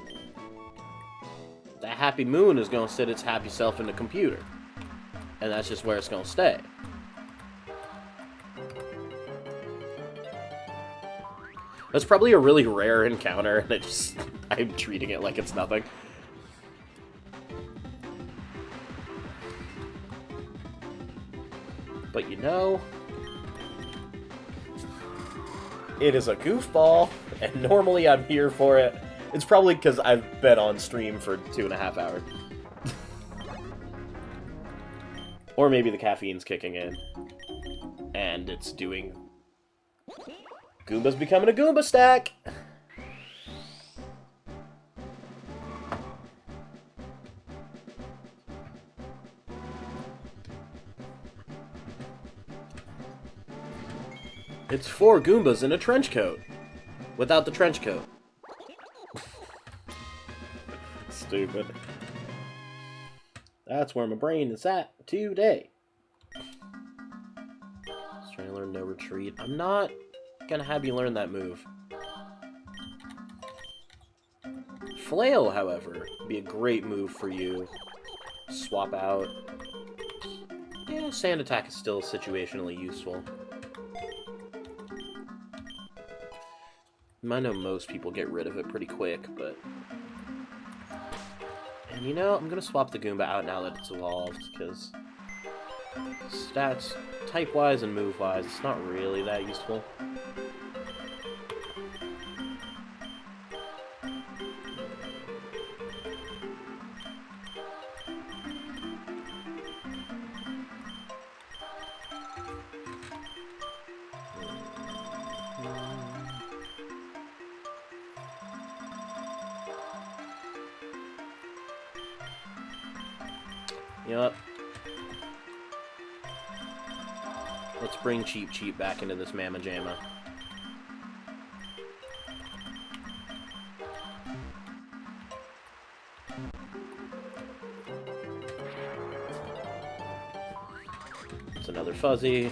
That happy moon is going to sit its happy self in the computer. And that's just where it's going to stay. That's probably a really rare encounter, and I'm treating it like it's nothing. But you know, it is a goofball, and normally I'm here for it. It's probably because I've been on stream for 2.5 hours. Or maybe the caffeine's kicking in, and it's doing... Goomba's becoming a Goomba stack! It's 4 Goombas in a trench coat. Without the trench coat. Stupid. That's where my brain is at today. Just trying to learn no retreat. I'm not gonna have you learn that move. Flail, however, would be a great move for you. Swap out. Yeah, Sand Attack is still situationally useful. I know most people get rid of it pretty quick, but... And you know, I'm gonna swap the Goomba out now that it's evolved, because... Stats, type-wise and move-wise, it's not really that useful. Yup. Let's bring Cheep Cheep back into this Mamma Jamma. It's another Fuzzy.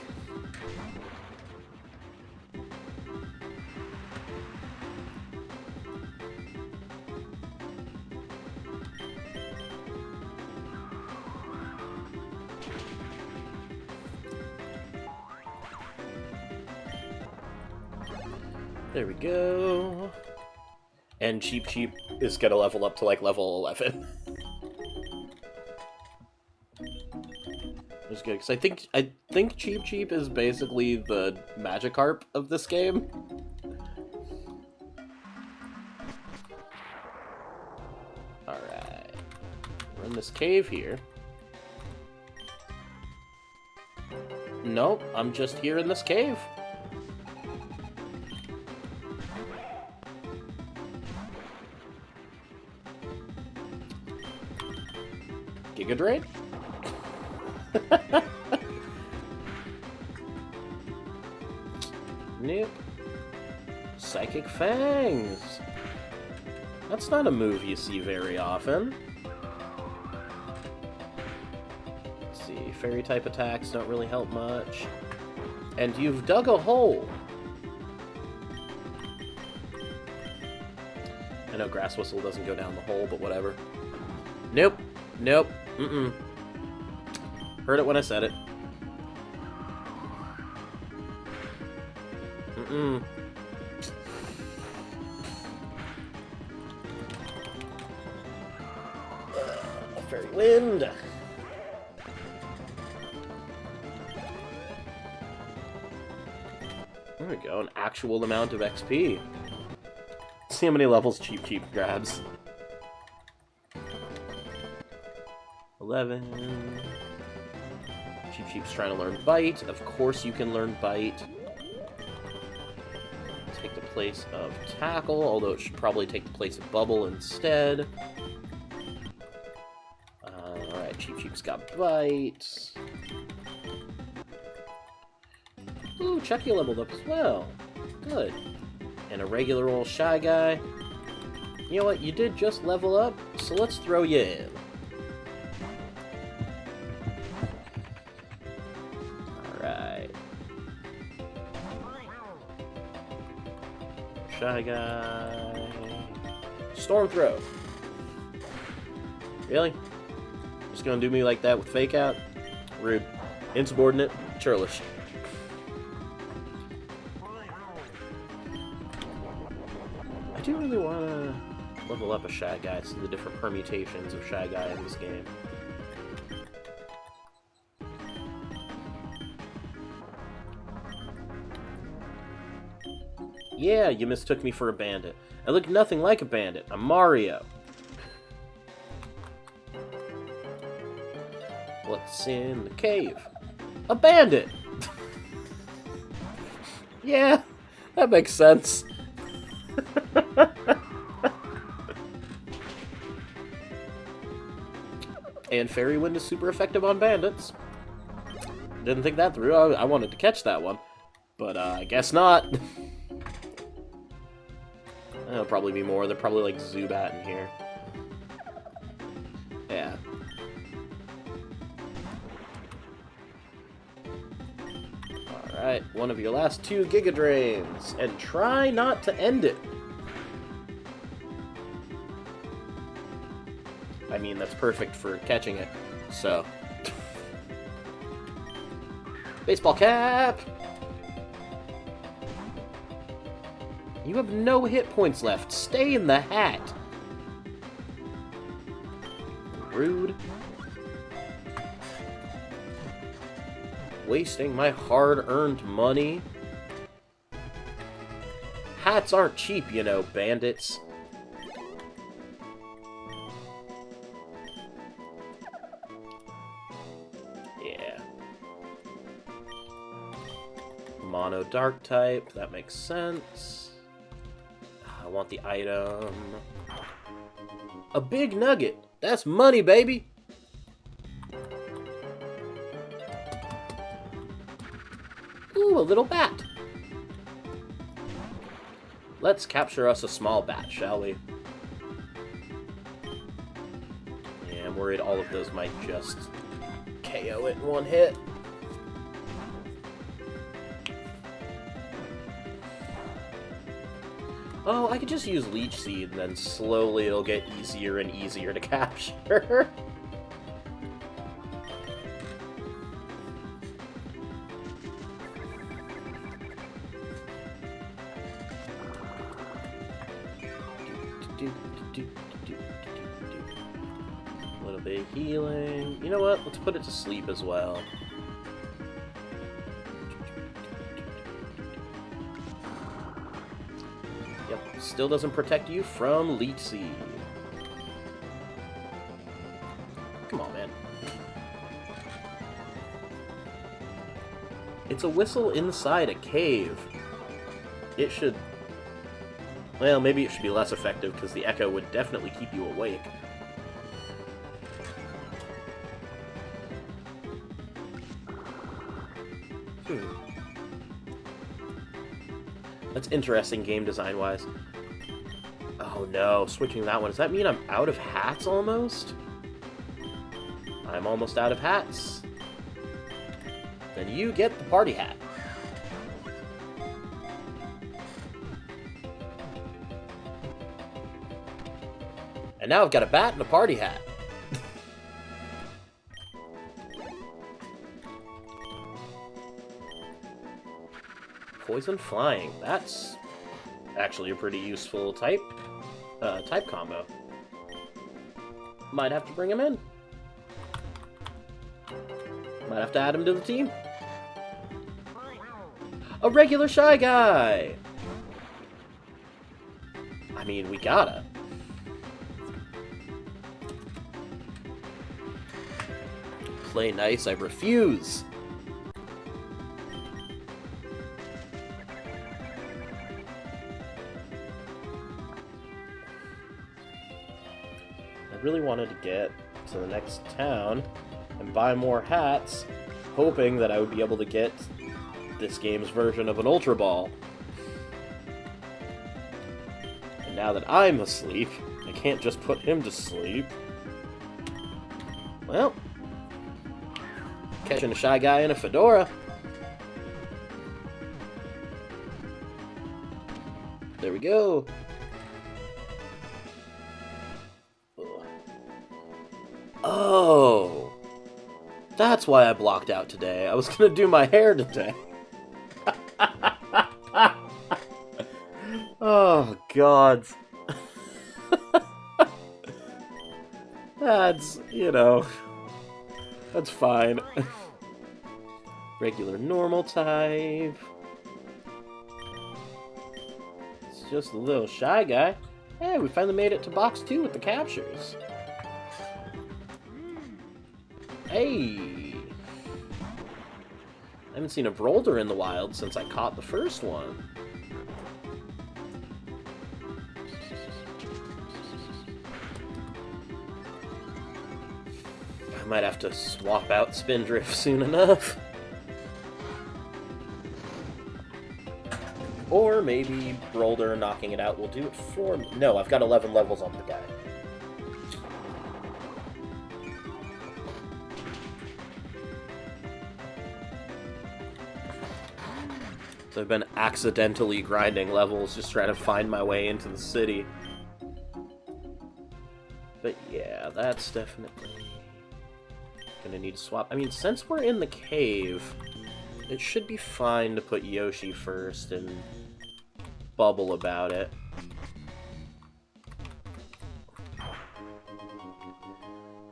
There we go. And Cheep Cheep is gonna level up to like level 11. That's good, because I think Cheep Cheep is basically the Magikarp of this game. Alright. We're in this cave here. Nope, I'm just here in this cave. Giga Drain? Nope. Psychic Fangs. That's not a move you see very often. Let's see, Fairy-type attacks don't really help much. And you've dug a hole. I know Grass Whistle doesn't go down the hole, but whatever. Nope. Nope. Mm-mm. Heard it when I said it. Mm-mm. Fairy Wind. There we go, an actual amount of XP. See how many levels Cheep Cheep grabs. 11. Cheep Cheep's trying to learn Bite. Of course you can learn Bite. Take the place of Tackle, although it should probably take the place of Bubble instead. Alright, Cheep Cheep's got Bite. Ooh, Chucky leveled up as well. Good. And a regular old Shy Guy. You know what, you did just level up, so let's throw you in. Shy Guy. Storm Throw. Really? Just gonna do me like that with Fake Out? Rude. Insubordinate. Churlish. I do really want to level up a Shy Guy, see the different permutations of Shy Guy in this game. Yeah, you mistook me for a bandit. I look nothing like a bandit. I'm Mario. What's in the cave? A bandit! Yeah, that makes sense. And Fairy Wind is super effective on bandits. Didn't think that through. I wanted to catch that one. But I guess not. There'll probably be more. There'll probably like Zubat in here. Yeah. Alright, one of your last 2 Giga Drains. And try not to end it. I mean, that's perfect for catching it, so. Baseball cap! You have no hit points left. Stay in the hat. Rude. Wasting my hard-earned money. Hats aren't cheap, you know, bandits. Yeah. Mono dark type, that makes sense. I want the item. A big nugget. That's money, baby. Ooh, a little bat. Let's capture us a small bat, shall we? Yeah, I'm worried all of those might just KO it in one hit. Oh, I could just use Leech Seed, and then slowly it'll get easier and easier to capture. A little bit of healing. You know what? Let's put it to sleep as well. Still doesn't protect you from Leech Seed. Come on, man. It's a whistle inside a cave. It should... Well, maybe it should be less effective, because the echo would definitely keep you awake. That's interesting game design-wise. Oh no, switching that one. Does that mean I'm out of hats almost? I'm almost out of hats. Then you get the party hat. And now I've got a bat and a party hat. Poison Flying. That's actually a pretty useful type combo. Might have to bring him in. Might have to add him to the team. A regular Shy Guy! I mean, we gotta. Play nice, I refuse! I really wanted to get to the next town and buy more hats, hoping that I would be able to get this game's version of an Ultra Ball. And now that I'm asleep, I can't just put him to sleep. Well, catching a Shy Guy in a fedora. There we go. Oh. That's why I blocked out today. I was gonna do my hair today. Oh, God. That's, you know, that's fine. Regular normal type. It's just a little shy guy. Hey, we finally made it to box 2 with the captures. Hey! I haven't seen a Brolder in the wild since I caught the first one. I might have to swap out Spindrift soon enough. Or maybe Brolder knocking it out will do it for me. No, I've got 11 levels on the guy. So I've been accidentally grinding levels, just trying to find my way into the city. But yeah, that's definitely gonna need to swap. I mean, since we're in the cave, it should be fine to put Yoshi first and bubble about it.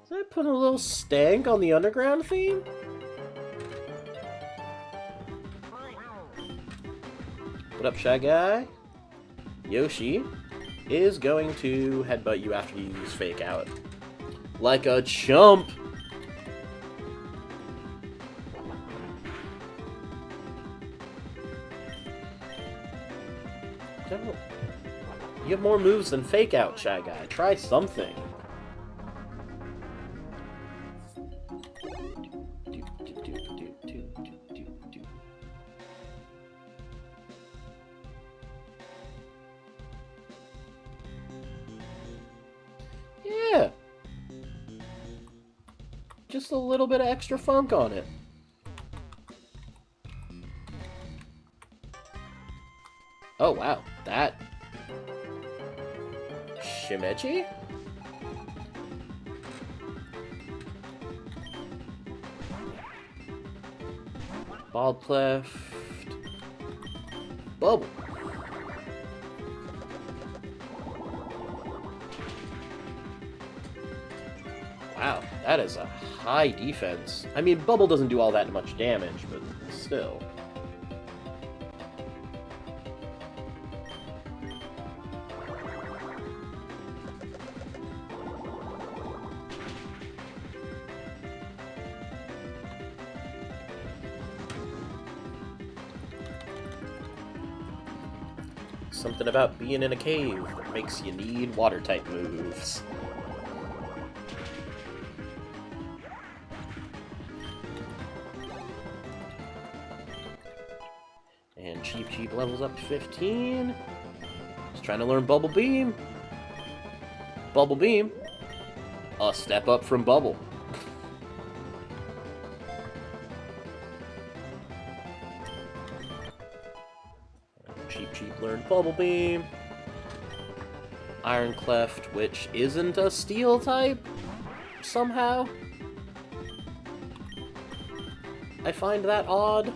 Did I put a little stank on the underground theme? What up, Shy Guy? Yoshi is going to headbutt you after you use Fake Out. Like a chump! You have more moves than Fake Out, Shy Guy. Try something. Yeah! Just a little bit of extra funk on it. Oh, wow. That... Shimeji? Bald cleft. Bubble. Wow, that is a high defense. I mean, Bubble doesn't do all that much damage, but still. Something about being in a cave that makes you need water-type moves. And Cheep levels up to 15. Just trying to learn Bubble Beam. Bubble Beam. A step up from Bubble. Cheep learned Bubble Beam. Iron Cleft, which isn't a steel type, somehow. I find that odd.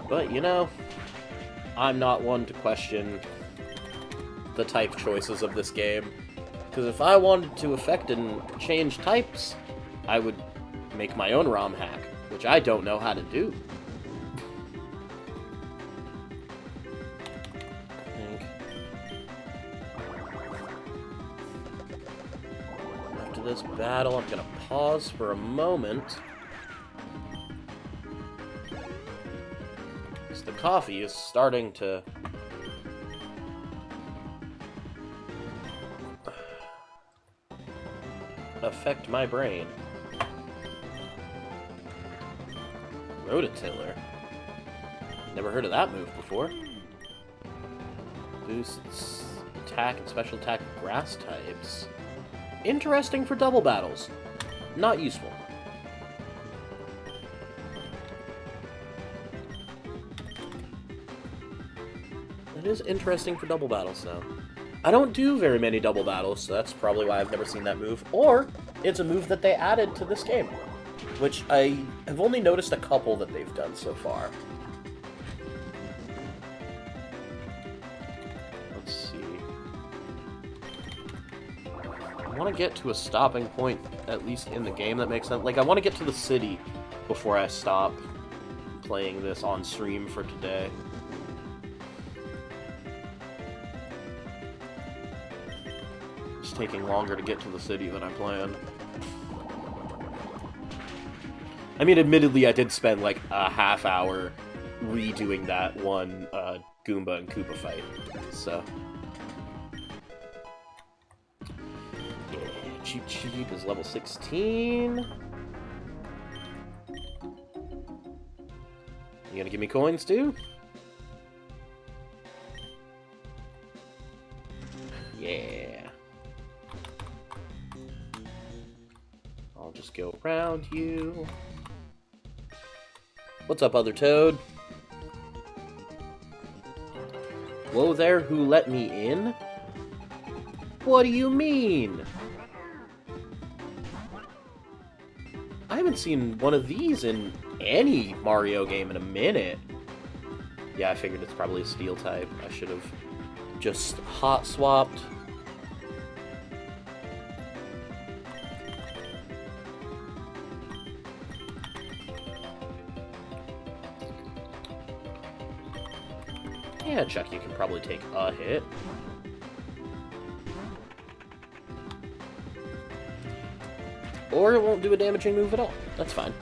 But, you know, I'm not one to question the type choices of this game. Because if I wanted to affect and change types, I would make my own ROM hack, which I don't know how to do. I think. After this battle, I'm going to pause for a moment. Because the coffee is starting to... affect my brain. Rototiller. Never heard of that move before. Boosts attack and special attack grass types. Interesting for double battles. Not useful. It is interesting for double battles, though. I don't do very many double battles, so that's probably why I've never seen that move. Or, it's a move that they added to this game, which I have only noticed a couple that they've done so far. Let's see. I want to get to a stopping point, at least in the game, that makes sense. Like, I want to get to the city before I stop playing this on stream for today. It's taking longer to get to the city than I planned. I mean, admittedly, I did spend like a half hour redoing that one Goomba and Koopa fight, so... Yeah, Cheep Cheep is level 16. You gonna give me coins, too? Yeah. I'll just go around you. What's up, other Toad? Whoa there, who let me in? What do you mean? I haven't seen one of these in any Mario game in a minute. Yeah, I figured it's probably a steel type. I should have just hot swapped. Yeah, Chuck, you can probably take a hit. Or it won't do a damaging move at all. That's fine.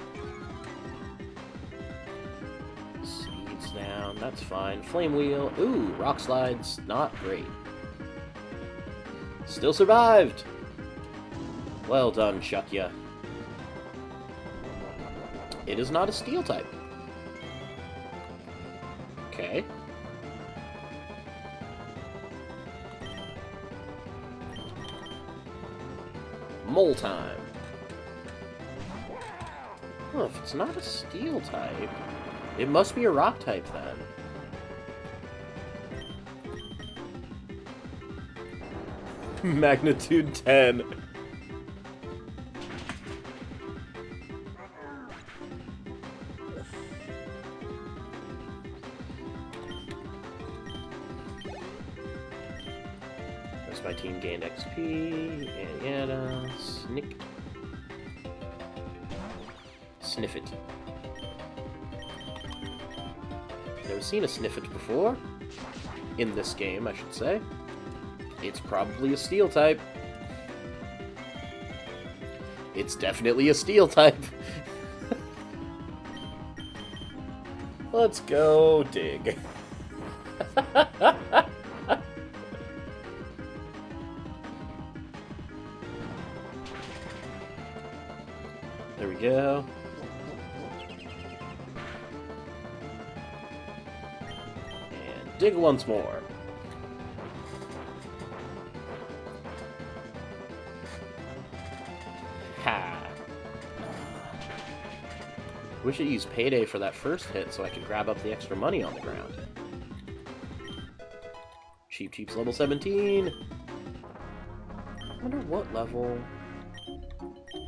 Seeds down, that's fine. Flame Wheel. Ooh, Rock Slide's not great. Still survived! Well done, Chuckya. It is not a steel type. Okay. Mole time. Well, if it's not a steel type, it must be a rock type then. Magnitude 10. As my team gained XP, and snick. Sniff it. Never seen a Sniffit before. In this game, I should say. It's probably a steel type. It's definitely a steel type. Let's go dig. There we go. And dig once more. Ha! Wish it used Payday for that first hit so I could grab up the extra money on the ground. Cheep Cheep's level 17. I wonder what level...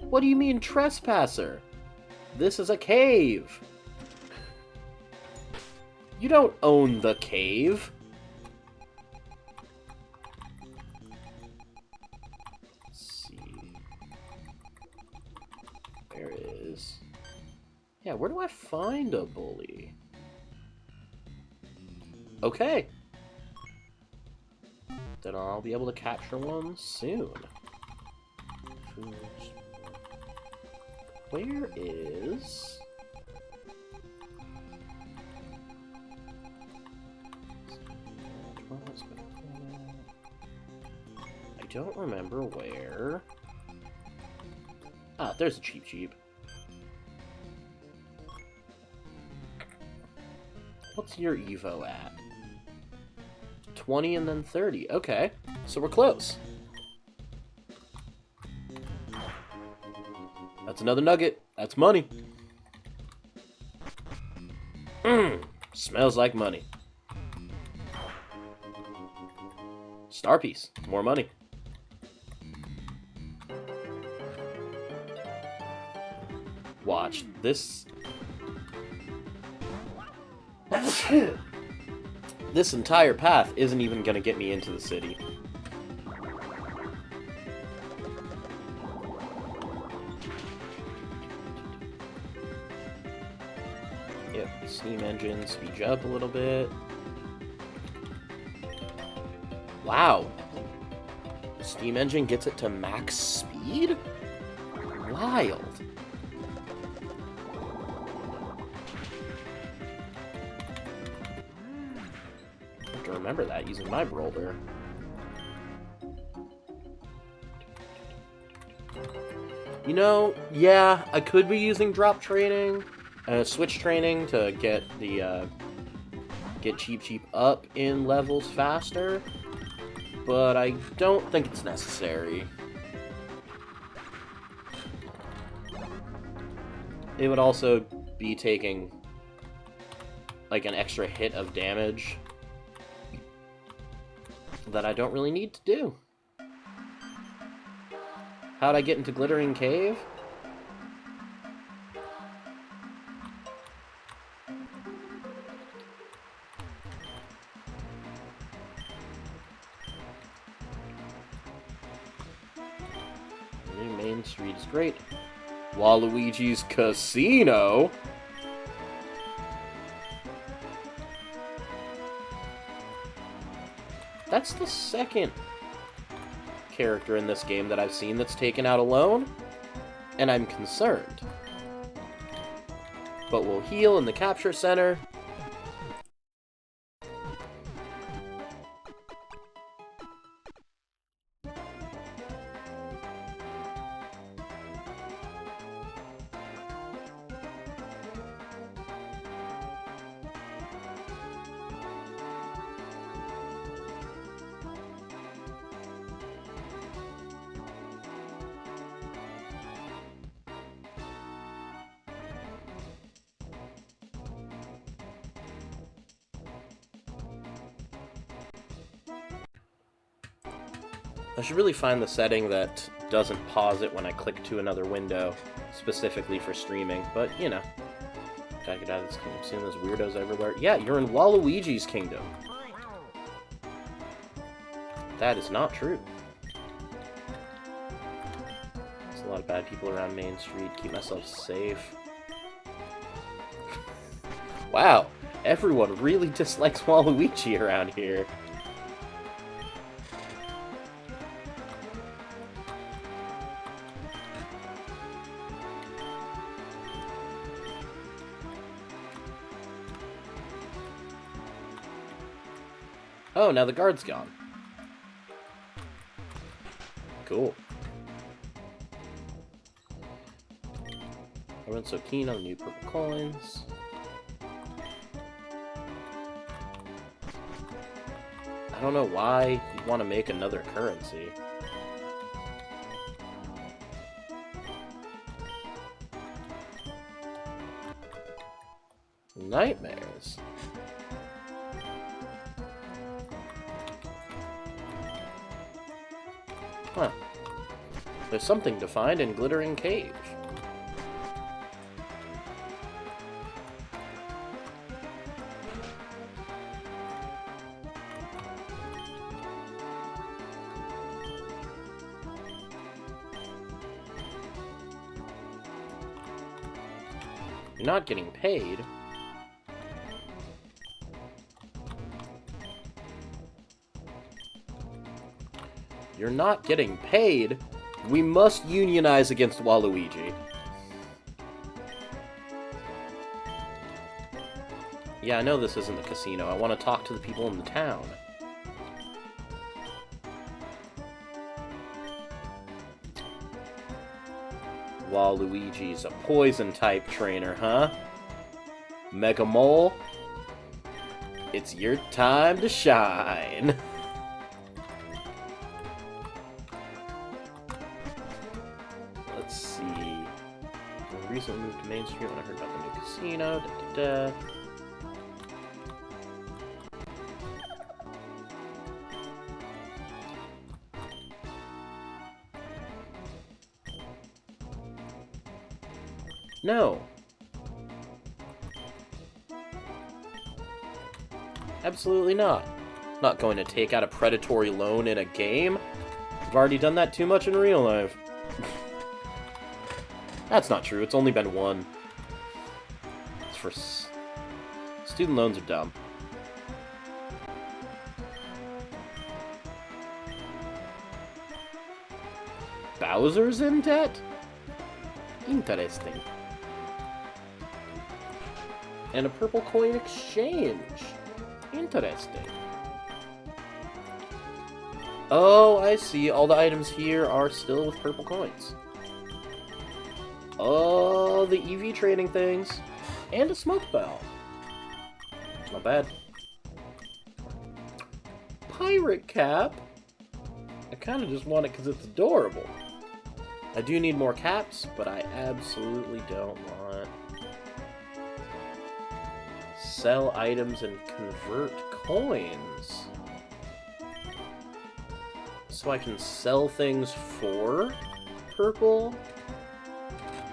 What do you mean, trespasser? This is a cave. You don't own the cave. Let's see. There is. Yeah, where do I find a bully? Okay. Then I'll be able to capture one soon. Where is... I don't remember where... Ah, there's a Cheep Cheep. What's your Evo at? 20 and then 30. Okay, so we're close. That's another nugget. That's money. Smells like money. Star piece. More money. Watch. This... This entire path isn't even gonna get me into the city. Yep, steam engine speeds you up a little bit. Wow. The steam engine gets it to max speed? Wild. I have to remember that using my roller. You know, yeah, I could be using drop training, switch training to get the, get Cheep up in levels faster, but I don't think it's necessary. It would also be taking, like, an extra hit of damage that I don't really need to do. How'd I get into Glittering Cave? New Main Street is great. Waluigi's Casino? That's the second character in this game that I've seen that's taken out alone, and I'm concerned. But we'll heal in the capture center. I should really find the setting that doesn't pause it when I click to another window, specifically for streaming, but, you know. Gotta get out of this kingdom soon, there's weirdos everywhere. Yeah, you're in Waluigi's kingdom. That is not true. There's a lot of bad people around Main Street, keep myself safe. Wow, everyone really dislikes Waluigi around here. Oh, now the guard's gone. Cool. Everyone's so keen on the new purple coins. I don't know why you'd want to make another currency. Nightmares. Huh. There's something to find in Glittering Cave. You're not getting paid. You're not getting paid? We must unionize against Waluigi. Yeah, I know this isn't the casino. I want to talk to the people in the town. Waluigi's a poison-type trainer, huh? Mega Mole? It's your time to shine. Let's see. I recently moved to Main Street when I heard about the new casino. No. Absolutely not. Not going to take out a predatory loan in a game. I've already done that too much in real life. That's not true. It's only been one. It's for... Student loans are dumb. Bowser's in debt? Interesting. And a purple coin exchange. Interesting. Oh, I see. All the items here are still with purple coins. Oh, the EV trading things. And a smoke bell. Not bad. Pirate cap? I kind of just want it because it's adorable. I do need more caps, but I absolutely don't want... Sell items and convert coins. So I can sell things for purple?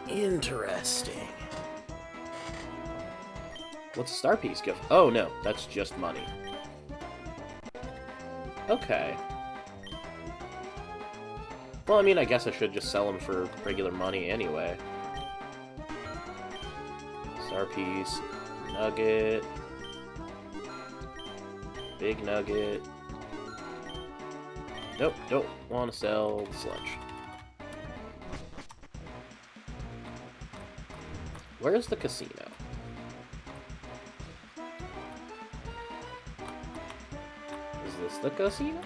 Interesting. What's a star piece give? Oh no, that's just money. Okay. Well, I mean, I guess I should just sell them for regular money anyway. Star piece, nugget, big nugget. Nope, don't want to sell the sludge. Where's the casino? Is this the casino?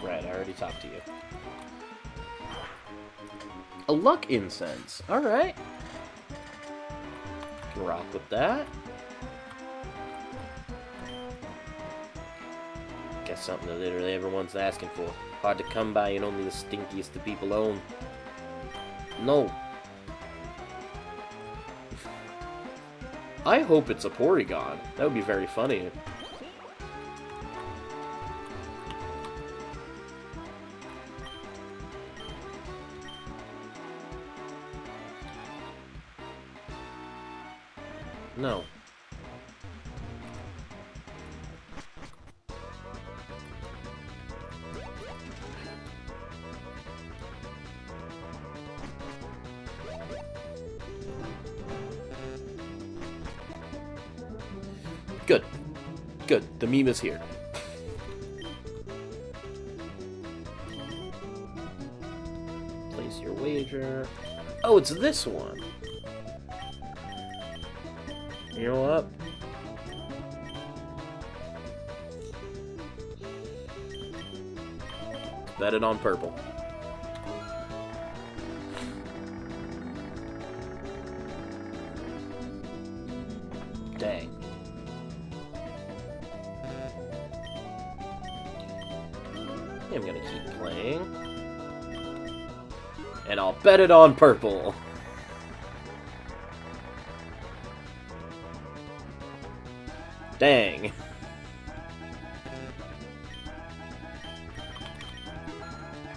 Right, I already talked to you. A luck incense. Alright. Can rock with that. Guess something that literally everyone's asking for. Hard to come by and only the stinkiest of people own. No. I hope it's a Porygon. That would be very funny. No. Good. Good. The meme is here. Place your wager. Oh, it's this one. You know what? Bet it on purple. Dang. I'm gonna keep playing. And I'll bet it on purple. Dang.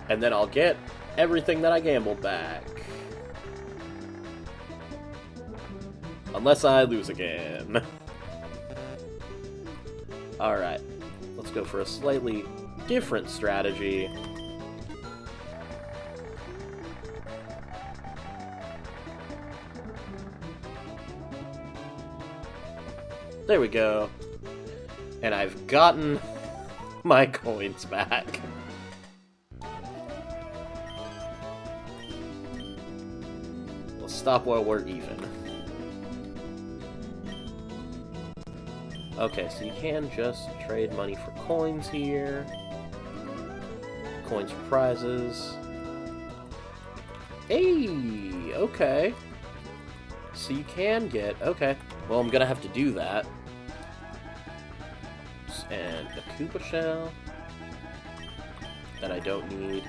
And then I'll get everything that I gambled back. Unless I lose again. Alright. Let's go for a slightly different strategy. There we go. And I've gotten my coins back. We'll stop while we're even. Okay, so you can just trade money for coins here. Coins for prizes. Hey, okay. So you can get... Okay. Well, I'm gonna have to do that. And a Koopa shell that I don't need.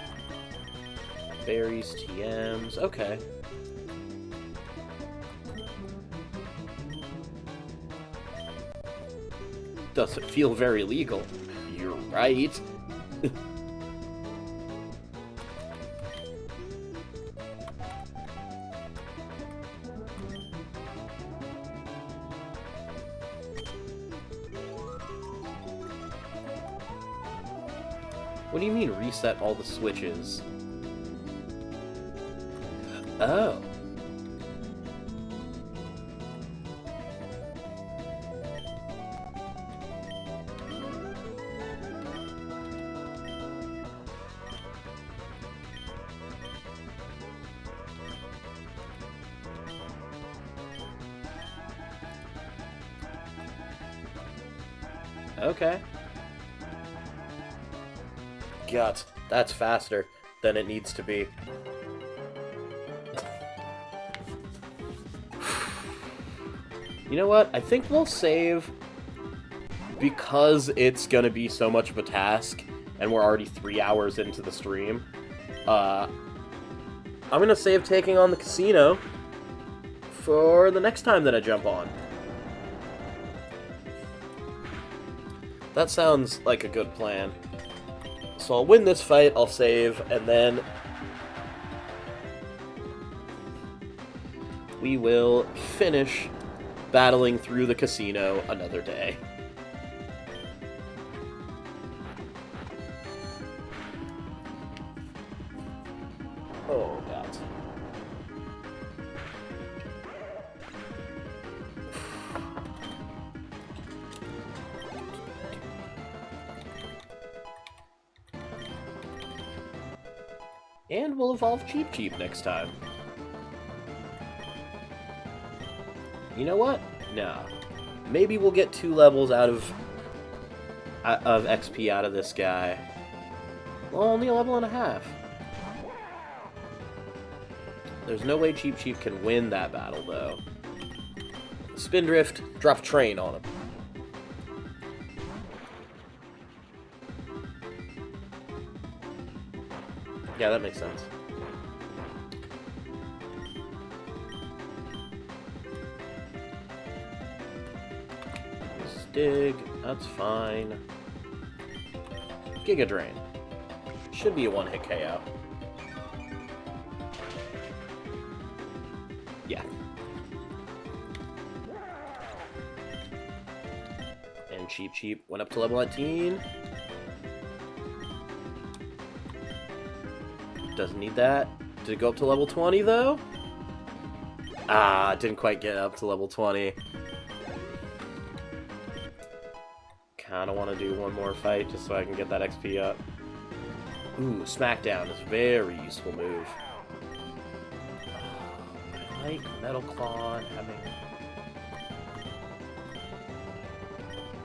Berries, TMs. Okay. Doesn't feel very legal. You're right. What do you mean, reset all the switches? Oh. Okay. God, that's faster than it needs to be. You know what? I think we'll save because it's gonna be so much of a task, and we're already 3 hours into the stream. I'm gonna save taking on the casino for the next time that I jump on. That sounds like a good plan. So I'll win this fight, I'll save, and then we will finish battling through the casino another day. Oh, God. And we'll evolve Cheep Cheep next time. You know what? No. Maybe we'll get 2 levels out of XP out of this guy. Well, only a level and a half. There's no way Cheep Cheep can win that battle, though. Spindrift, drop train on him. Yeah, that makes sense. Dig, that's fine. Giga Drain. Should be a one-hit KO. Yeah. And Cheep Cheep went up to level 19. Doesn't need that. Did it go up to level 20, though? Ah, it didn't quite get up to level 20. Kinda want to do one more fight just so I can get that XP up. Ooh, Smackdown is a very useful move. I like Metal Claw having...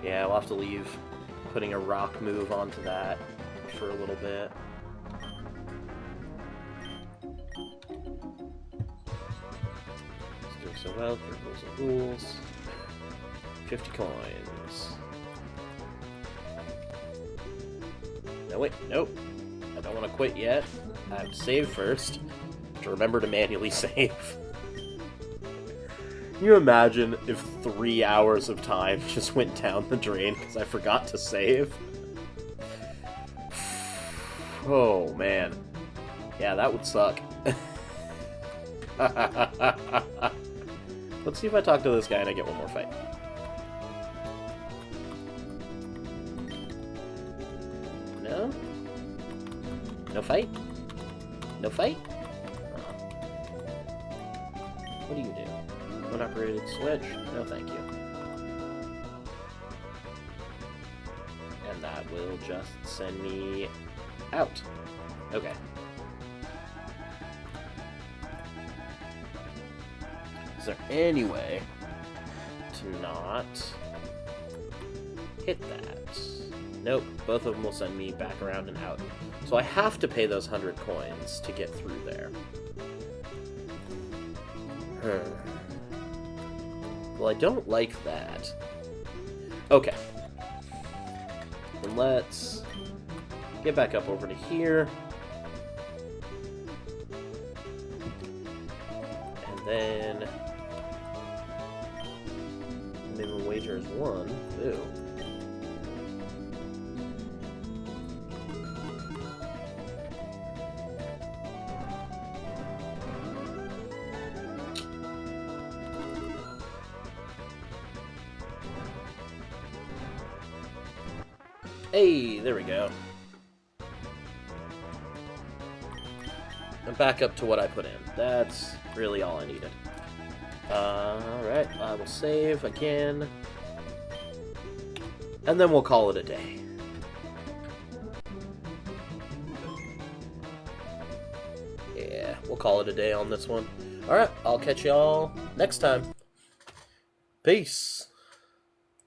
Yeah, we'll have to leave putting a rock move onto that for a little bit. It's doing so well. Here goes the rules. 50 coins. No, wait, nope. I don't want to quit yet. I have to save first. To remember to manually save. Can you imagine if 3 hours of time just went down the drain because I forgot to save? Oh, man. Yeah, that would suck. Let's see if I talk to this guy and I get one more fight. No? No fight? No fight? What do you do? Unoperated switch? No, thank you. And that will just send me out. Okay. Is there any way to not hit that? Nope, both of them will send me back around and out. So I have to pay those 100 coins to get through there. Well, I don't like that. Okay. Then let's get back up over to here. And then... minimum wager is 1. Ooh. Hey, there we go. and back up to what I put in. That's really all I needed. Alright, I will save again. And then we'll call it a day. Yeah, we'll call it a day on this one. Alright, I'll catch y'all next time. Peace.